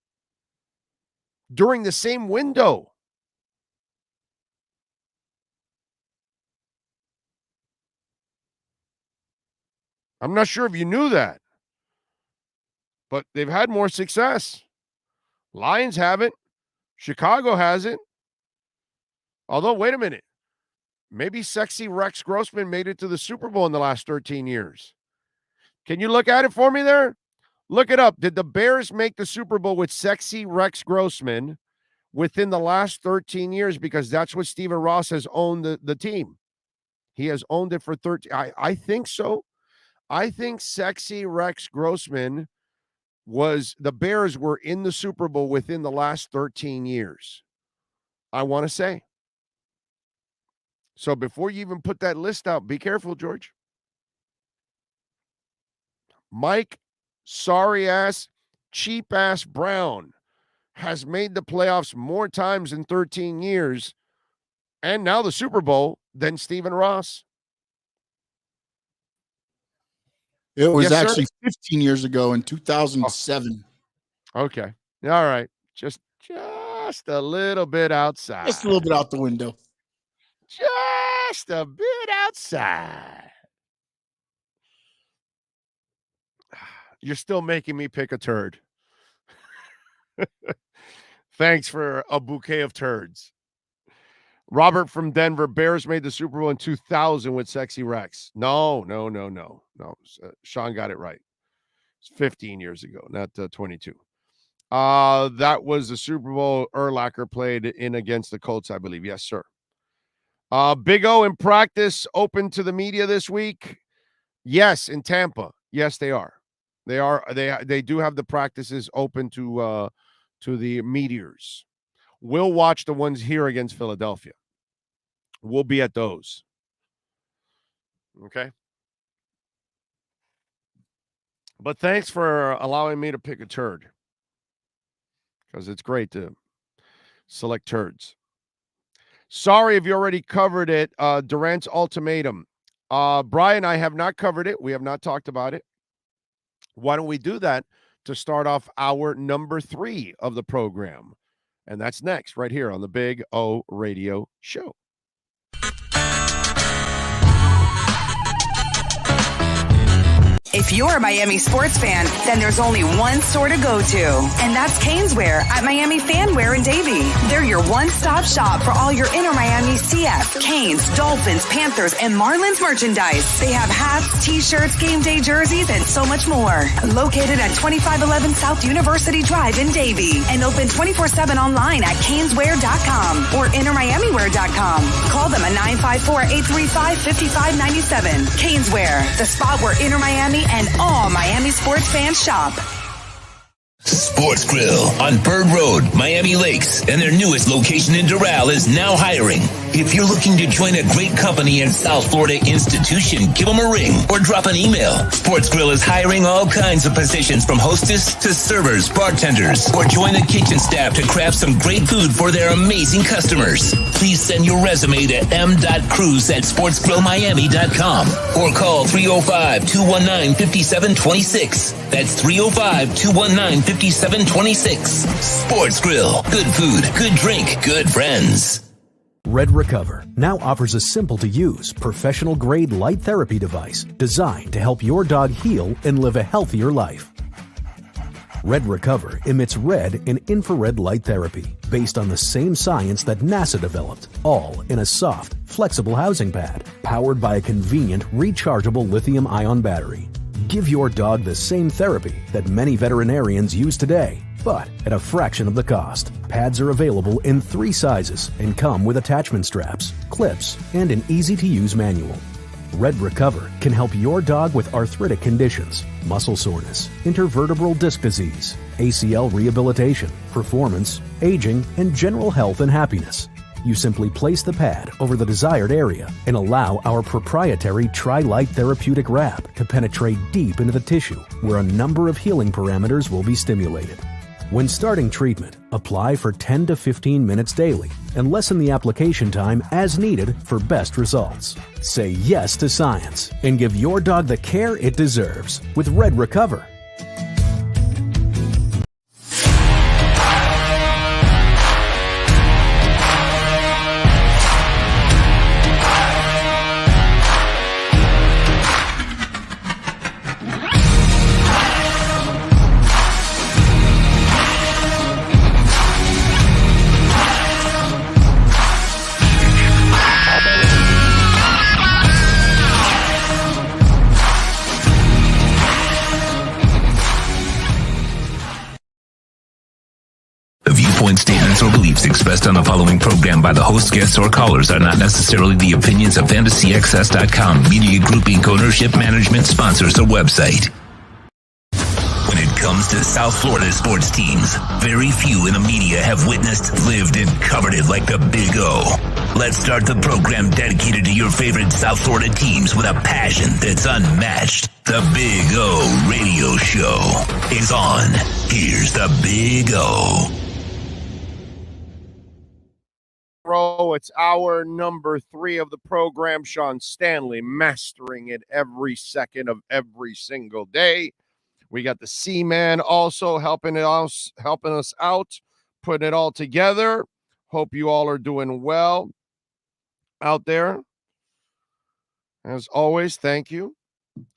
during the same window. I'm not sure if you knew that. but they've had more success. Lions haven't. Chicago hasn't. Although, wait a minute. Maybe sexy Rex Grossman made it to the Super Bowl in the last 13 years. Can you look at it for me there? Look it up. Did the Bears make the Super Bowl with sexy Rex Grossman within the last 13 years? Because that's what Stephen Ross has owned the team. He has owned it for 13. I think so. I think sexy Rex Grossman the Bears were in the Super Bowl within the last 13 years. I want to say. So before you even put that list out, be careful, George. Mike sorry-ass, cheap-ass Brown has made the playoffs more times in 13 years and now the Super Bowl than Stephen Ross. It was actually 15 years ago in 2007. Okay. All right. Just a little bit outside. Just a little bit out the window. Just a bit outside. You're still making me pick a turd. Thanks for a bouquet of turds. Robert from Denver, Bears made the Super Bowl in 2000 with Sexy Rex. No. Sean got it right. It's 15 years ago, not 22. That was the Super Bowl Urlacher played in against the Colts, I believe. Yes, sir. Big O in practice open to the media this week. Yes, in Tampa. Yes, they are. They do have the practices open to the meteors. We'll watch the ones here against Philadelphia. We'll be at those. Okay. But thanks for allowing me to pick a turd, because it's great to select turds. Sorry if you already covered it. Durant's ultimatum. Brian, I have not covered it. We have not talked about it. Why don't we do that to start off our number 3 of the program? And that's next, right here on the Big O Radio Show. If you're a Miami sports fan, then there's only one store to go to, and that's Canesware at Miami Fanware in Davie. They're your one-stop shop for all your inner Miami CF, Canes, Dolphins, Panthers, and Marlins merchandise. They have hats, t-shirts, game day jerseys, and so much more. Located at 2511 South University Drive in Davie, and open 24/7 online at canesware.com or innermiamiwear.com. Call them at 954-835-5597. Canesware, the spot where inner Miami and all Miami sports fans shop. Sports Grill on Bird Road, Miami Lakes, and their newest location in Doral is now hiring. If you're looking to join a great company and South Florida institution, give them a ring or drop an email. Sports Grill is hiring all kinds of positions from hostess to servers, bartenders, or join the kitchen staff to craft some great food for their amazing customers. Please send your resume to m.cruz@sportsgrillmiami.com or call 305-219-5726. That's 305-219-5726. Sports Grill. Good food, good drink, good friends. Red Recover now offers a simple-to-use, professional-grade light therapy device designed to help your dog heal and live a healthier life. Red Recover emits red and infrared light therapy based on the same science that NASA developed, all in a soft, flexible housing pad powered by a convenient, rechargeable lithium-ion battery. Give your dog the same therapy that many veterinarians use today, but at a fraction of the cost. Pads are available in 3 sizes and come with attachment straps, clips, and an easy-to-use manual. Red Recover can help your dog with arthritic conditions, muscle soreness, intervertebral disc disease, ACL rehabilitation, performance, aging, and general health and happiness. You simply place the pad over the desired area and allow our proprietary Tri-Light therapeutic wrap to penetrate deep into the tissue where a number of healing parameters will be stimulated. When starting treatment, apply for 10 to 15 minutes daily and lessen the application time as needed for best results. Say yes to science and give your dog the care it deserves with Red Recover. following statements or beliefs expressed on the following program by the host, guests, or callers are not necessarily the opinions of FantasyXS.com, Media Group Inc. ownership, management, sponsors, or website. When it comes to South Florida sports teams, very few in the media have witnessed, lived, and covered it like the Big O. Let's start the program dedicated to your favorite South Florida teams with a passion that's unmatched. The Big O Radio Show is on. Here's the Big O. It's hour number 3 of the program. Sean Stanley mastering it every second of every single day. We got the C-Man also helping us out, putting it all together. Hope you all are doing well out there. As always, thank you.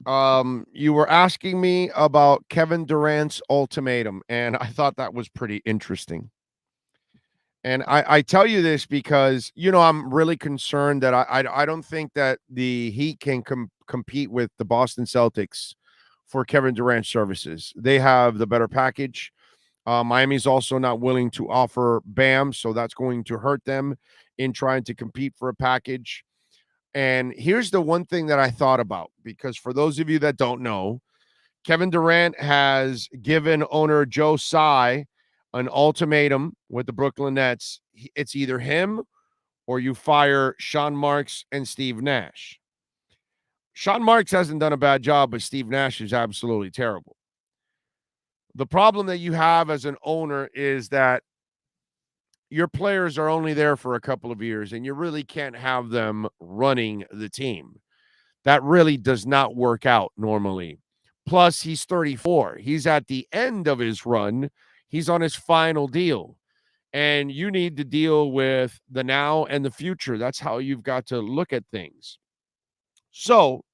You were asking me about Kevin Durant's ultimatum, and I thought that was pretty interesting. And I tell you this because, I'm really concerned that I don't think that the Heat can compete with the Boston Celtics for Kevin Durant's services. They have the better package. Miami's also not willing to offer Bam, so that's going to hurt them in trying to compete for a package. And here's the one thing that I thought about, because for those of you that don't know, Kevin Durant has given owner Joe Tsai an ultimatum with the Brooklyn Nets. It's either him or you fire Sean Marks and Steve Nash. Sean Marks hasn't done a bad job, but Steve Nash is absolutely terrible. The problem that you have as an owner is that your players are only there for a couple of years, and you really can't have them running the team. That really does not work out normally. Plus, he's 34. He's at the end of his run. He's on his final deal. And you need to deal with the now and the future. That's how you've got to look at things. So,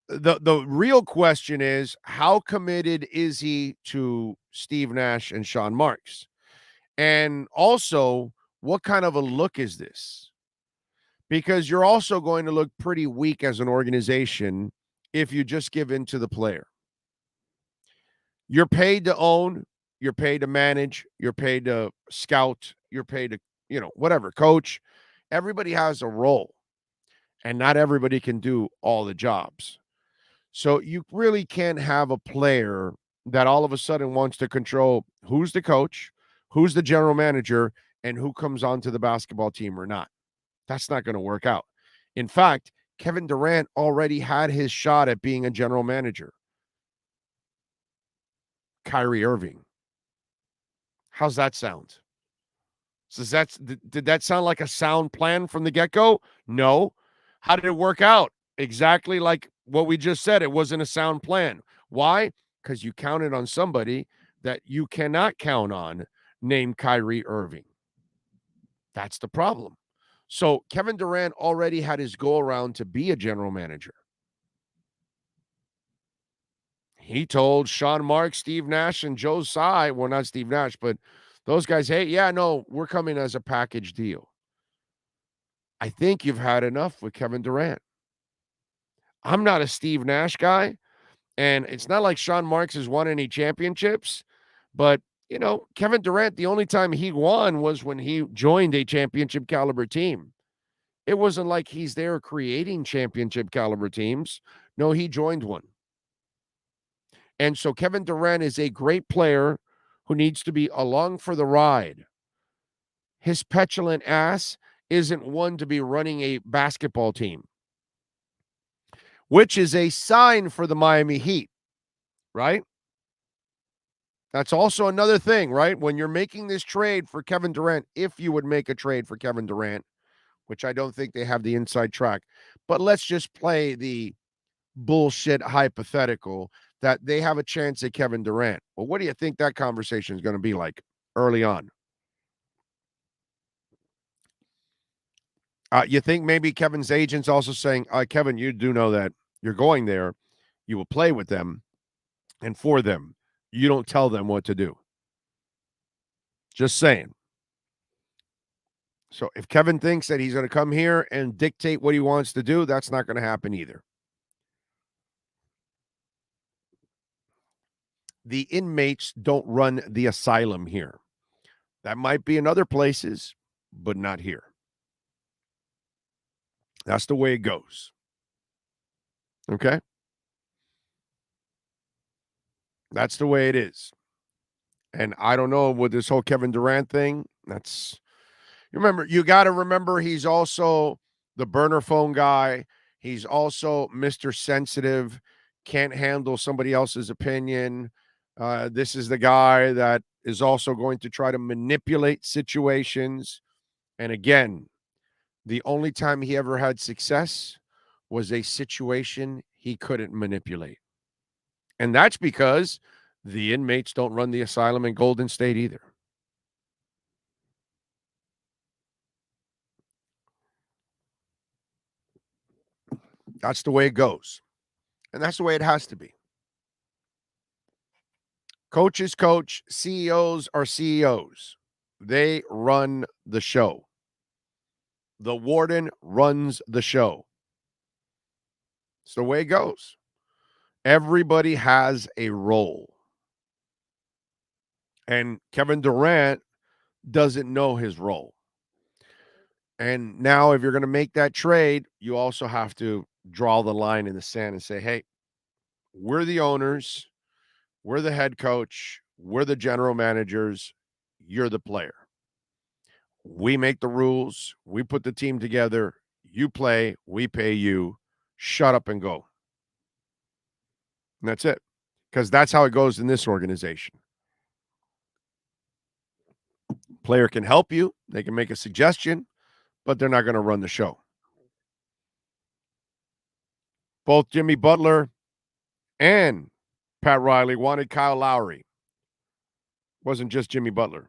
the real question is, how committed is he to Steve Nash and Sean Marks? And also, what kind of a look is this? Because you're also going to look pretty weak as an organization if you just give in to the player. You're paid to own, you're paid to manage, you're paid to scout, you're paid to, whatever, coach. Everybody has a role, and not everybody can do all the jobs. So you really can't have a player that all of a sudden wants to control who's the coach, who's the general manager, and who comes onto the basketball team or not. That's not going to work out. In fact, Kevin Durant already had his shot at being a general manager. Kyrie Irving. How's that sound? So did that sound like a sound plan from the get-go? No. How did it work out? Exactly like what we just said. It wasn't a sound plan. Why? Because you counted on somebody that you cannot count on, named Kyrie Irving. That's the problem. So Kevin Durant already had his go around to be a general manager. He told Sean Marks, Steve Nash, and Joe Tsai, well, not Steve Nash, but those guys, hey, yeah, no, we're coming as a package deal. I think you've had enough with Kevin Durant. I'm not a Steve Nash guy, and it's not like Sean Marks has won any championships, but, Kevin Durant, the only time he won was when he joined a championship caliber team. It wasn't like he's there creating championship caliber teams. No, he joined one. And so Kevin Durant is a great player who needs to be along for the ride. His petulant ass isn't one to be running a basketball team, which is a sign for the Miami Heat, right? That's also another thing, right? When you're making this trade for Kevin Durant, if you would make a trade for Kevin Durant, which I don't think they have the inside track, but let's just play the bullshit hypothetical that they have a chance at Kevin Durant. Well, what do you think that conversation is going to be like early on? You think maybe Kevin's agent's also saying, Kevin, you do know that you're going there. You will play with them and for them. You don't tell them what to do. Just saying. So if Kevin thinks that he's going to come here and dictate what he wants to do, that's not going to happen either. The inmates don't run the asylum here. That might be in other places, but not here. That's the way it goes. Okay? That's the way it is. And I don't know with this whole Kevin Durant thing. You got to remember he's also the burner phone guy. He's also Mr. Sensitive, can't handle somebody else's opinion. This is the guy that is also going to try to manipulate situations. And again, the only time he ever had success was a situation he couldn't manipulate. And that's because the inmates don't run the asylum in Golden State either. That's the way it goes. And that's the way it has to be. Coaches coach, CEOs are CEOs. They run the show. The warden runs the show. It's the way it goes. Everybody has a role. And Kevin Durant doesn't know his role. And now if you're going to make that trade, you also have to draw the line in the sand and say, hey, we're the owners. We're the head coach. We're the general managers. You're the player. We make the rules. We put the team together. You play. We pay you. Shut up and go. And that's it. Because that's how it goes in this organization. Player can help you. They can make a suggestion, but they're not going to run the show. Both Jimmy Butler and Pat Riley wanted Kyle Lowry. Wasn't just Jimmy Butler.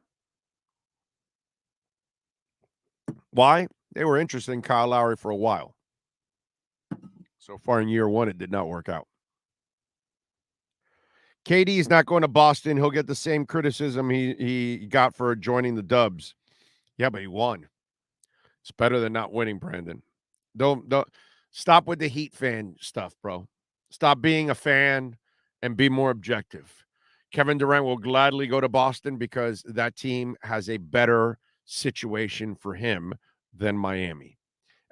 Why? They were interested in Kyle Lowry for a while. So far in year one, it did not work out. KD is not going to Boston. He'll get the same criticism he got for joining the Dubs. Yeah, but he won. It's better than not winning, Brandon. Don't stop with the Heat fan stuff, bro. Stop being a fan and be more objective. Kevin Durant will gladly go to Boston because that team has a better situation for him than Miami.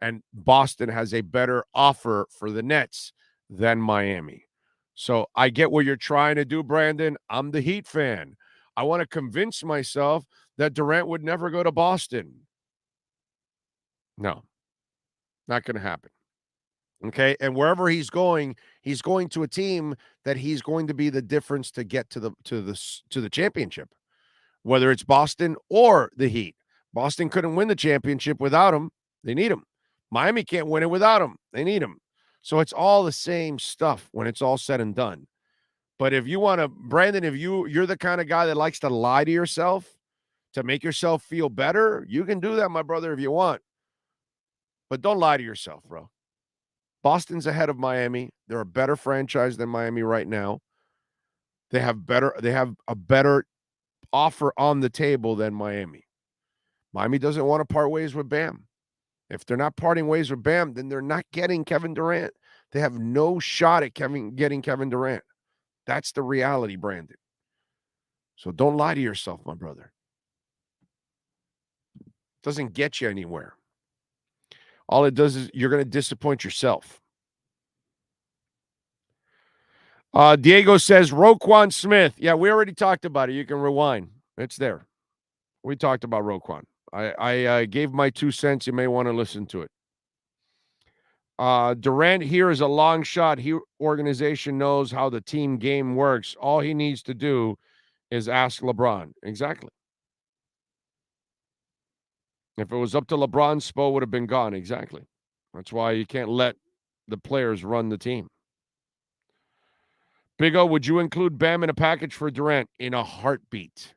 And Boston has a better offer for the Nets than Miami. So I get what you're trying to do, Brandon. I'm the Heat fan. I want to convince myself that Durant would never go to Boston. No, not going to happen. Okay, and wherever he's going to a team that he's going to be the difference to get to the championship, whether it's Boston or the Heat. Boston couldn't win the championship without him. They need him. Miami can't win it without him. They need him. So it's all the same stuff when it's all said and done. But if you want to, Brandon, if you're the kind of guy that likes to lie to yourself to make yourself feel better, you can do that, my brother, if you want. But don't lie to yourself, bro. Boston's ahead of Miami. They're a better franchise than Miami right now. They have a better offer on the table than Miami. Miami doesn't want to part ways with Bam. If they're not parting ways with Bam, then they're not getting Kevin Durant. They have no shot at getting Kevin Durant. That's the reality, Brandon. So don't lie to yourself, my brother. It doesn't get you anywhere. All it does is you're going to disappoint yourself. Diego says, Roquan Smith. Yeah, we already talked about it. You can rewind. It's there. We talked about Roquan. I gave my 2 cents. You may want to listen to it. Durant here is a long shot. Organization knows how the team game works. All he needs to do is ask LeBron. Exactly. If it was up to LeBron, Spo would have been gone. Exactly. That's why you can't let the players run the team. Big O, would you include Bam in a package for Durant? In a heartbeat.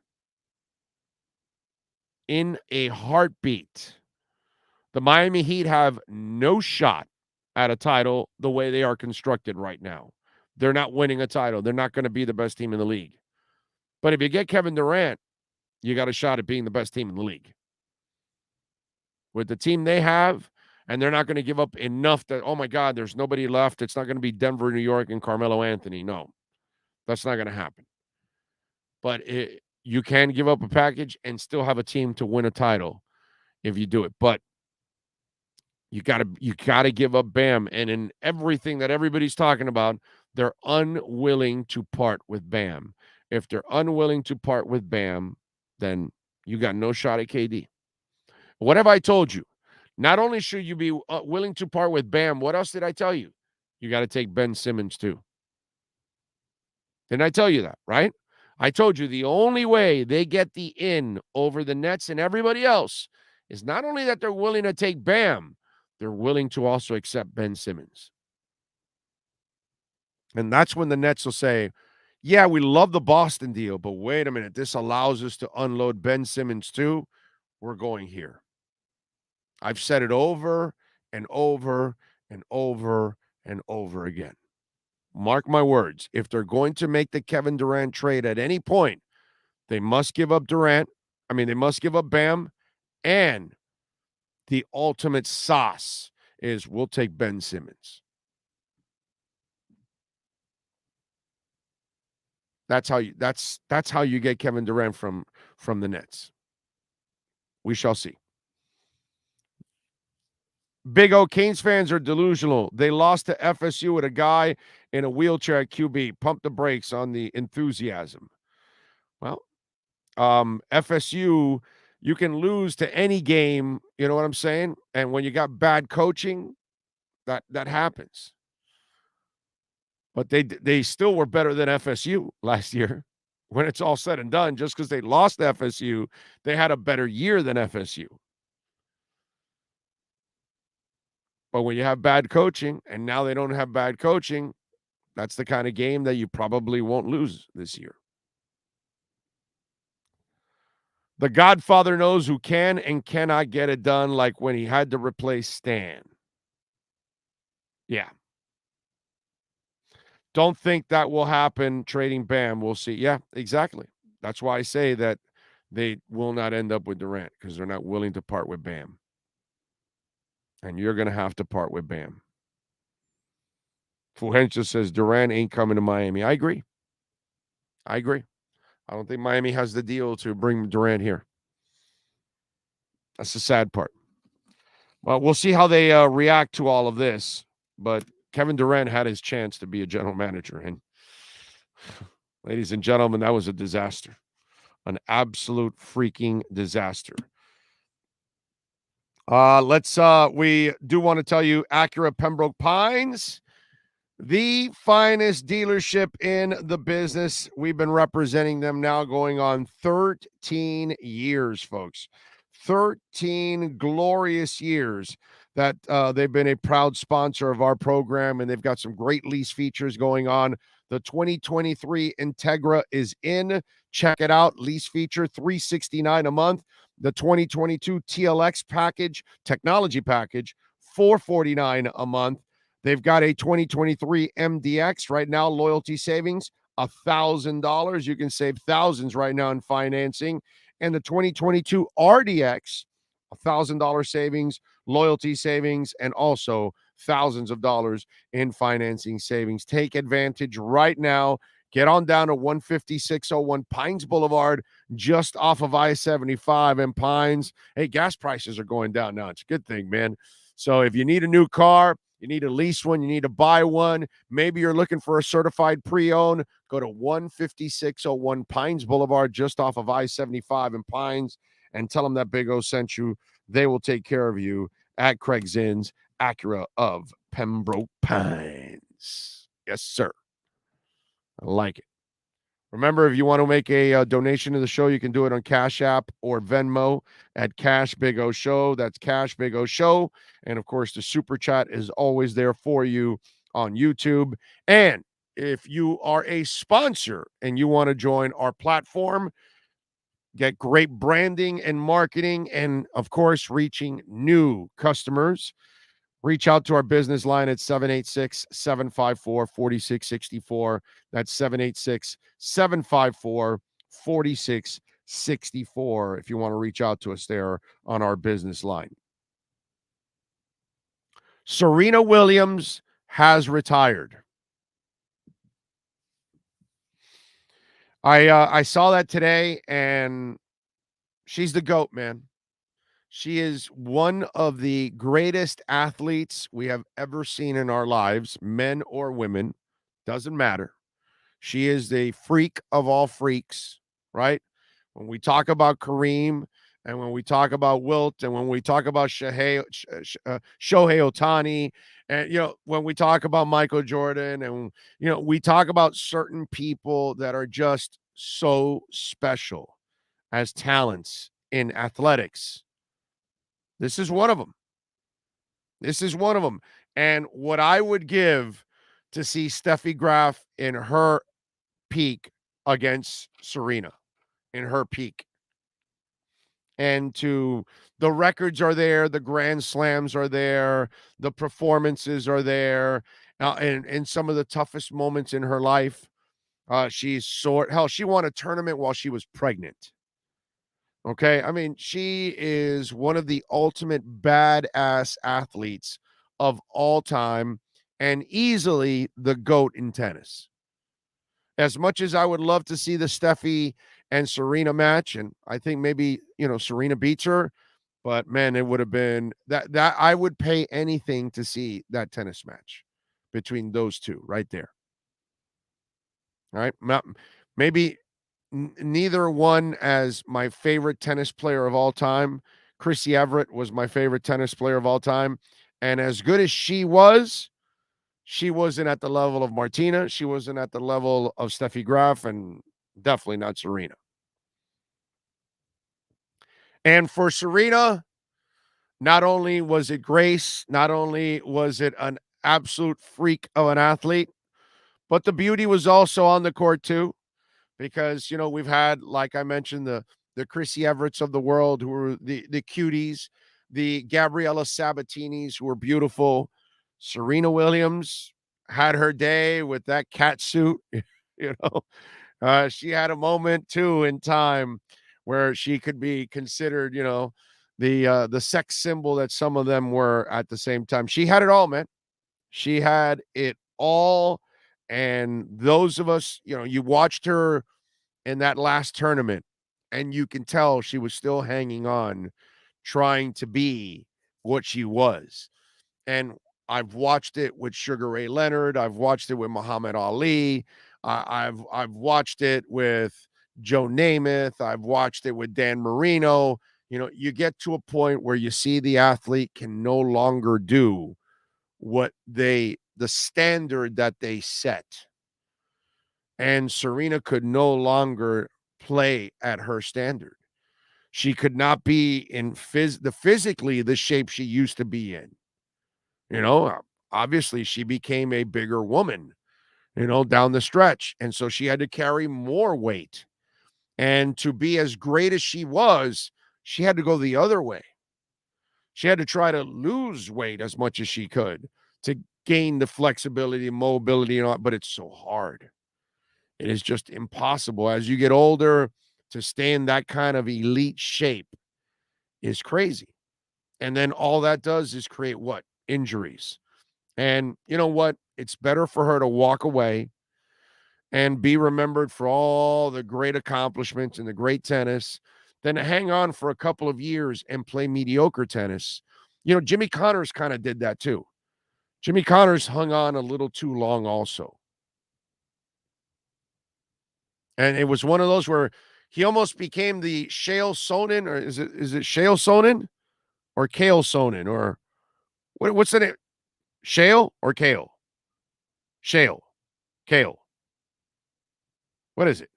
In a heartbeat. The Miami Heat have no shot at a title the way they are constructed right now. They're not winning a title. They're not going to be the best team in the league. But if you get Kevin Durant, you got a shot at being the best team in the league. With the team they have, and they're not going to give up enough that, oh my God, there's nobody left. It's not going to be Denver, New York, and Carmelo Anthony. No, that's not going to happen. But you can give up a package and still have a team to win a title if you do it. But you gotta give up Bam. And in everything that everybody's talking about, they're unwilling to part with Bam. If they're unwilling to part with Bam, then you got no shot at KD. What have I told you? Not only should you be willing to part with Bam, what else did I tell you? You got to take Ben Simmons too. Didn't I tell you that, right? I told you the only way they get the in over the Nets and everybody else is not only that they're willing to take Bam, they're willing to also accept Ben Simmons. And that's when the Nets will say, yeah, we love the Boston deal, but wait a minute, this allows us to unload Ben Simmons too. We're going here. I've said it over and over and over and over again. Mark my words. If they're going to make the Kevin Durant trade at any point, they must give up Durant. They must give up Bam. And the ultimate sauce is we'll take Ben Simmons. That's how you get Kevin Durant from the Nets. We shall see. Big O, Canes fans are delusional. They lost to FSU with a guy in a wheelchair at QB. Pump the brakes on the enthusiasm. Well, FSU, you can lose to any game, you know what I'm saying? And when you got bad coaching, that happens. But they still were better than FSU last year. When it's all said and done, just because they lost to FSU, they had a better year than FSU. But when you have bad coaching, and now they don't have bad coaching, that's the kind of game that you probably won't lose this year. The Godfather knows who can and cannot get it done, like when he had to replace Stan. Yeah. Don't think that will happen trading Bam. We'll see. Yeah, exactly. That's why I say that they will not end up with Durant, because they're not willing to part with Bam. And you're going to have to part with Bam. Fuhencha says Durant ain't coming to Miami. I agree. I don't think Miami has the deal to bring Durant here. That's the sad part. Well, we'll see how they react to all of this. But Kevin Durant had his chance to be a general manager. And ladies and gentlemen, that was a disaster. An absolute freaking disaster. We do want to tell you Acura Pembroke Pines, the finest dealership in the business. We've been representing them now going on 13 years, folks. 13 glorious years that they've been a proud sponsor of our program, and they've got some great lease features going on. The 2023 Integra is in. Check it out. Lease feature, $369 a month. The 2022 TLX package, technology package, $449 a month. They've got a 2023 MDX right now, loyalty savings, $1,000. You can save thousands right now in financing. And the 2022 RDX, $1,000 savings, loyalty savings, and also thousands of dollars in financing savings. Take advantage right now. Get on down to 15601 Pines Boulevard, just off of I-75 in Pines. Hey, gas prices are going down now. It's a good thing, man. So if you need a new car, you need to lease one, you need to buy one, maybe you're looking for a certified pre-owned, go to 15601 Pines Boulevard, just off of I-75 in Pines, and tell them that Big O sent you. They will take care of you at Craig Zinn's Acura of Pembroke Pines. Yes, sir. I like it. Remember, if you want to make a donation to the show, you can do it on Cash App or Venmo at Cash Big O Show. That's Cash Big O Show. And, of course, the Super Chat is always there for you on YouTube. And if you are a sponsor and you want to join our platform, get great branding and marketing and, of course, reaching new customers, reach out to our business line at 786-754-4664. That's 786-754-4664 if you want to reach out to us there on our business line. Serena Williams has retired. I saw that today, and she's the GOAT, man. She is one of the greatest athletes we have ever seen in our lives, men or women, doesn't matter. She is the freak of all freaks, right? When we talk about Kareem, and when we talk about Wilt, and when we talk about Shohei Ohtani, and when we talk about Michael Jordan, and we talk about certain people that are just so special as talents in athletics. This is one of them. This is one of them. And what I would give to see Steffi Graf in her peak against Serena, in her peak. And the records are there, the Grand Slams are there, the performances are there, and some of the toughest moments in her life. She's sore. Hell, she won a tournament while she was pregnant. Okay. I mean, she is one of the ultimate badass athletes of all time and easily the GOAT in tennis. As much as I would love to see the Steffi and Serena match, and I think maybe, Serena beats her, but man, it would have been that I would pay anything to see that tennis match between those two right there. All right. Maybe neither one as my favorite tennis player of all time. Chrissy Everett was my favorite tennis player of all time. And as good as she wasn't at the level of Martina. She wasn't at the level of Steffi Graf, and definitely not Serena. And for Serena, not only was it grace, not only was it an absolute freak of an athlete, but the beauty was also on the court too. Because we've had, like I mentioned, the Chrissy Everetts of the world, who were the cuties, the Gabriella Sabatinis, who were beautiful. Serena Williams had her day with that cat suit. She had a moment too in time where she could be considered, the sex symbol that some of them were at the same time. She had it all, man. She had it all. And those of us, you watched her in that last tournament, and you can tell she was still hanging on, trying to be what she was. And I've watched it with Sugar Ray Leonard. I've watched it with Muhammad Ali. I've watched it with Joe Namath. I've watched it with Dan Marino. You get to a point where you see the athlete can no longer do what the standard that they set. And Serena could no longer play at her standard. She could not be in physically the shape she used to be in. Obviously she became a bigger woman, down the stretch. And so she had to carry more weight. And to be as great as she was, she had to go the other way. She had to try to lose weight as much as she could to gain the flexibility and mobility, but it's so hard. It is just impossible. As you get older, to stay in that kind of elite shape is crazy. And then all that does is create what? Injuries. And you know what? It's better for her to walk away and be remembered for all the great accomplishments and the great tennis than to hang on for a couple of years and play mediocre tennis. Jimmy Connors kind of did that too. Jimmy Connors hung on a little too long also. And it was one of those where he almost became the Shale Sonnen, or is it Shale Sonnen or Kale Sonnen, or what's the name? Shale or Kale? Shale. Kale. What is it?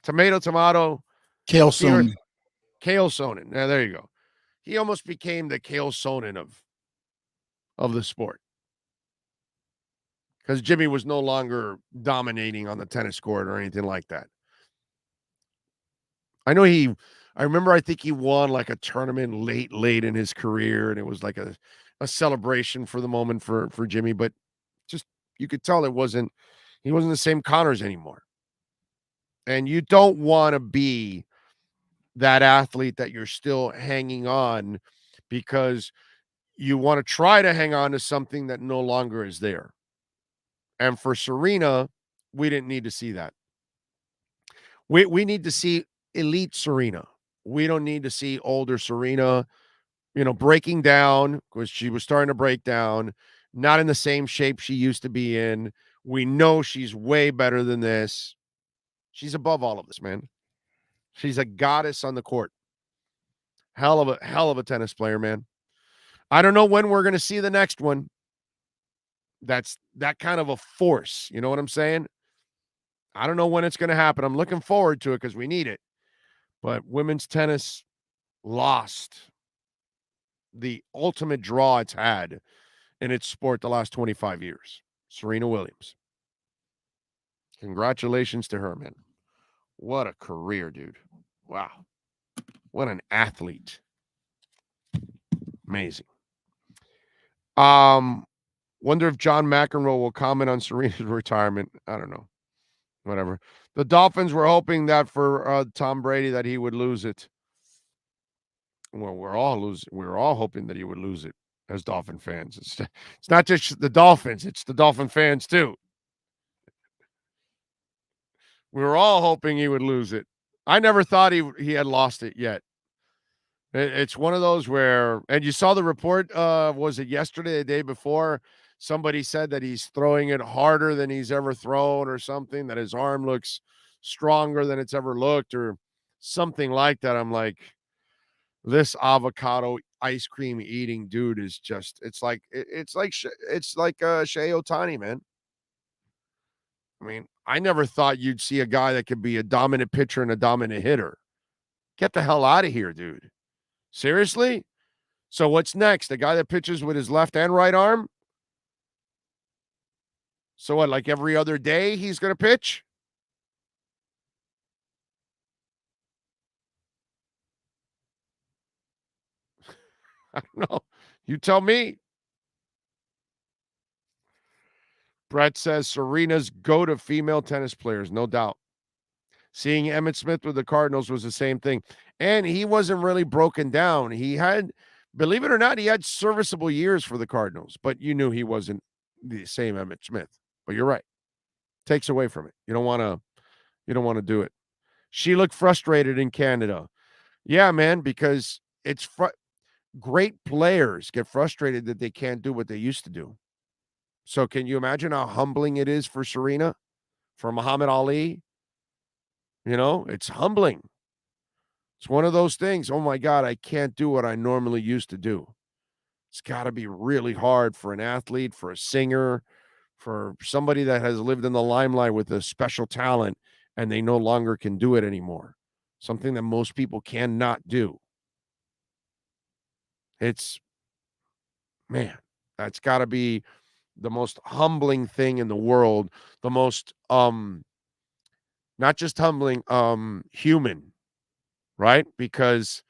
Tomato. Kale Sonnen. Kale Sonnen. Now, there you go. He almost became the Kale Sonnen of the sport. Because Jimmy was no longer dominating on the tennis court or anything like that. I think he won like a tournament late in his career, and it was like a celebration for the moment for Jimmy, but just, you could tell he wasn't the same Connors anymore. And you don't want to be that athlete that you're still hanging on because you want to try to hang on to something that no longer is there. And for Serena, we didn't need to see that. We need to see elite Serena. We don't need to see older Serena, breaking down, because she was starting to break down, not in the same shape she used to be in. We know she's way better than this. She's above all of this, man. She's a goddess on the court. Hell of a tennis player, man. I don't know when we're going to see the next one. That's that kind of a force. You know what I'm saying? I don't know when it's going to happen. I'm looking forward to it because we need it. But women's tennis lost the ultimate draw it's had in its sport the last 25 years. Serena Williams. Congratulations to her, man. What a career, dude. Wow. What an athlete. Amazing. Wonder if John McEnroe will comment on Serena's retirement. I don't know. Whatever. The Dolphins were hoping that for Tom Brady that he would lose it. Well, we're all hoping that he would lose it as Dolphin fans. It's not just the Dolphins, it's the Dolphin fans too. We were all hoping he would lose it. I never thought he had lost it yet. It's one of those where, and you saw the report, was it yesterday, the day before? Somebody said that he's throwing it harder than he's ever thrown or something, that his arm looks stronger than it's ever looked or something like that. I'm like, this avocado ice cream eating dude is just, it's like Shea Ohtani, man. I mean, I never thought you'd see a guy that could be a dominant pitcher and a dominant hitter. Get the hell out of here, dude. Seriously? So what's next? The guy that pitches with his left and right arm? So what, like every other day he's going to pitch? I don't know. You tell me. Brett says Serena's go-to female tennis players, no doubt. Seeing Emmitt Smith with the Cardinals was the same thing. And he wasn't really broken down. He had, believe it or not, he had serviceable years for the Cardinals, but you knew he wasn't the same Emmitt Smith. But you're right. Takes away from it. You don't want to do it. She looked frustrated in Canada. Yeah, man, because it's great players get frustrated that they can't do what they used to do. So can you imagine how humbling it is for Serena, for Muhammad Ali? It's humbling. It's one of those things. Oh my God, I can't do what I normally used to do. It's got to be really hard for an athlete, for a singer, for somebody that has lived in the limelight with a special talent and they no longer can do it anymore. Something that most people cannot do. That's got to be the most humbling thing in the world. The most, not just humbling, human, right? Because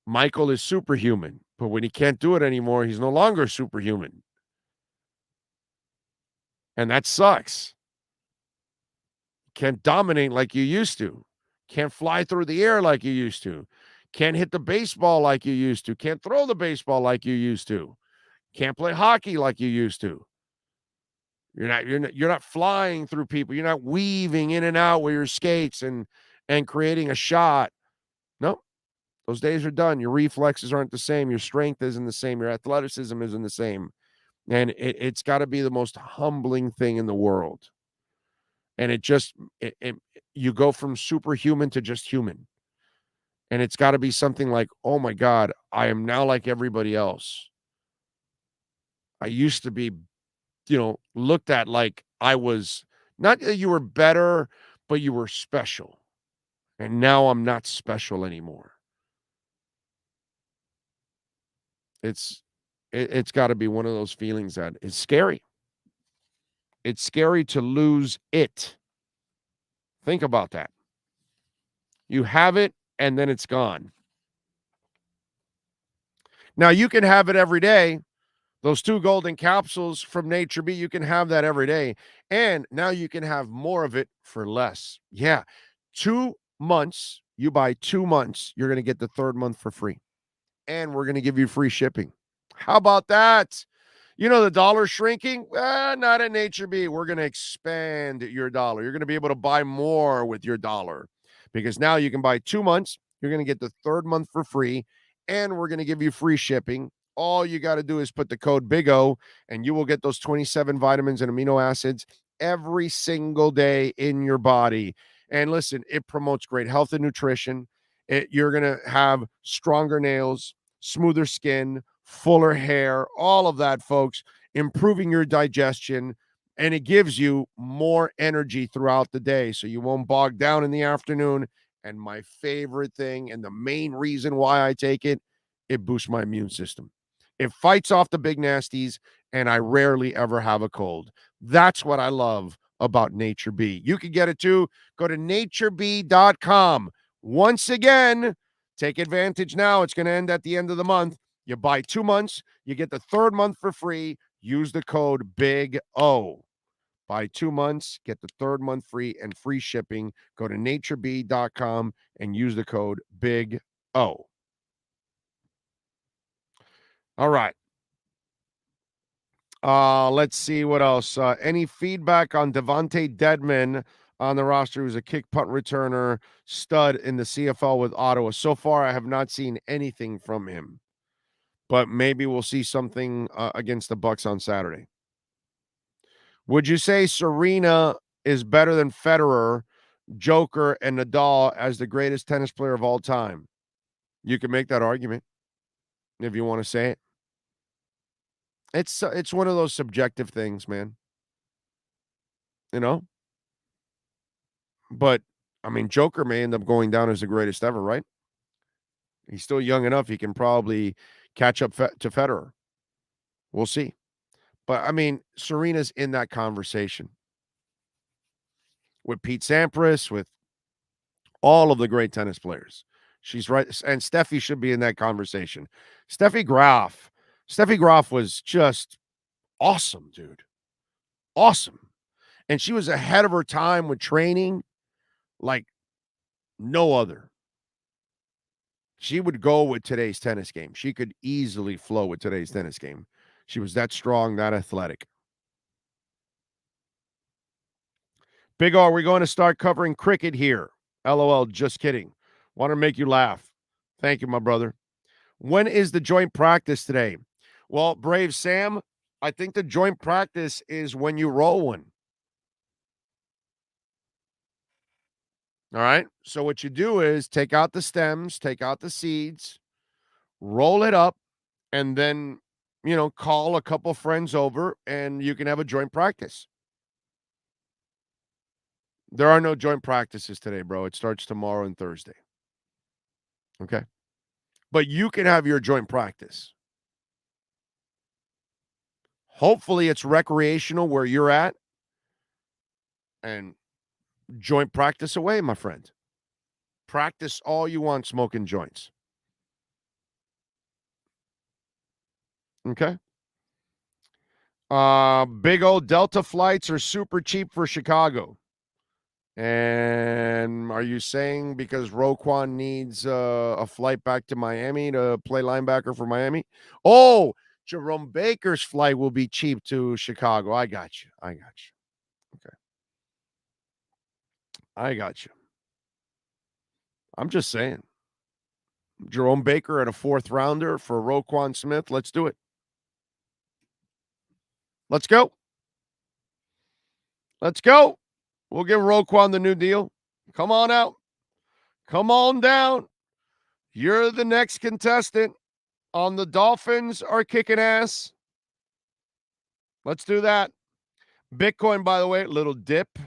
Michael is superhuman, but when he can't do it anymore, he's no longer superhuman. And that sucks. Can't dominate like you used to. Can't fly through the air like you used to. Can't hit the baseball like you used to. Can't throw the baseball like you used to. Can't play hockey like you used to. You're not flying through people. You're not weaving in and out with your skates and creating a shot. No, those days are done. Your reflexes aren't the same. Your strength isn't the same. Your athleticism isn't the same. And it's got to be the most humbling thing in the world. And you go from superhuman to just human. And it's got to be something like, oh my God, I am now like everybody else. I used to be, looked at like I was, not that you were better, but you were special. And now I'm not special anymore. It's got to be one of those feelings that is scary. It's scary to lose it. Think about that. You have it and then it's gone. Now you can have it every day. Those 2 golden capsules from Nature Bee, you can have that every day. And now you can have more of it for less. Yeah. 2 months, you buy 2 months, you're going to get the 3rd month for free. And we're going to give you free shipping. How about that? The dollar shrinking? Not at Nature Bee. We're going to expand your dollar. You're going to be able to buy more with your dollar. because now you can buy 2 months. You're going to get the third month for free, and we're going to give you free shipping. All you got to do is put the code Big O, and you will get those 27 vitamins and amino acids every single day in your body. And listen, it promotes great health and nutrition. You're going to have stronger nails, smoother skin, fuller hair, all of that, folks, improving your digestion. And it gives you more energy throughout the day, so you won't bog down in the afternoon. And my favorite thing, and the main reason why I take it, it boosts my immune system. It fights off the big nasties, and I rarely ever have a cold. That's what I love about Nature Bee. You can get it too. Go to naturebee.com. Once again, take advantage now. It's going to end at the end of the month. You buy 2 months, you get the third month for free. Use the code Big O. Buy 2 months, get the third month free and free shipping. Go to naturebee.com and use the code Big O. All right. Let's see what else. Any feedback on Devontae Dedmon on the roster, who's a kick punt returner, stud in the CFL with Ottawa? So far, I have not seen anything from him, but maybe we'll see something against the Bucks on Saturday. Would you say Serena is better than Federer, Joker, and Nadal as the greatest tennis player of all time? You can make that argument if you want to say it. It's one of those subjective things, man. You know? But, I mean, Joker may end up going down as the greatest ever, right? He's still young enough. He can probably catch up to Federer. We'll see. But, I mean, Serena's in that conversation with Pete Sampras, with all of the great tennis players. She's right. And Steffi should be in that conversation. Steffi Graf was just awesome, dude. Awesome. And she was ahead of her time with training like no other. She would go with today's tennis game. She could easily flow with today's tennis game. She was that strong, that athletic. Big O, are we going to start covering cricket here? LOL, just kidding. Want to make you laugh. Thank you, my brother. When is the joint practice today? Well, Brave Sam, I think the joint practice is when you roll one. All right. So what you do is take out the stems, take out the seeds, roll it up, and then, call a couple friends over and you can have a joint practice. There are no joint practices today, bro. It starts tomorrow and Thursday. Okay. But you can have your joint practice. Hopefully it's recreational where you're at, and joint practice away, my friend. Practice all you want smoking joints. Okay. Big old Delta flights are super cheap for Chicago. And are you saying because Roquan needs a flight back to Miami to play linebacker for Miami? Oh, Jerome Baker's flight will be cheap to Chicago. I got you. Okay. I got you. I'm just saying. Jerome Baker at a 4th rounder for Roquan Smith. Let's do it. Let's go. Let's go. We'll give Roquan the new deal. Come on out. Come on down. You're the next contestant on the Dolphins are kicking ass. Let's do that. Bitcoin, by the way, little dip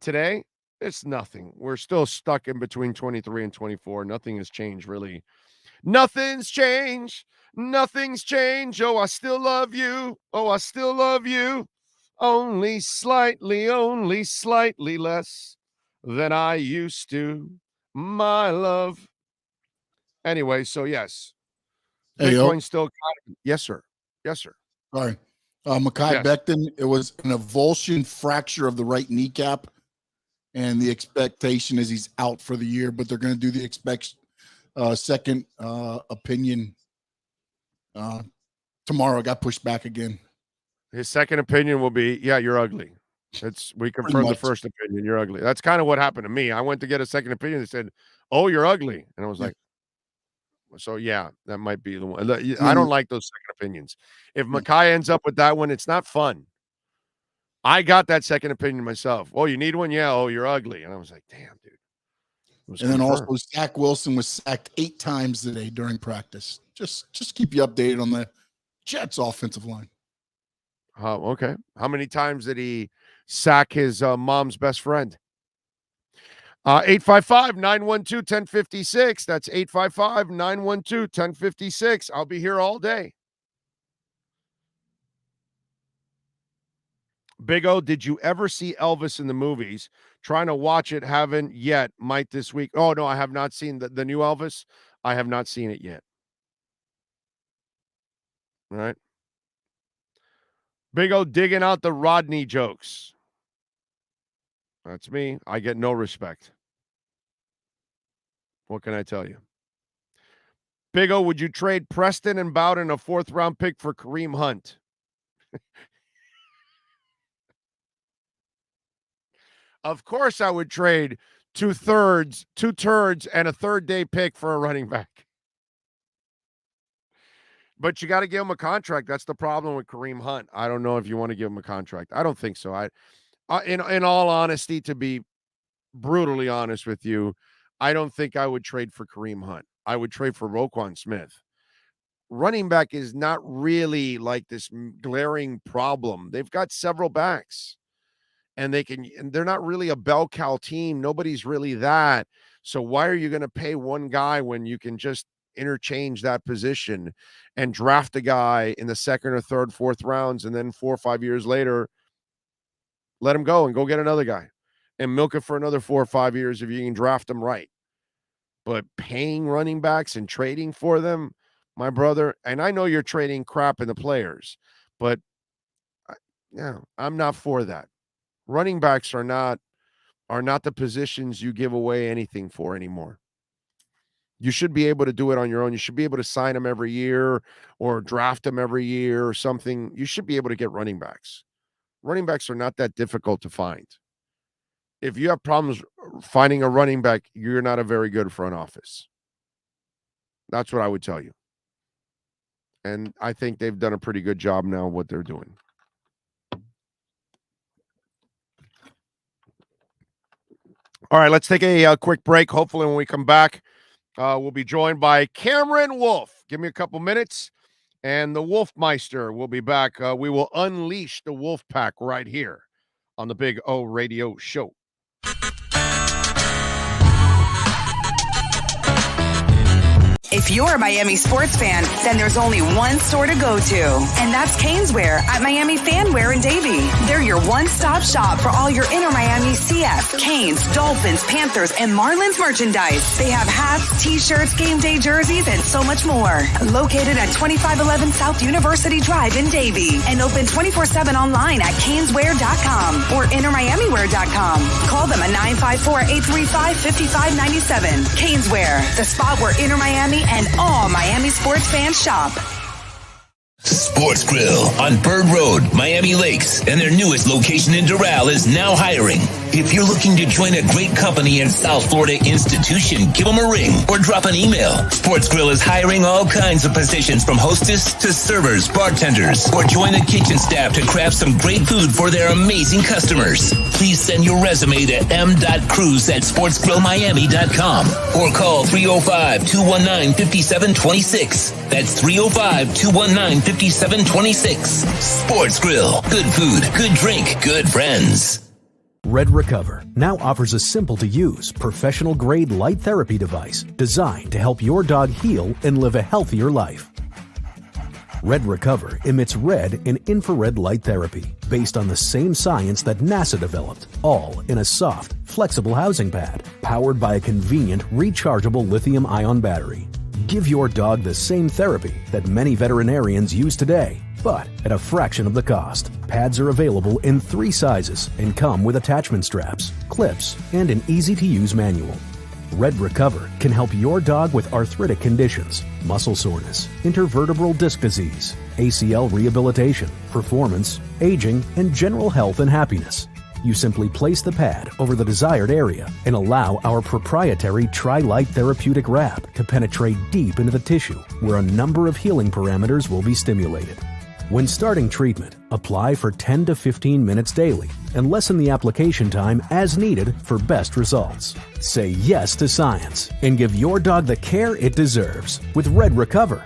today. It's nothing. We're still stuck in between 23 and 24. Nothing has changed, really. Nothing's changed. Nothing's changed. Oh, I still love you. Oh, I still love you. Only slightly less than I used to, my love. Anyway, so yes. Hey, Bitcoin still. Yes, sir. Yes, sir. Sorry. Mekhi Becton, it was an avulsion fracture of the right kneecap. And the expectation is he's out for the year, but they're going to do the second opinion tomorrow. Got pushed back again. His second opinion will be, yeah, you're ugly. We confirmed the first opinion. You're ugly. That's kind of what happened to me. I went to get a second opinion. They said, "Oh, you're ugly," and I was like, "So yeah, that might be the one." I don't like those second opinions. If Makai ends up with that one, it's not fun. I got that second opinion myself. Oh, you need one? Yeah. Oh, you're ugly, and I was like, "Damn, dude." And then also, Zach Wilson was sacked 8 times today during practice. Just keep you updated on the Jets' offensive line. Okay. How many times did he sack his mom's best friend? 855-912-1056. That's 855-912-1056. I'll be here all day. Big O, did you ever see Elvis in the movies? Trying to watch it, haven't yet. Might this week. Oh, no, I have not seen the new Elvis. I have not seen it yet. All right. Big O digging out the Rodney jokes. That's me. I get no respect. What can I tell you? Big O, would you trade Preston and Bowden a 4th-round pick for Kareem Hunt? Of course I would trade 2 turds, and a 3rd-day pick for a running back. But you got to give him a contract. That's the problem with Kareem Hunt. I don't know if you want to give him a contract. I don't think so. In all honesty, to be brutally honest with you, I don't think I would trade for Kareem Hunt. I would trade for Roquan Smith. Running back is not really like this glaring problem. They've got several backs. And they're not really a bell cow team. Nobody's really that. So why are you going to pay one guy when you can just interchange that position and draft a guy in the 2nd or 3rd, 4th rounds, and then 4 or 5 years later, let him go and go get another guy and milk it for another 4 or 5 years if you can draft them right. But paying running backs and trading for them, my brother, and I know you're trading crap in the players, but I'm not for that. Running backs are not the positions you give away anything for anymore. You should be able to do it on your own. You should be able to sign them every year or draft them every year or something. You should be able to get running backs. Running backs are not that difficult to find. If you have problems finding a running back, you're not a very good front office. That's what I would tell you. And I think they've done a pretty good job now what they're doing. All right, let's take a quick break. Hopefully when we come back, we'll be joined by Cameron Wolf. Give me a couple minutes, and the Wolfmeister will be back. We will unleash the Wolf Pack right here on the Big O Radio Show. If you're a Miami sports fan, then there's only one store to go to, and that's Canesware at Miami Fanware in Davie. They're your one-stop shop for all your inner Miami CF, Canes, Dolphins, Panthers, and Marlins merchandise. They have hats, t-shirts, game day jerseys, and so much more. Located at 2511 South University Drive in Davie, and open 24/7 online at canesware.com or innermiamiwear.com. Call them at 954-835-5597. Canesware, the spot where inner Miami and all Miami sports fans shop. Sports Grill on Bird Road, Miami Lakes, and their newest location in Doral is now hiring. If you're looking to join a great company and South Florida institution, give them a ring or drop an email. Sports Grill is hiring all kinds of positions from hostess to servers, bartenders, or join the kitchen staff to craft some great food for their amazing customers. Please send your resume to m.cruz@sportsgrillmiami.com or call 305-219-5726. That's 305-219-5726. Sports Grill. Good food, good drink, good friends. Red Recover now offers a simple-to-use, professional-grade light therapy device designed to help your dog heal and live a healthier life. Red Recover emits red and infrared light therapy based on the same science that NASA developed, all in a soft, flexible housing pad powered by a convenient, rechargeable lithium-ion battery. Give your dog the same therapy that many veterinarians use today, but at a fraction of the cost. Pads are available in 3 sizes and come with attachment straps, clips, and an easy-to-use manual. Red Recover can help your dog with arthritic conditions, muscle soreness, intervertebral disc disease, ACL rehabilitation, performance, aging, and general health and happiness. You simply place the pad over the desired area and allow our proprietary Tri-Light therapeutic wrap to penetrate deep into the tissue, where a number of healing parameters will be stimulated. When starting treatment, apply for 10 to 15 minutes daily and lessen the application time as needed for best results. Say yes to science and give your dog the care it deserves with Red Recover.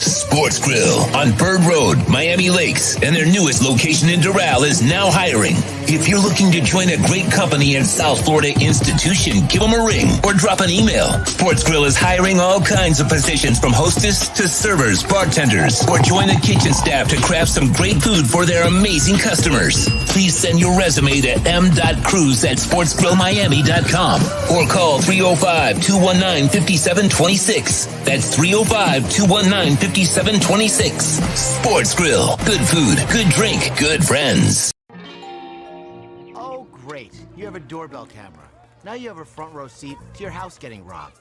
Sports Grill on Bird Road, Miami Lakes, and their newest location in Doral is now hiring. If you're looking to join a great company and South Florida institution, give them a ring or drop an email. Sports Grill is hiring all kinds of positions from hostess to servers, bartenders, or join the kitchen staff to craft some great food for their amazing customers. Please send your resume to m.cruz@sportsgrillmiami.com or call 305-219-5726. That's 305-219-5726. Sports Grill. Good food, good drink, good friends. Oh, great. You have a doorbell camera. Now you have a front row seat to your house getting robbed.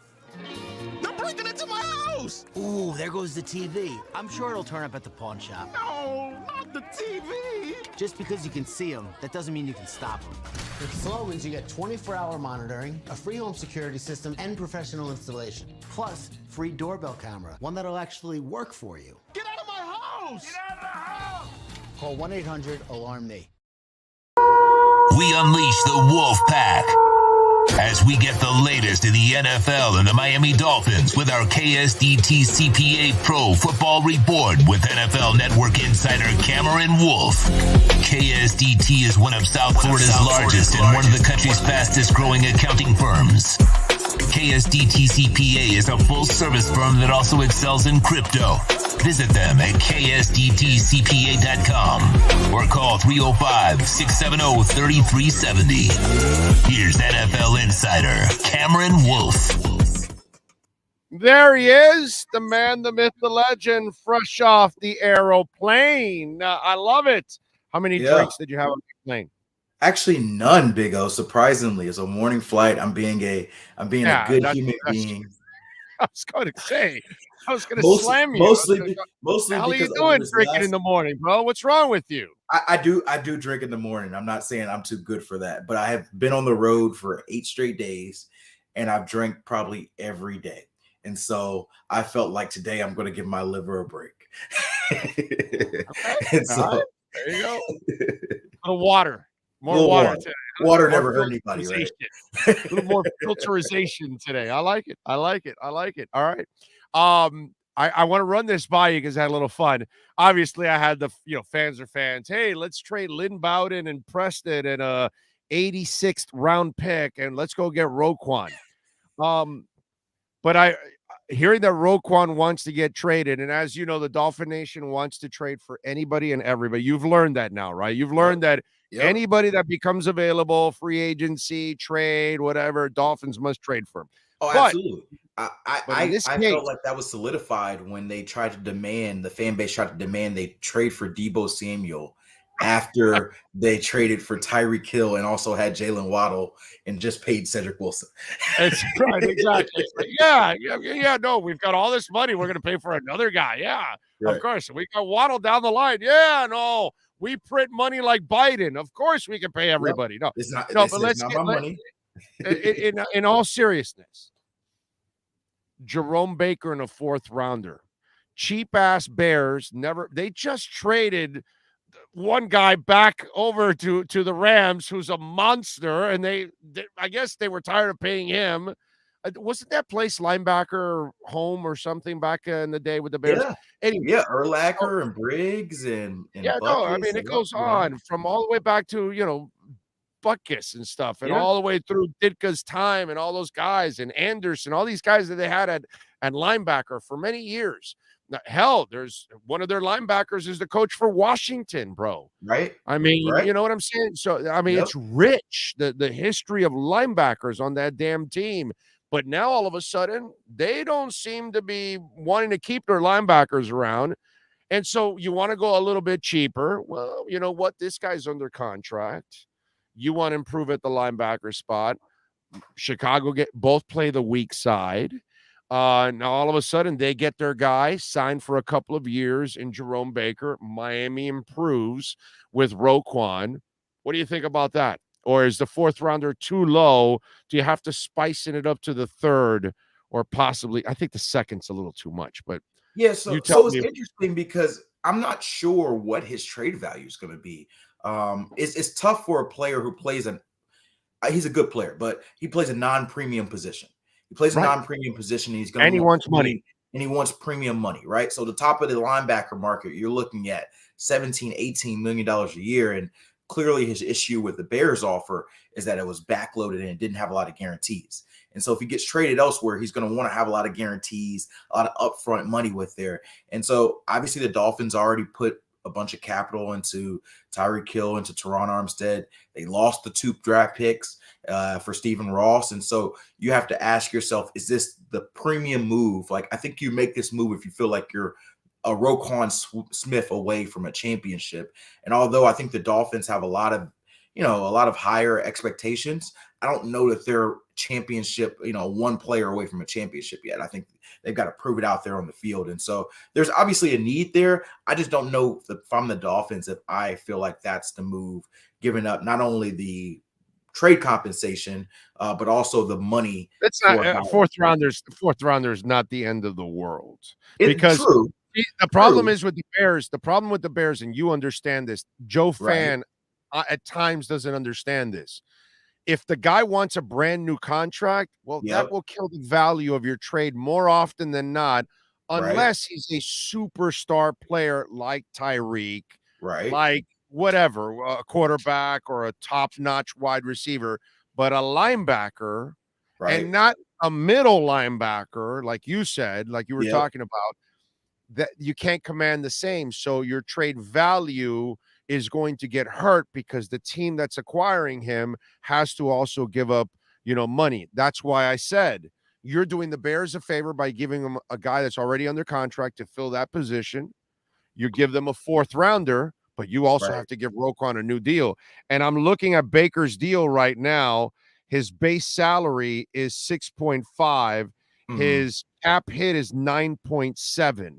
They're breaking into my house! Ooh, there goes the TV. I'm sure it'll turn up at the pawn shop. No, not the TV! Just because you can see them, that doesn't mean you can stop them. With Slogans, you get 24-hour monitoring, a free home security system, and professional installation. Plus, free doorbell camera, one that'll actually work for you. Get out of my house! Get out of the house! Call 1-800-ALARM-ME. We unleash the Wolf Pack as we get the latest in the NFL and the Miami Dolphins with our KSDT CPA Pro Football Report with NFL Network insider Cameron Wolf. KSDT is one of South Florida's largest and one of the country's fastest growing accounting firms. KSDT CPA is a full-service firm that also excels in crypto. Visit them at ksdtcpa.com or call 305-670-3370. Here's NFL insider Cameron Wolf. There he is, the man, the myth, the legend, fresh off the aeroplane. I love it. How many drinks did you have on the plane? Actually, none, Big O. Surprisingly, it's a morning flight. I'm being a good human being. I was going to say, I was going to slam you. Mostly how are you because doing drinking in the morning, bro? What's wrong with you? I do drink in the morning. I'm not saying I'm too good for that, but I have been on the road for 8 straight days, and I've drank probably every day. And so I felt like today I'm going to give my liver a break. Okay. And so, right. There you go. A little water. More water today. Water never hurt anybody, right? A little more filterization today. I like it. All right. I want to run this by you because I had a little fun. Obviously, I had the fans are fans. Hey, let's trade Lynn Bowden and Preston and a 86th round pick, and let's go get Roquan. But hearing that Roquan wants to get traded, and as you know, the Dolphin Nation wants to trade for anybody and everybody. You've learned that now, right? You've learned that anybody that becomes available, free agency, trade, whatever, Dolphins must trade for him. Oh, absolutely. I felt like that was solidified when they tried to demand, the fan base tried to demand they trade for Deebo Samuel after they traded for Tyreek Hill and also had Jalen Waddle and just paid Cedric Wilson. That's right, exactly. Yeah. No, we've got all this money. We're going to pay for another guy. Yeah, right. Of course. We got Waddle down the line. Yeah, no, we print money like Biden. Of course, we can pay everybody. Yep. No, it's not. No, but let's get money. In all seriousness, Jerome Baker in a 4th rounder, cheap ass Bears. They just traded one guy back over to the Rams who's a monster, and they I guess they were tired of paying him. Wasn't that place linebacker home or something back in the day with the Bears? Yeah, anyway, Urlacher and Briggs and no, I mean it goes on from all the way back to Butkus and stuff, and all the way through Ditka's time and all those guys and Anderson, all these guys that they had at linebacker for many years. Now, hell, there's one of their linebackers is the coach for Washington, bro. Right. I mean, you know what I'm saying? So, I mean, it's rich, the history of linebackers on that damn team. But now all of a sudden, they don't seem to be wanting to keep their linebackers around. And so you want to go a little bit cheaper. Well, you know what? This guy's under contract. You want to improve at the linebacker spot. Chicago both play the weak side. Now all of a sudden they get their guy signed for a couple of years in Jerome Baker. Miami improves with Roquan. What do you think about that? Or is the fourth rounder too low? Do you have to spice it up to the third or possibly? I think the second's a little too much, but yeah. So it's interesting because I'm not sure what his trade value is going to be. It's tough for a player who plays he's a good player, but he plays a non-premium position. He plays a non-premium position, and he's going to he wants money. And he wants premium money, right? So the top of the linebacker market, you're looking at $17-18 million a year, and clearly his issue with the Bears offer is that it was backloaded and it didn't have a lot of guarantees. And so if he gets traded elsewhere, he's going to want to have a lot of guarantees, a lot of upfront money with there. And so obviously the Dolphins already put a bunch of capital into Tyreek Hill, into Teron Armstead. They lost the 2 draft picks for Stephen Ross. And so you have to ask yourself, is this the premium move? Like, I think you make this move if you feel like you're a Roquan Smith away from a championship. And although I think the Dolphins have a lot of higher expectations, I don't know that they're championship, one player away from a championship yet. I think they've got to prove it out there on the field. And so there's obviously a need there. I just don't know if I'm the Dolphins, if I feel like that's the move, giving up not only the trade compensation, but also the money. It's not fourth rounders. The fourth rounder is not the end of the world. Because true. The problem is with the Bears. The problem with the Bears, and you understand this, Joe Fan at times doesn't understand this. If the guy wants a brand new contract, well, that will kill the value of your trade more often than not, unless he's a superstar player like Tyreek, like whatever, a quarterback or a top-notch wide receiver, but a linebacker and not a middle linebacker, like you said, like you were talking about, that you can't command the same. So your trade value is going to get hurt because the team that's acquiring him has to also give up, money. That's why I said you're doing the Bears a favor by giving them a guy that's already under contract to fill that position. You give them a fourth rounder, but you also have to give Roquan a new deal. And I'm looking at Baker's deal right now. His base salary is 6.5. His cap hit is 9.7.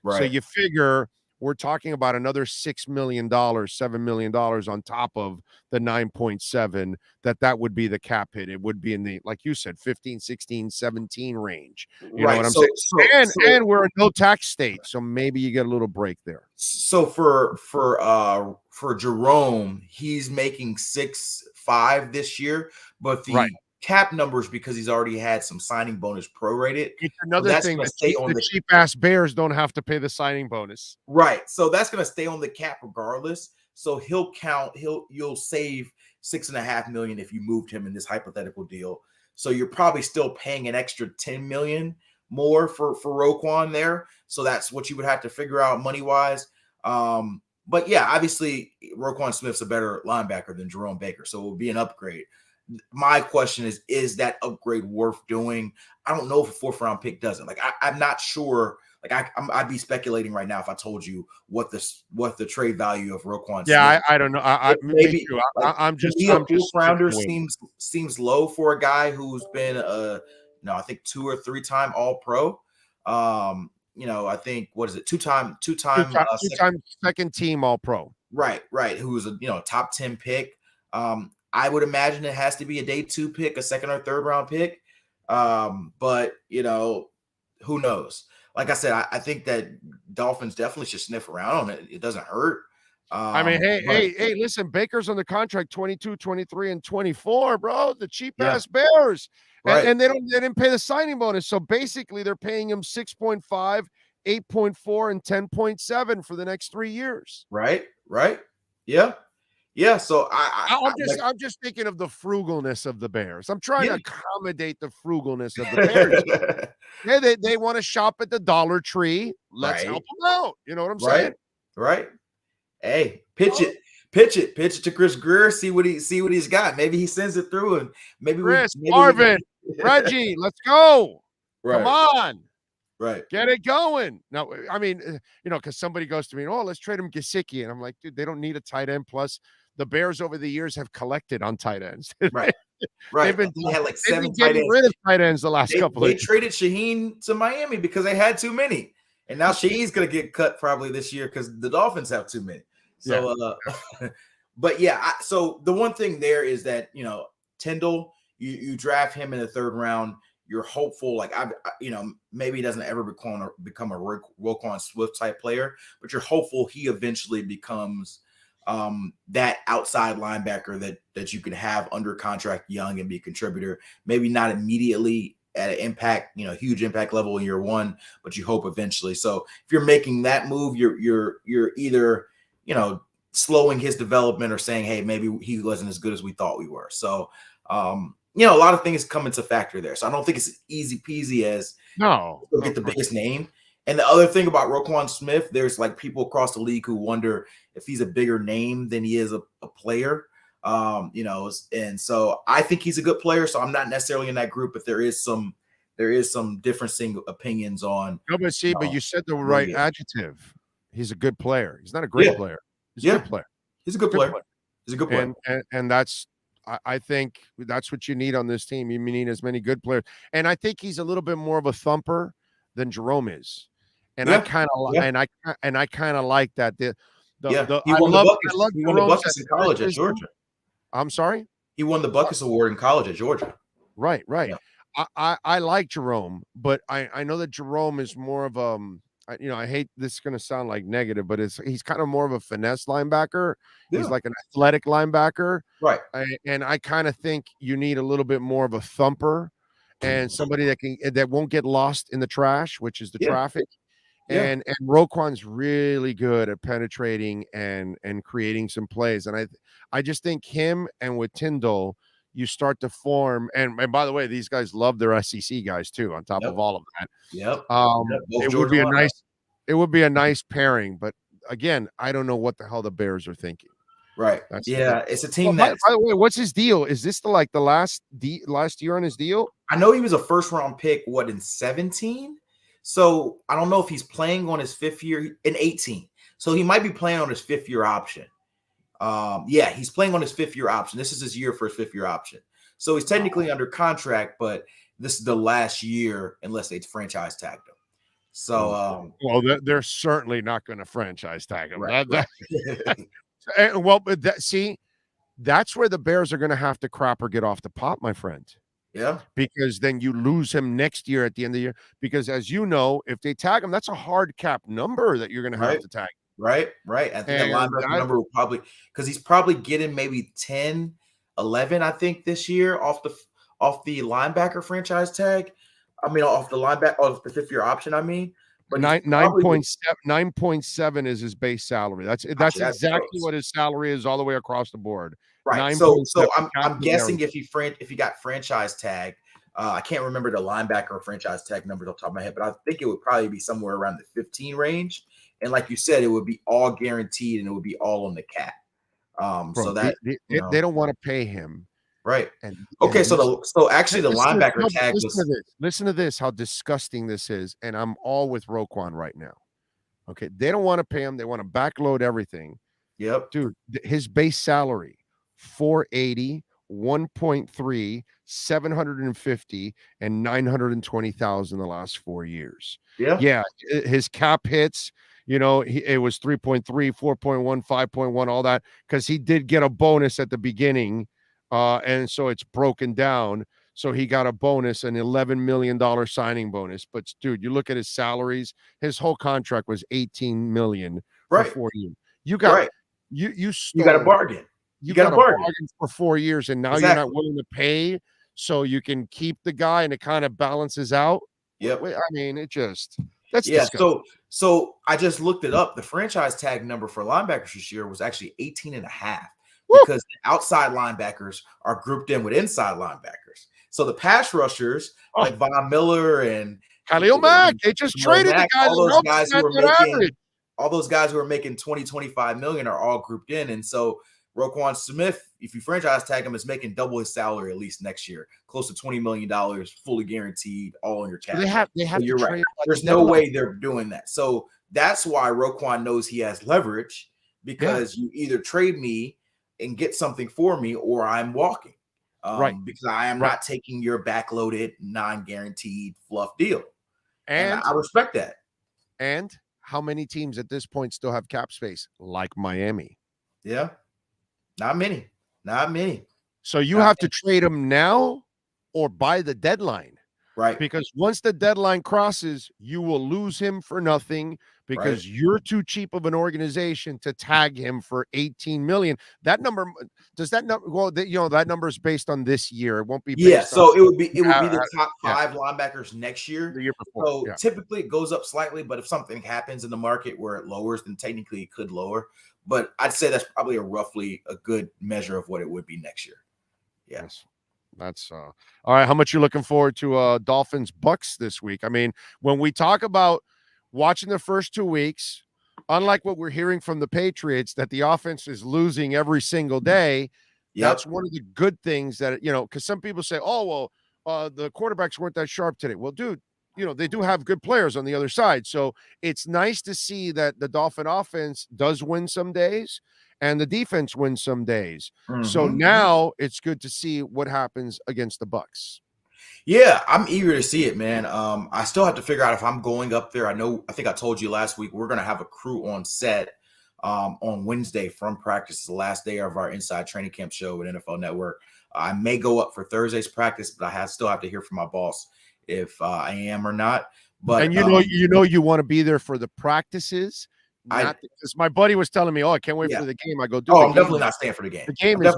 So you figure we're talking about another $6 million, $7 million on top of the 9.7, that would be the cap hit. It would be in the, like you said, 15, 16, 17 range. You know what I'm saying? And we're a no tax state. So maybe you get a little break there. So for Jerome, he's making 6.5 this year, but the cap numbers, because he's already had some signing bonus prorated. It's another thing that the cheap ass Bears don't have to pay the signing bonus. Right. So that's going to stay on the cap regardless. So you'll save $6.5 million if you moved him in this hypothetical deal. So you're probably still paying an extra $10 million more for Roquan there. So that's what you would have to figure out money wise. But yeah, obviously Roquan Smith's a better linebacker than Jerome Baker. So it will be an upgrade. My question is that upgrade worth doing? I don't know if a fourth round pick doesn't. Like, I'm not sure. Like, I'd be speculating right now if I told you what the trade value of Roquan. Yeah, I don't know. Maybe I'm just fourth rounder seems low for a guy who's been I think 2 or 3 time All Pro. I think what is it? Two time second team All Pro. Right. Who's a top 10 pick. I would imagine it has to be a day 2 pick, a second or third round pick. But who knows? Like I said, I think that Dolphins definitely should sniff around on it. It doesn't hurt. Hey, listen, Baker's on the contract 22, 23, and 24, bro. The cheap ass Bears. And they didn't pay the signing bonus. So basically they're paying him 6.5, 8.4, and 10.7 for the next 3 years. Right. Yeah. Yeah, so I'm just thinking of the frugalness of the Bears. I'm trying to accommodate the frugalness of the Bears. They want to shop at the Dollar Tree. Let's help them out. You know what I'm saying? Right. Hey, pitch it to Chris Greer. See what he's got. Maybe he sends it through, and maybe Marvin, Reggie, let's go. Right. Come on. Right. Get it going. No, I mean, because somebody goes to me, let's trade him Kasich. And I'm like, dude, they don't need a tight end. Plus, the Bears over the years have collected on tight ends. Right. Right. They had like 7 tight getting ends. rid of tight ends the last couple of They years. traded Shaheen to Miami because they had too many. And now Shaheen's going to get cut probably this year because the Dolphins have too many. So, but yeah, so the one thing there is that, Tyndall, you draft him in the 3rd round. You're hopeful, like maybe he doesn't ever become a Roquan Smith type player, but you're hopeful he eventually becomes that outside linebacker that you can have under contract young and be a contributor. Maybe not immediately at an impact, huge impact level in year 1, but you hope eventually. So if you're making that move, you're either slowing his development or saying, hey, maybe he wasn't as good as we thought we were. So a lot of things come into factor there. So I don't think it's easy peasy as get the biggest name. And the other thing about Roquan Smith, there's like people across the league who wonder if he's a bigger name than he is a player. And so I think he's a good player. So I'm not necessarily in that group, but there is some differencing opinions on. No, but you said the right adjective. He's a good player. He's not a great player. He's a good player. He's a good player. He's a good player. And that's, I think that's what you need on this team. You need as many good players. And I think he's a little bit more of a thumper than Jerome is. And I kind of like that. He won the Buckus in college at Georgia. I'm sorry? He won the Buckus Award in college at Georgia. Right. Yeah. I like Jerome, but I know that Jerome is more of I hate this is going to sound like negative, but he's kind of more of a finesse linebacker. Yeah. He's like an athletic linebacker. Right. And I kind of think you need a little bit more of a thumper and somebody that won't get lost in the trash, which is the traffic. Yeah. And Roquan's really good at penetrating and creating some plays. And I just think him and with Tyndall, you start to form, and by the way, these guys love their SEC guys too, on top of all of that. It would be a nice pairing, but again, I don't know what the hell the Bears are thinking. Right. It's a team that. By the way, what's his deal? Is this the last year on his deal? I know he was a 1st round pick. What, in 17? So I don't know if he's playing on his 5th year in 18. So he might be playing on his 5th year option. He's playing on his 5th year option. This is his year for his 5th year option. So he's technically under contract, but this is the last year unless they franchise tagged him. So, they're certainly not going to franchise tag him. Right. That's where the Bears are going to have to crap or get off the pot, my friend. Yeah. Because then you lose him next year at the end of the year. Because as you know, if they tag him, that's a hard cap number that you're going to have to tag. Right. I think the linebacker number will probably, because he's probably getting maybe 10, 11, I think, this year off the linebacker franchise tag. I mean, off the 5th year option. I mean, but 9.7 is his base salary. That's exactly what his salary is all the way across the board. Right. So I'm guessing if he got franchise tag, I can't remember the linebacker franchise tag numbers off the top of my head, but I think it would probably be somewhere around the 15 range. And like you said, it would be all guaranteed and it would be all on the cap. So that they don't want to pay him. Right. So actually the linebacker tag was. Listen to this, how disgusting this is. And I'm all with Roquan right now. Okay. They don't want to pay him. They want to backload everything. Yep. Dude, his base salary, 480, 1.3, 750, and 920,000 the last 4 years. Yeah. His cap hits, it was 3.3, 4.1, 5.1, all that, because he did get a bonus at the beginning. And so it's broken down. So he got a bonus, an $11 million signing bonus. But dude, you look at his salaries, his whole contract was $18 million for 4 years. You got you got a bargain. You got a bargain for 4 years, and now you're not willing to pay so you can keep the guy, and it kind of balances out. Yep. I mean, that's disgusting. So I just looked it up. The franchise tag number for linebackers this year was actually 18.5. Because the outside linebackers are grouped in with inside linebackers. So the pass rushers like Von Miller and Khalil Mack, they just traded the guy. All those guys who are making 20, 25 million are all grouped in. And so Roquan Smith, if you franchise tag him, is making double his salary at least next year, close to $20 million, fully guaranteed, all on your cap. They have you're right. There's no way they're doing that. So that's why Roquan knows he has leverage, because you either trade me and get something for me, or I'm walking. because I am not taking your backloaded, non-guaranteed fluff deal. And I respect that. And how many teams at this point still have cap space like Miami? Yeah. Not many. So you have to trade him now or by the deadline. Right. Because once the deadline crosses, you will lose him for nothing because you're too cheap of an organization to tag him for 18 million. That number, does that number, well, that number is based on this year. It won't be based so on, it would be the top 5 linebackers next year. The year before. So typically it goes up slightly, but if something happens in the market where it lowers, then technically it could lower. But I'd say that's probably roughly a good measure of what it would be next year. Yes. That's all right. How much you looking forward to Dolphins Bucks this week? I mean, when we talk about watching the first 2 weeks, unlike what we're hearing from the Patriots, that the offense is losing every single day. That's one of the good things that, because some people say, oh, well, the quarterbacks weren't that sharp today. Well, dude, they do have good players on the other side. So it's nice to see that the Dolphin offense does win some days and the defense wins some days. So now it's good to see what happens against the Bucks. Yeah, I'm eager to see it, man. I still have to figure out if I'm going up there. I think I told you last week, we're going to have a crew on set on Wednesday from practice. It's the last day of our inside training camp show at NFL Network. I may go up for Thursday's practice, but I still have to hear from my boss if I am or not. But you want to be there for the practices. Because my buddy was telling me, I can't wait for the game. I go, dude, I'm definitely not staying for the game. The game is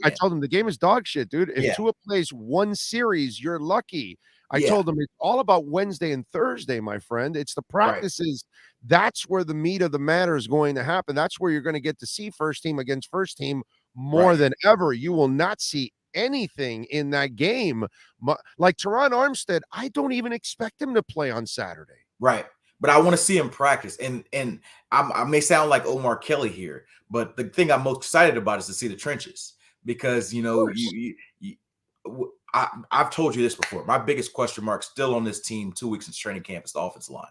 I told him the game is dog shit, dude. If Tua plays one series, you're lucky. I told him it's all about Wednesday and Thursday, my friend. It's the practices. That's where the meat of the matter is going to happen. That's where you're going to get to see first team against first team more than ever. You will not see anything in that game. Like Teron Armstead, I don't even expect him to play on Saturday. Right. But I want to see him practice. And I may sound like Omar Kelly here, but the thing I'm most excited about is to see the trenches because, I've told you this before. My biggest question mark still on this team 2 weeks into training camp is the offensive line.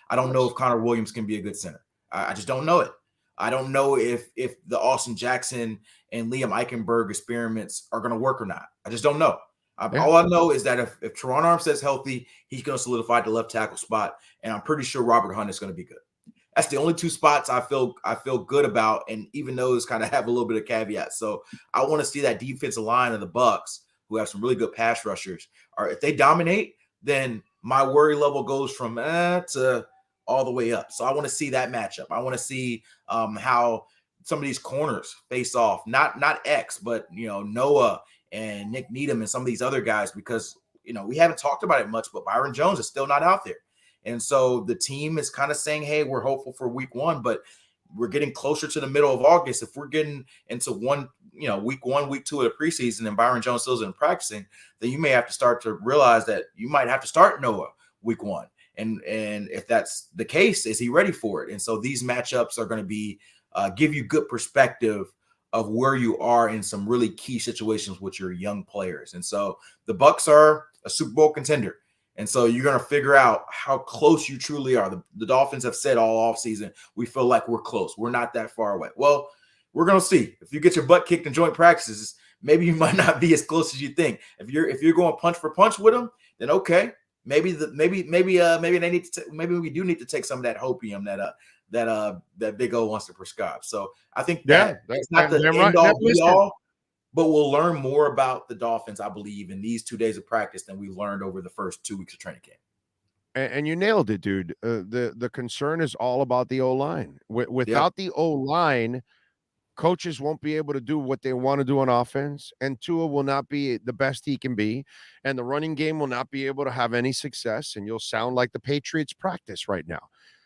I don't know if Connor Williams can be a good center. I just don't know it. I don't know if the Austin Jackson and Liam Eichenberg experiments are going to work or not. I just don't know. All I know is that if Teron Armstead's healthy, he's going to solidify the left tackle spot, and I'm pretty sure Robert Hunt is going to be good. That's the only 2 spots I feel good about, and even those kind of have a little bit of caveats. So I want to see that defensive line of the Bucs, who have some really good pass rushers, or if they dominate, then my worry level goes from to all the way up. So I want to see that matchup. I want to see how some of these corners face off, not X, but Noah and Nick Needham and some of these other guys, because, we haven't talked about it much, but Byron Jones is still not out there. And so the team is kind of saying, hey, we're hopeful for week 1, but we're getting closer to the middle of August. If we're getting into week 1, week 2 of the preseason and Byron Jones still isn't practicing, then you may have to start to realize that you might have to start Noah week 1. And if that's the case, is he ready for it? And so these matchups are going to be give you good perspective of where you are in some really key situations with your young players. And so the Bucs are a Super Bowl contender. And so you're going to figure out how close you truly are. The Dolphins have said all offseason, we feel like we're close. We're not that far away. Well, we're going to see. If you get your butt kicked in joint practices, maybe you might not be as close as you think. If you're going punch for punch with them, then okay. Maybe we do need to take some of that hopium that Big O wants to prescribe. So I think that it's not the end all be all, but we'll learn more about the Dolphins, I believe, in these 2 days of practice than we've learned over the first 2 weeks of training camp. And you nailed it, dude. The concern is all about the O-line. Without the O-line, coaches won't be able to do what they want to do on offense, and Tua will not be the best he can be, and the running game will not be able to have any success, and you'll sound like the Patriots practice right now.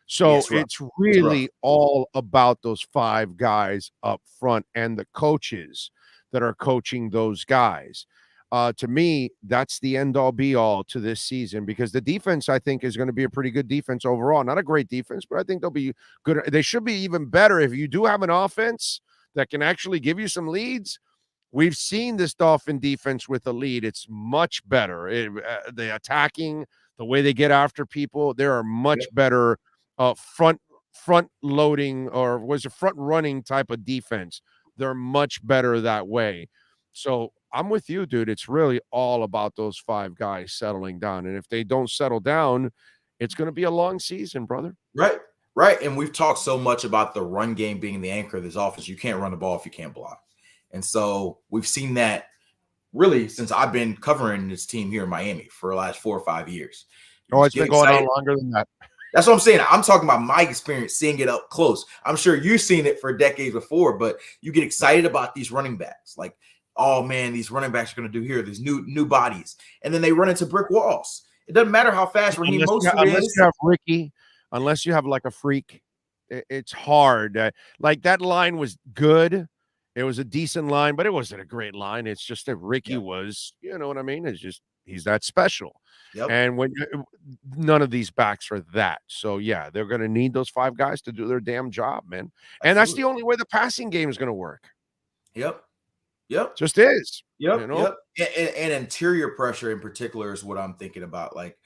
So it's really all about those 5 guys up front and the coaches that are coaching those guys. To me, that's the end-all be-all to this season, because the defense, I think, is going to be a pretty good defense overall. Not a great defense, but I think they'll be good. They should be even better if you do have an offense that can actually give you some leads. We've seen this Dolphin defense with a lead. It's much better. The attacking, the way they get after people, they are much better front loading, or was a front running type of defense. They're much better that way. So I'm with you, dude. It's really all about those 5 guys settling down. And if they don't settle down, it's going to be a long season, brother. Right. Right. And we've talked so much about the run game being the anchor of this offense. You can't run the ball if you can't block. And so we've seen that really since I've been covering this team here in Miami for the last 4 or 5 years. Oh, it's been going on longer than that. That's what I'm saying. I'm talking about my experience seeing it up close. I'm sure you've seen it for decades before, but you get excited about these running backs. Like, oh man, these running backs are going to do here. These new bodies, and then they run into brick walls. It doesn't matter how fast Raheem Mostert is. You have Ricky, unless you have like a freak, it's hard. Like that line was good. It was a decent line, but it wasn't a great line. It's just that Ricky was, you know what I mean? It's just he's that special. Yep. And when none of these backs are that. So, yeah, they're going to need those 5 guys to do their damn job, man. And that's the only way the passing game is going to work. Yep. Just is. Yep. You know? Yep. And interior pressure in particular is what I'm thinking about. Like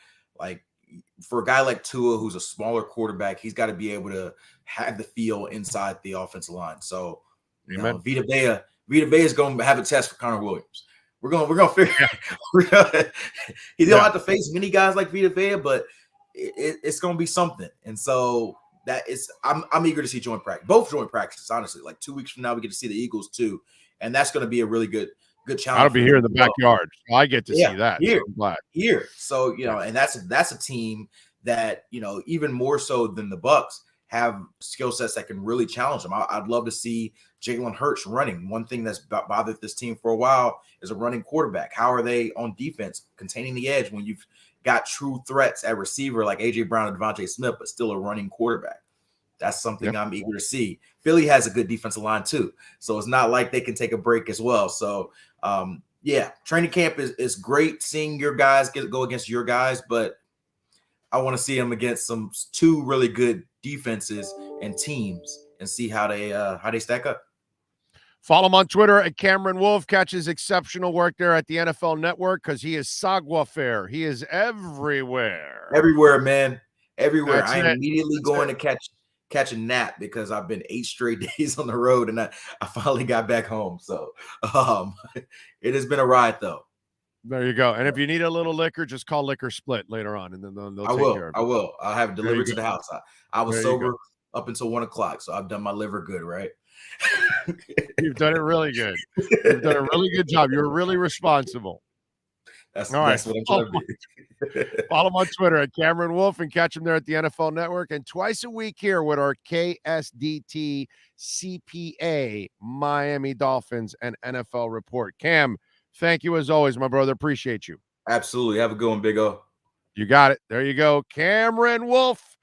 for a guy like Tua, who's a smaller quarterback, he's got to be able to have the feel inside the offensive line. So, you know, Vita Vea is going to have a test for Connor Williams. We're gonna figure. He don't have to face many guys like Vita Vea, but it's gonna be something. And so that is, I'm eager to see both joint practices. Honestly, like 2 weeks from now, we get to see the Eagles too, and that's gonna be a really good challenge. I'll be here in the backyard. So I get to see that. Here. So you know, and that's a team that, you know, even more so than the Bucks, have skill sets that can really challenge them. I'd love to see Jalen Hurts running. One thing that's bothered this team for a while is a running quarterback. How are they on defense containing the edge when you've got true threats at receiver like A.J. Brown and Devontae Smith, but still a running quarterback? That's something I'm eager to see. Philly has a good defensive line too, so it's not like they can take a break as well. So, training camp is great seeing your guys go against your guys, but I want to see them against two really good defenses and teams and see how they stack up. Follow him on Twitter at Cameron Wolf. Catches exceptional work there at the NFL Network because he is savoir-faire. He is everywhere. Everywhere, man. Everywhere. That's I am immediately going to catch a nap because I've been 8 straight days on the road and I finally got back home. So it has been a ride though. There you go. And if you need a little liquor, just call Liquor Split later on, and then they'll take care of it. I will. I'll have it delivered to the house. I was sober up until 1 o'clock, so I've done my liver good, right? You've done it really good. You've done a really good job. You're really responsible. That's what I'm trying to be. Follow him on Twitter at Cameron Wolf and catch him there at the NFL Network. And twice a week here with our KSDT CPA Miami Dolphins and NFL Report. Cam, thank you as always, my brother. Appreciate you. Absolutely. Have a good one, Big O. You got it. There you go. Cameron Wolf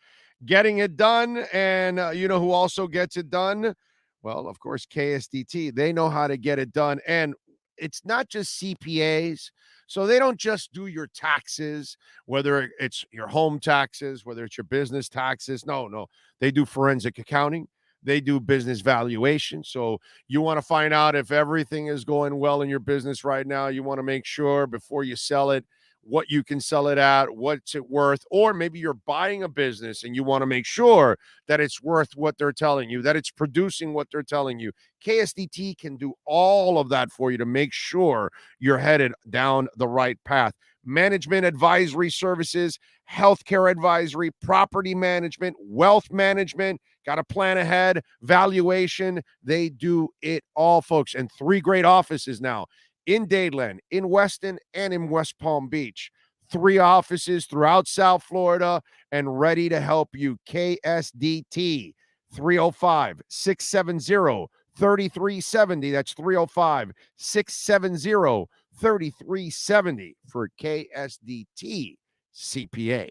getting it done. And you know who also gets it done? Well, of course, KSDT. They know how to get it done. And it's not just CPAs. So they don't just do your taxes, whether it's your home taxes, whether it's your business taxes. No. They do forensic accounting. They do business valuation. So you want to find out if everything is going well in your business right now. You want to make sure before you sell it, what you can sell it at, what's it worth, or maybe you're buying a business and you want to make sure that it's worth what they're telling you, that it's producing what they're telling you. KSDT can do all of that for you to make sure you're headed down the right path. Management advisory services, healthcare advisory, property management, wealth management, got to plan ahead, valuation. They do it all, folks. And 3 great offices now in Dadeland, in Weston, and in West Palm Beach. 3 offices throughout South Florida and ready to help you. KSDT 305-670-3370. That's 305-670-3370 for KSDT CPA.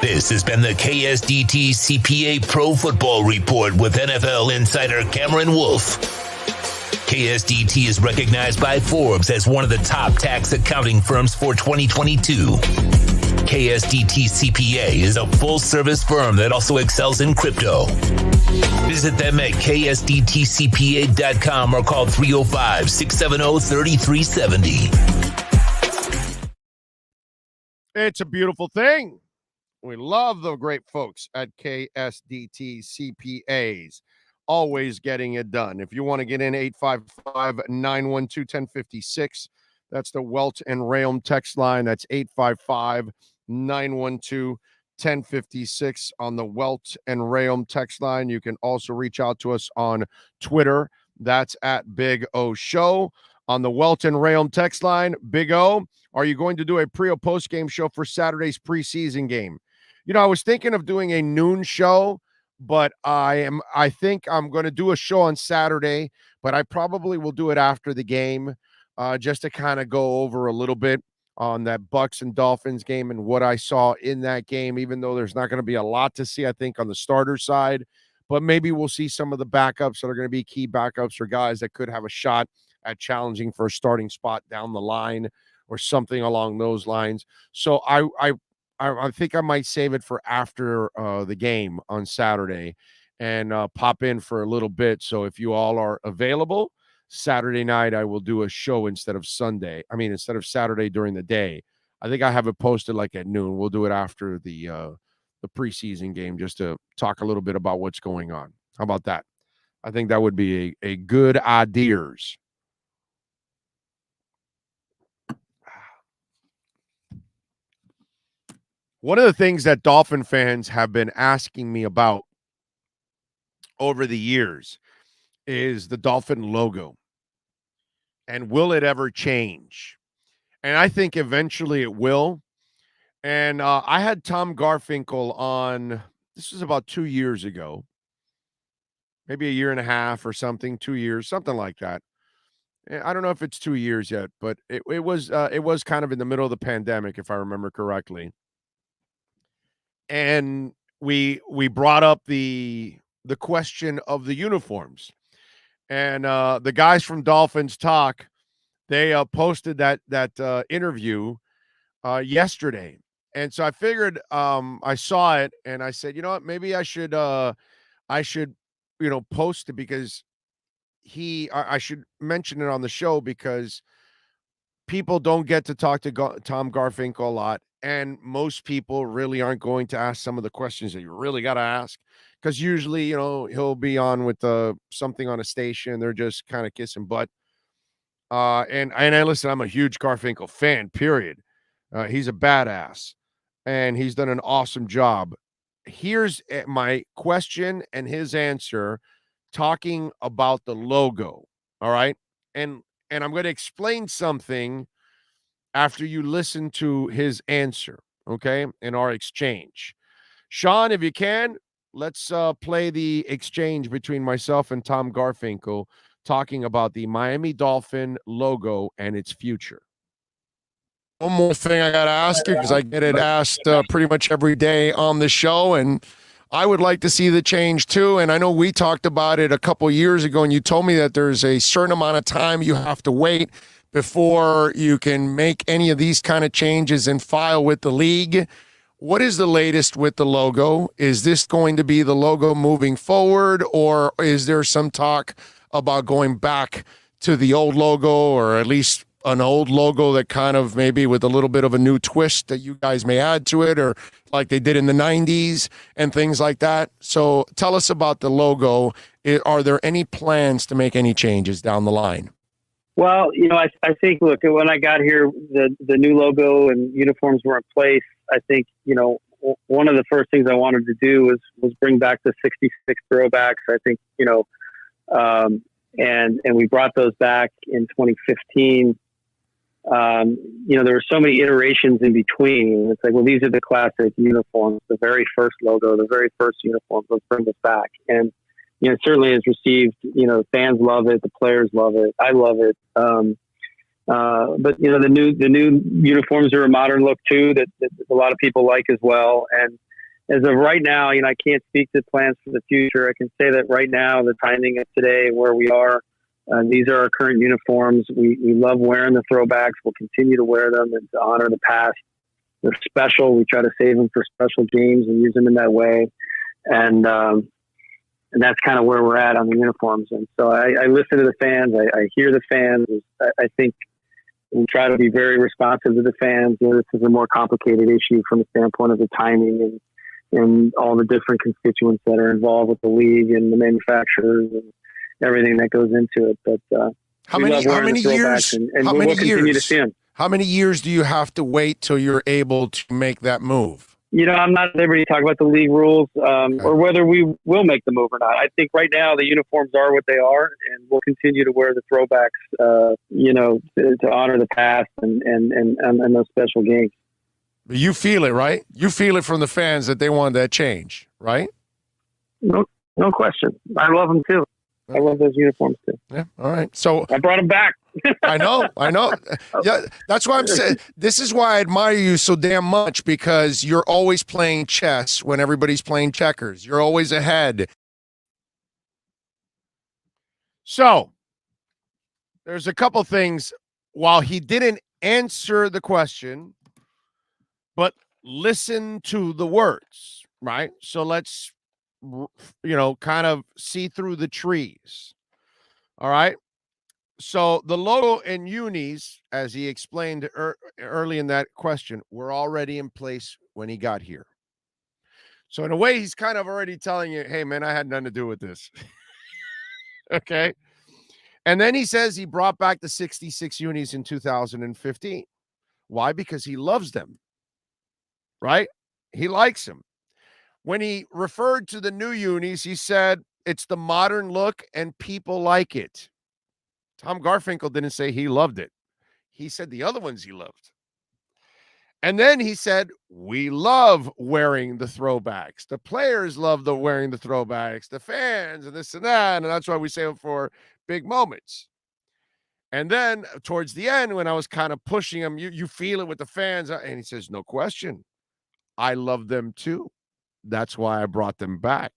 This has been the KSDT CPA Pro Football Report with NFL insider Cameron Wolf. KSDT is recognized by Forbes as one of the top tax accounting firms for 2022. KSDT CPA is a full-service firm that also excels in crypto. Visit them at ksdtcpa.com or call 305-670-3370. It's a beautiful thing. We love the great folks at KSDT CPAs. always getting it done. If you want to get in, 855-912-1056. That's the Welt and Rheaume text line. That's 855-912-1056 on the Welt and Rheaume text line. You can also reach out to us on Twitter. That's at Big O Show. On the Welt and Rheaume text line, Big O, are you going to do a pre or post game show for Saturday's preseason game? You know, I was thinking of doing a noon show, but I think I'm going to do a show on Saturday, but I probably will do it after the game, just to kind of go over a little bit on that Bucks and Dolphins game and what I saw in that game, even though there's not going to be a lot to see, I think, on the starter side, but maybe we'll see some of the backups that are going to be key backups for guys that could have a shot at challenging for a starting spot down the line or something along those lines. So I think I might save it for after the game on Saturday and pop in for a little bit. So if you all are available, Saturday night I will do a show instead of Saturday during the day. I think I have it posted like at noon. We'll do it after the preseason game just to talk a little bit about what's going on. How about that? I think that would be a good ideas. One of the things that Dolphin fans have been asking me about over the years is the Dolphin logo. And will it ever change? And I think eventually it will. And I had Tom Garfinkel on, this was about 2 years ago, maybe a year and a half or something, 2 years, something like that. I don't know if it's 2 years yet, but it was kind of in the middle of the pandemic, if I remember correctly. And we brought up the question of the uniforms, and the guys from Dolphins Talk, they posted that interview yesterday, and so I figured I saw it and I said, you know what, maybe I should post it because I should mention it on the show because people don't get to talk to Tom Garfinkel a lot. And most people really aren't going to ask some of the questions that you really got to ask because usually, he'll be on with something on a station. They're just kind of kissing butt. And I listen, I'm a huge Garfinkel fan, period. He's a badass and he's done an awesome job. Here's my question and his answer talking about the logo. All right. And I'm going to explain something after you listen to his answer, okay, in our exchange. Sean, if you can, let's play the exchange between myself and Tom Garfinkel talking about the Miami Dolphin logo and its future. One more thing I got to ask you because I get it asked pretty much every day on the show, and I would like to see the change too. And I know we talked about it a couple years ago, and you told me that there's a certain amount of time you have to wait before you can make any of these kind of changes and file with the league. What is the latest with the logo? Is this going to be the logo moving forward, or is there some talk about going back to the old logo, or at least an old logo that kind of maybe with a little bit of a new twist that you guys may add to it, or like they did in the 90s and things like that? So tell us about the logo. Are there any plans to make any changes down the line? Well, I think, look, when I got here, the new logo and uniforms were in place. I think, one of the first things I wanted to do was bring back the 66 throwbacks. I think, and we brought those back in 2015. There were so many iterations in between. It's like, well, these are the classic uniforms, the very first logo, the very first uniforms. Let's bring this back. And it certainly has received, fans love it. The players love it. I love it. But the new uniforms are a modern look too, that a lot of people like as well. And as of right now, I can't speak to plans for the future. I can say that right now, the timing of today, where we are, these are our current uniforms. We love wearing the throwbacks. We'll continue to wear them and to honor the past. They're special. We try to save them for special games and use them in that way. And that's kind of where we're at on the uniforms. And so I listen to the fans. I hear the fans. I think we try to be very responsive to the fans. This is a more complicated issue from the standpoint of the timing and all the different constituents that are involved with the league and the manufacturers and everything that goes into it. But how many years? And we'll continue to see them. How many years do you have to wait till you're able to make that move? I'm not at liberty to talk about the league rules or whether we will make the move or not. I think right now the uniforms are what they are, and we'll continue to wear the throwbacks, to honor the past and those special games. You feel it, right? You feel it from the fans that they want that change, right? No question. I love them too. I love those uniforms too. Yeah. All right. So I brought them back. I know. Yeah, that's why I'm saying this is why I admire you so damn much, because you're always playing chess when everybody's playing checkers. You're always ahead. So there's a couple things. While he didn't answer the question, but listen to the words, right? So let's, kind of see through the trees. All right. So the logo and unis, as he explained early in that question, were already in place when he got here. So in a way, he's kind of already telling you, hey, man, I had nothing to do with this. Okay. And then he says he brought back the 66 unis in 2015. Why? Because he loves them. Right? He likes them. When he referred to the new unis, he said it's the modern look and people like it. Tom Garfinkel didn't say he loved it. He said the other ones he loved. And then he said, we love wearing the throwbacks. The players love wearing the throwbacks, the fans and this and that. And that's why we save them for big moments. And then towards the end, when I was kind of pushing him, you feel it with the fans. And he says, no question. I love them too. That's why I brought them back.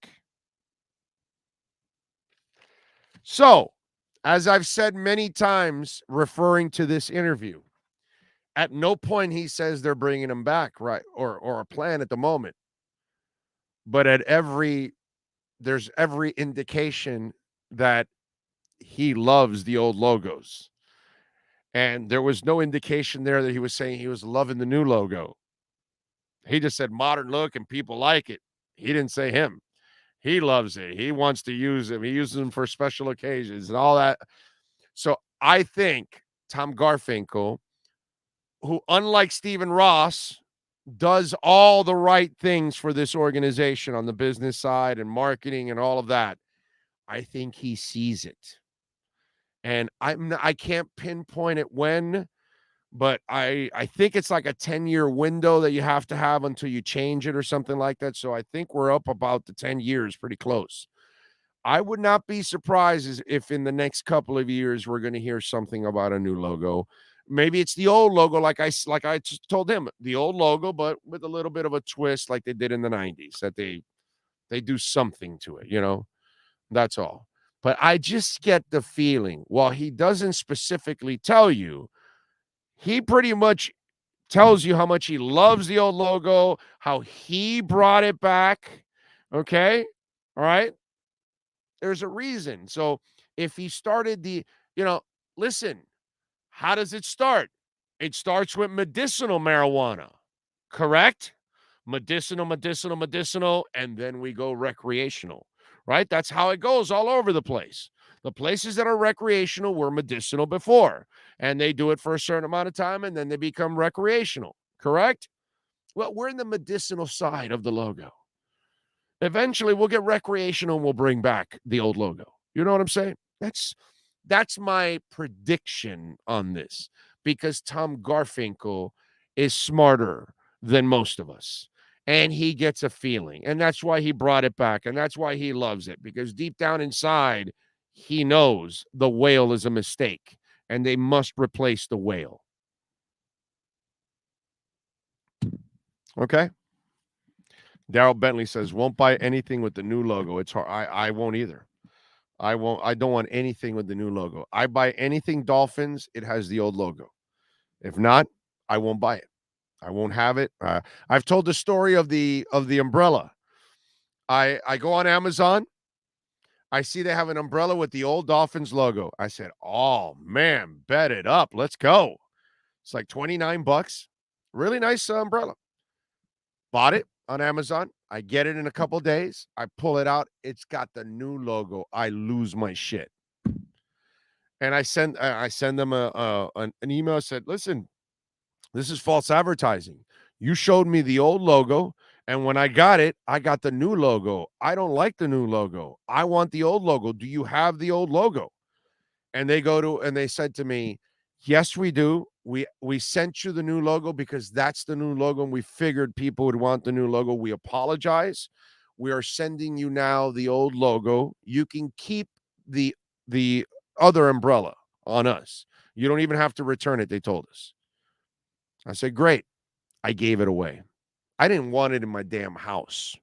So, as I've said many times, referring to this interview, at no point he says they're bringing him back, right? Or a plan at the moment. But there's every indication that he loves the old logos. And there was no indication there that he was saying he was loving the new logo. He just said modern look and people like it. He didn't say him. He loves it. He wants to use them. He uses them for special occasions and all that. So I think Tom Garfinkel, who, unlike Stephen Ross, does all the right things for this organization on the business side and marketing and all of that, I think he sees it. And I can't pinpoint it when, but I think it's like a 10-year window that you have to have until you change it or something like that. So I think we're up about the 10 years, pretty close. I would not be surprised if in the next couple of years we're going to hear something about a new logo. Maybe it's the old logo, like I told him, the old logo, but with a little bit of a twist like they did in the 90s, that they do something to it, That's all. But I just get the feeling, while he doesn't specifically tell you, he pretty much tells you how much he loves the old logo, how he brought it back. Okay? All right? There's a reason. So if he started listen, how does it start? It starts with medicinal marijuana, correct? Medicinal, and then we go recreational, right? That's how it goes all over the place. The places that are recreational were medicinal before, and they do it for a certain amount of time, and then they become recreational, correct? Well, we're in the medicinal side of the logo. Eventually, we'll get recreational, and we'll bring back the old logo. You know what I'm saying? That's my prediction on this, because Tom Garfinkel is smarter than most of us, and he gets a feeling, and that's why he brought it back, and that's why he loves it, because deep down inside, he knows the whale is a mistake, and they must replace the whale. Okay? Daryl Bentley says, won't buy anything with the new logo. It's hard. I won't either. I don't want anything with the new logo. I buy anything Dolphins, it has the old logo. If not, I won't buy it. I won't have it. I've told the story of the umbrella. I go on Amazon. I see they have an umbrella with the old Dolphins logo. I said, oh, man, bet it up. Let's go. It's like $29. Really nice umbrella. Bought it on Amazon. I get it in a couple days. I pull it out. It's got the new logo. I lose my shit. And I send them an email. I said, listen, this is false advertising. You showed me the old logo, and when I got it, I got the new logo. I don't like the new logo. I want the old logo. Do you have the old logo? And they said to me, yes, we do. We sent you the new logo because that's the new logo, and we figured people would want the new logo. We apologize. We are sending you now the old logo. You can keep the other umbrella on us. You don't even have to return it, they told us. I said, great. I gave it away. I didn't want it in my damn house.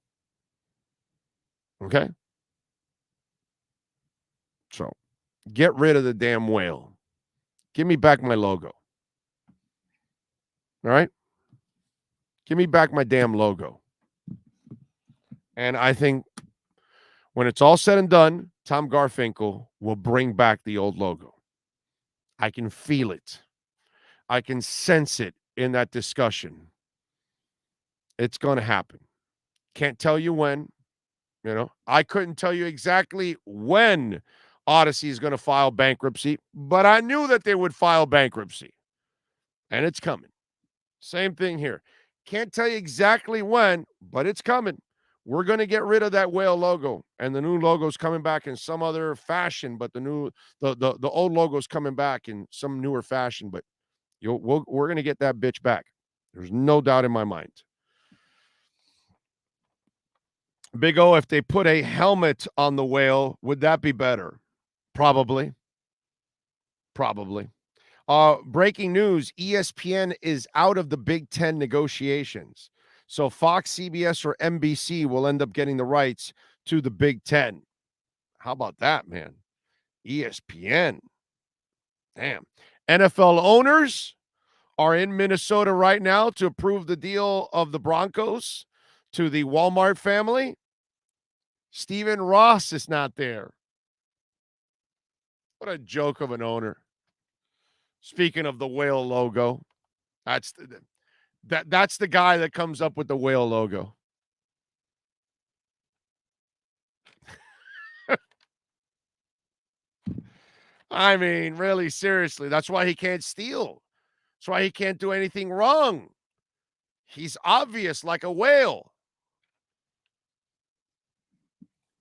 Okay? So, get rid of the damn whale. Give me back my logo. All right? Give me back my damn logo. And I think when it's all said and done, Tom Garfinkel will bring back the old logo. I can feel it. I can sense it in that discussion. It's going to happen. Can't tell you when. You know, I couldn't tell you exactly when Odyssey is going to file bankruptcy, but I knew that they would file bankruptcy. And it's coming. Same thing here. Can't tell you exactly when, but it's coming. We're going to get rid of that whale logo, and the new logo's coming back in some other fashion, but the old logo's coming back in some newer fashion, but we're going to get that bitch back. There's no doubt in my mind. Big O, if they put a helmet on the whale, would that be better? Probably. Breaking news, ESPN is out of the Big Ten negotiations. So Fox, CBS, or NBC will end up getting the rights to the Big Ten. How about that, man? ESPN. Damn. NFL owners are in Minnesota right now to approve the deal of the Broncos to the Walmart family. Stephen Ross is not there. What a joke of an owner. Speaking of the whale logo, that's the guy that comes up with the whale logo. I mean, really, seriously, that's why he can't steal. That's why he can't do anything wrong. He's obvious like a whale.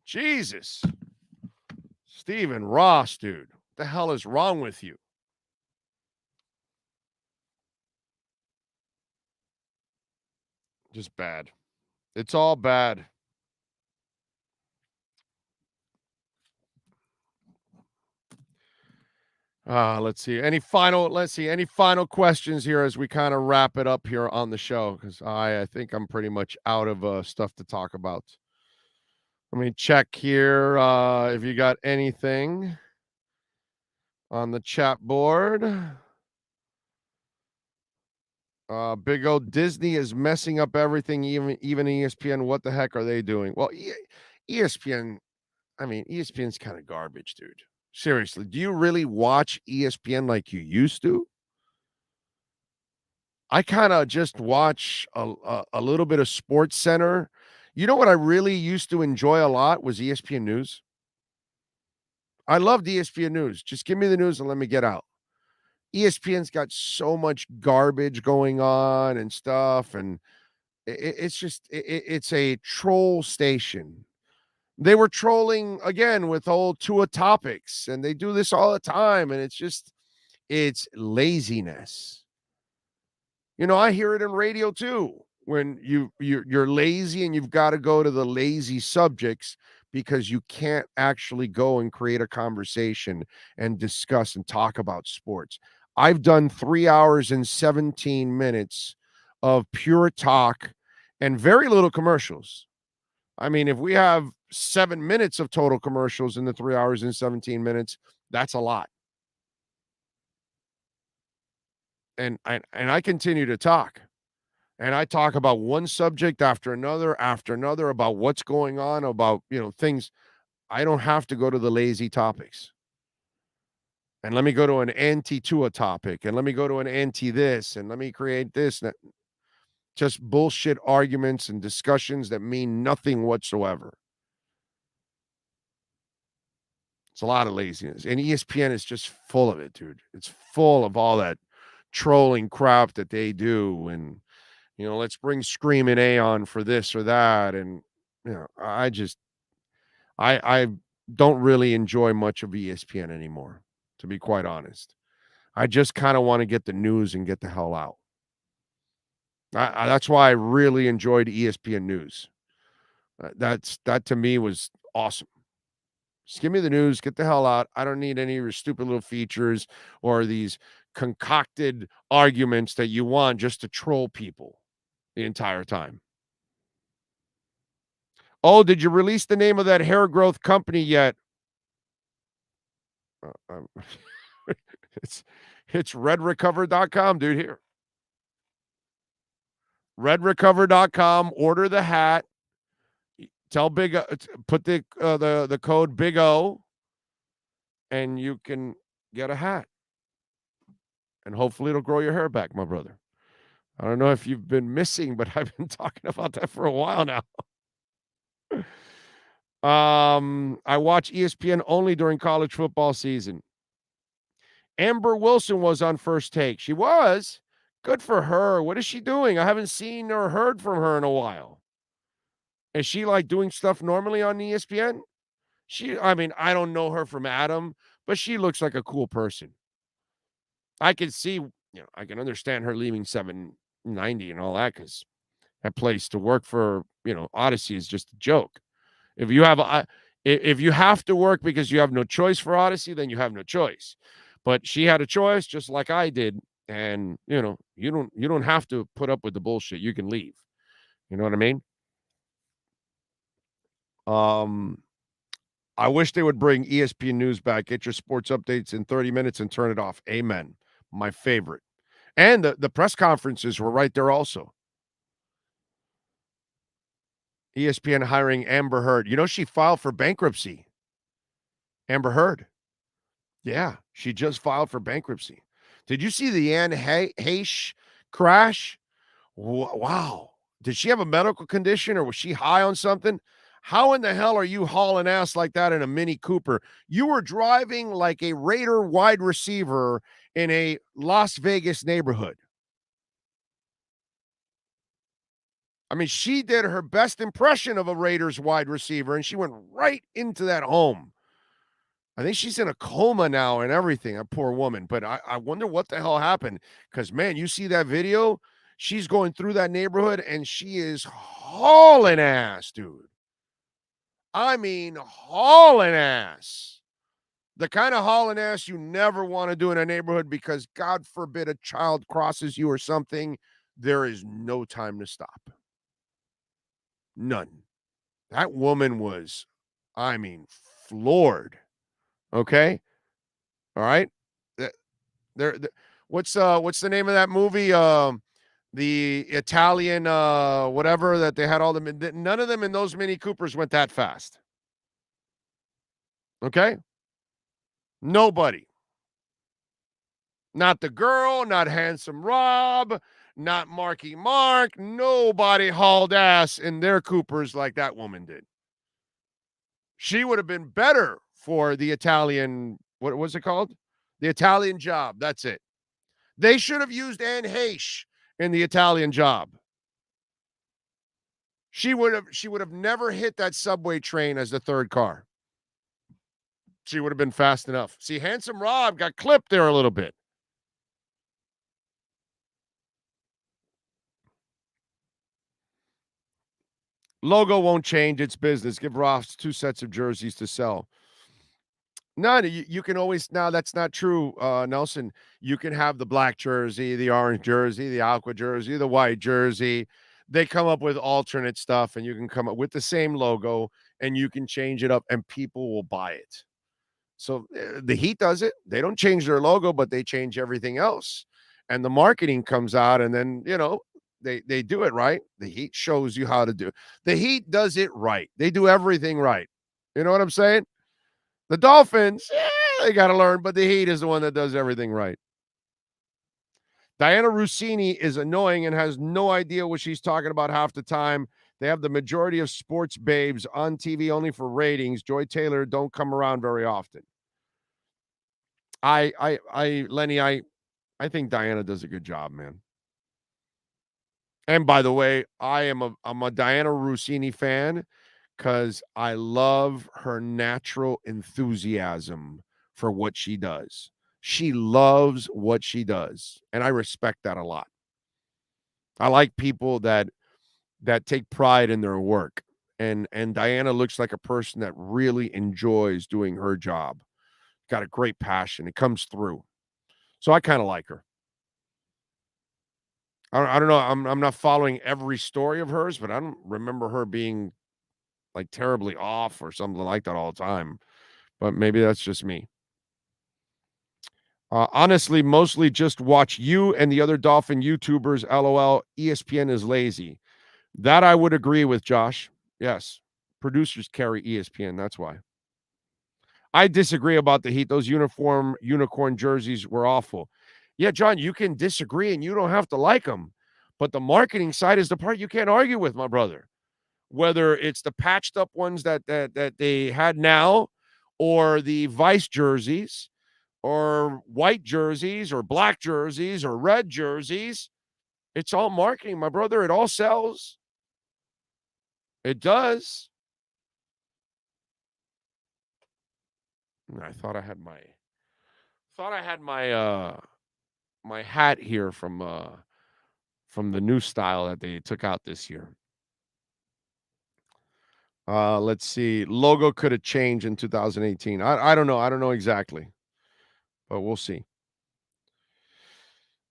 Jesus. Stephen Ross, dude. What the hell is wrong with you? Just bad. It's all bad. Let's see. Any final questions here as we kind of wrap it up here on the show? Because I think I'm pretty much out of stuff to talk about. Let me check here if you got anything on the chat board. Big O, Disney is messing up everything, even ESPN. What the heck are they doing? Well, ESPN's kind of garbage, dude. Seriously, do you really watch ESPN like you used to? I kind of just watch a little bit of Sports Center. You know what I really used to enjoy a lot was ESPN News. I loved ESPN News. Just give me the news and let me get out. ESPN's got so much garbage going on and stuff, and it's a troll station. They were trolling again with old Tua topics, and they do this all the time, and it's laziness. You know, I hear it in radio too. When you're lazy and you've got to go to the lazy subjects because you can't actually go and create a conversation and discuss and talk about sports. I've done 3 hours and 17 minutes of pure talk and very little commercials. I mean, if we have 7 minutes of total commercials in the 3 hours and 17 minutes, that's a lot. And I continue to talk. And I talk about one subject after another about what's going on, about, things. I don't have to go to the lazy topics. And let me go to an anti-Tua topic, and let me go to an anti-this, and let me create this. just bullshit arguments and discussions that mean nothing whatsoever. It's a lot of laziness. And ESPN is just full of it, dude. It's full of all that trolling crap that they do. And, let's bring Screaming A on for this or that. And, I don't really enjoy much of ESPN anymore, to be quite honest. I just kind of want to get the news and get the hell out. That's why I really enjoyed ESPN News. That to me was awesome. Just give me the news, get the hell out. I don't need any of your stupid little features or these concocted arguments that you want just to troll people the entire time. Oh, did you release the name of that hair growth company yet? It's redrecover.com, dude. Here. Redrecover.com. Order the hat. Tell Big O, put the code Big O, and you can get a hat. And hopefully it'll grow your hair back, my brother. I don't know if you've been missing, but I've been talking about that for a while now. I watch ESPN only during college football season. Amber Wilson was on First Take. She was. Good for her. What is she doing? I haven't seen or heard from her in a while. Is she like doing stuff normally on ESPN? I don't know her from Adam, but she looks like a cool person. I can see, I can understand her leaving 790 and all that, because that place to work for, Odyssey is just a joke. If you have to work because you have no choice for Odyssey, then you have no choice. But she had a choice, just like I did, and you don't have to put up with the bullshit. You can leave. You know what I mean? I wish they would bring ESPN News back. Get your sports updates in 30 minutes and turn it off. Amen. My favorite. And the press conferences were right there also. ESPN hiring Amber Heard. She filed for bankruptcy. Amber Heard. Yeah, she just filed for bankruptcy. Did you see the Anne Heche crash? Wow. Did she have a medical condition, or was she high on something? How in the hell are you hauling ass like that in a Mini Cooper? You were driving like a Raider wide receiver in a Las Vegas neighborhood. I mean, she did her best impression of a Raiders wide receiver, and she went right into that home. I think she's in a coma now and everything, a poor woman. But I wonder what the hell happened, because, man, you see that video? She's going through that neighborhood, and she is hauling ass, dude. I mean, hauling ass. The kind of hauling ass you never want to do in a neighborhood, because God forbid a child crosses you or something. There is no time to stop. None. That woman was, floored. Okay? All right? What's the name of that movie? The Italian whatever that they had all them. None of them in those Mini Coopers went that fast. Okay? Nobody. Not the girl, not Handsome Rob, not Marky Mark. Nobody hauled ass in their Coopers like that woman did. She would have been better for the Italian, what was it called? The Italian Job. That's it. They should have used Anne Heche in the Italian Job. She would have never hit that subway train as the third car. She would have been fast enough. See, Handsome Rob got clipped there a little bit. Logo won't change. Its business. Give Ross 2 sets of jerseys to sell. No, you can always, now that's not true, Nelson. You can have the black jersey, the orange jersey, the aqua jersey, the white jersey. They come up with alternate stuff, and you can come up with the same logo, and you can change it up, and people will buy it. So the Heat does it. They don't change their logo, but they change everything else. And the marketing comes out, and then, they do it right. The Heat shows you how to do it. The Heat does it right. They do everything right. You know what I'm saying? The Dolphins, they got to learn, but the Heat is the one that does everything right. Diana Rossini is annoying and has no idea what she's talking about half the time. They have the majority of sports babes on TV only for ratings. Joy Taylor don't come around very often. Lenny, I think Diana does a good job, man. And by the way, I'm a Diana Rossini fan because I love her natural enthusiasm for what she does. She loves what she does, and I respect that a lot. I like people that take pride in their work, and Diana looks like a person that really enjoys doing her job. Got a great passion. It comes through. So I kind of like her. I don't know. I'm not following every story of hers, but I don't remember her being like terribly off or something like that all the time. But maybe that's just me. Honestly, mostly just watch you and the other Dolphin YouTubers. LOL. ESPN is lazy. That I would agree with, Josh. Yes. Producers carry ESPN. That's why. I disagree about the Heat. Those unicorn jerseys were awful. Yeah, John, you can disagree and you don't have to like them. But the marketing side is the part you can't argue with, my brother. Whether it's the patched up ones that they had now, or the Vice jerseys, or white jerseys, or black jerseys, or red jerseys, it's all marketing, my brother. It all sells. It does. I thought I had my hat here from the new style that they took out this year. Let's see. Logo could have changed in 2018. I don't know. I don't know exactly, but we'll see.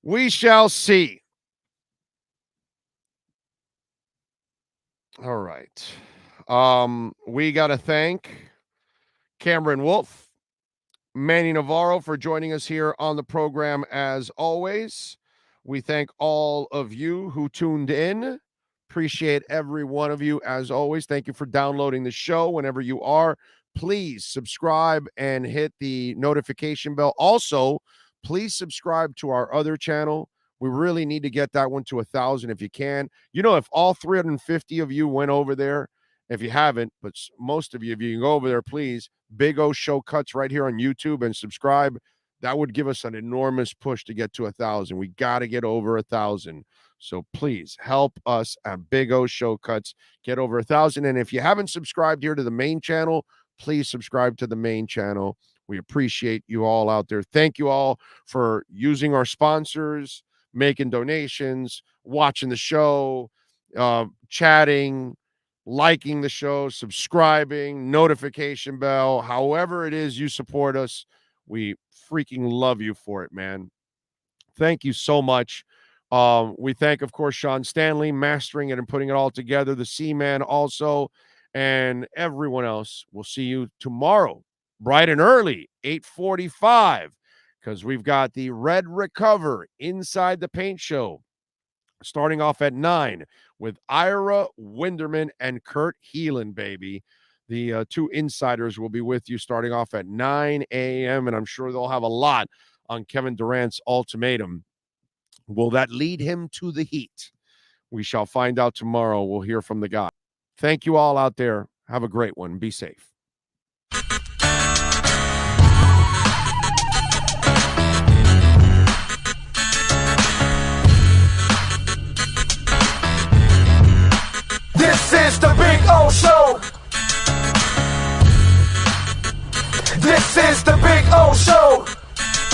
We shall see. All right. We got to thank Cameron Wolf, Manny Navarro for joining us here on the program as always. We thank all of you who tuned in. Appreciate every one of you as always. Thank you for downloading the show whenever you are. Please subscribe and hit the notification bell. Also, please subscribe to our other channel. We really need to get that one to 1,000 if you can. You know, if all 350 of you went over there, if you haven't, but most of you, if you can go over there, please, Big O Show Cuts right here on YouTube and subscribe. That would give us an enormous push to get to 1,000. We got to get over 1,000. So please help us at Big O Show Cuts get over 1,000. And if you haven't subscribed here to the main channel, please subscribe to the main channel. We appreciate you all out there. Thank you all for using our sponsors, making donations, watching the show, chatting, liking the show, subscribing, notification bell, however it is you support us. We freaking love you for it, man. Thank you so much. We thank, of course, Sean Stanley, mastering it and putting it all together, the C-Man also, and everyone else. We'll see you tomorrow, bright and early, 8:45, because we've got the Red Recover Inside the Paint Show starting off at 9 with Ira Winderman and Kurt Heelan, baby. The two insiders will be with you starting off at 9 a.m., and I'm sure they'll have a lot on Kevin Durant's ultimatum. Will that lead him to the Heat? We shall find out tomorrow. We'll hear from the guy. Thank you all out there. Have a great one. Be safe.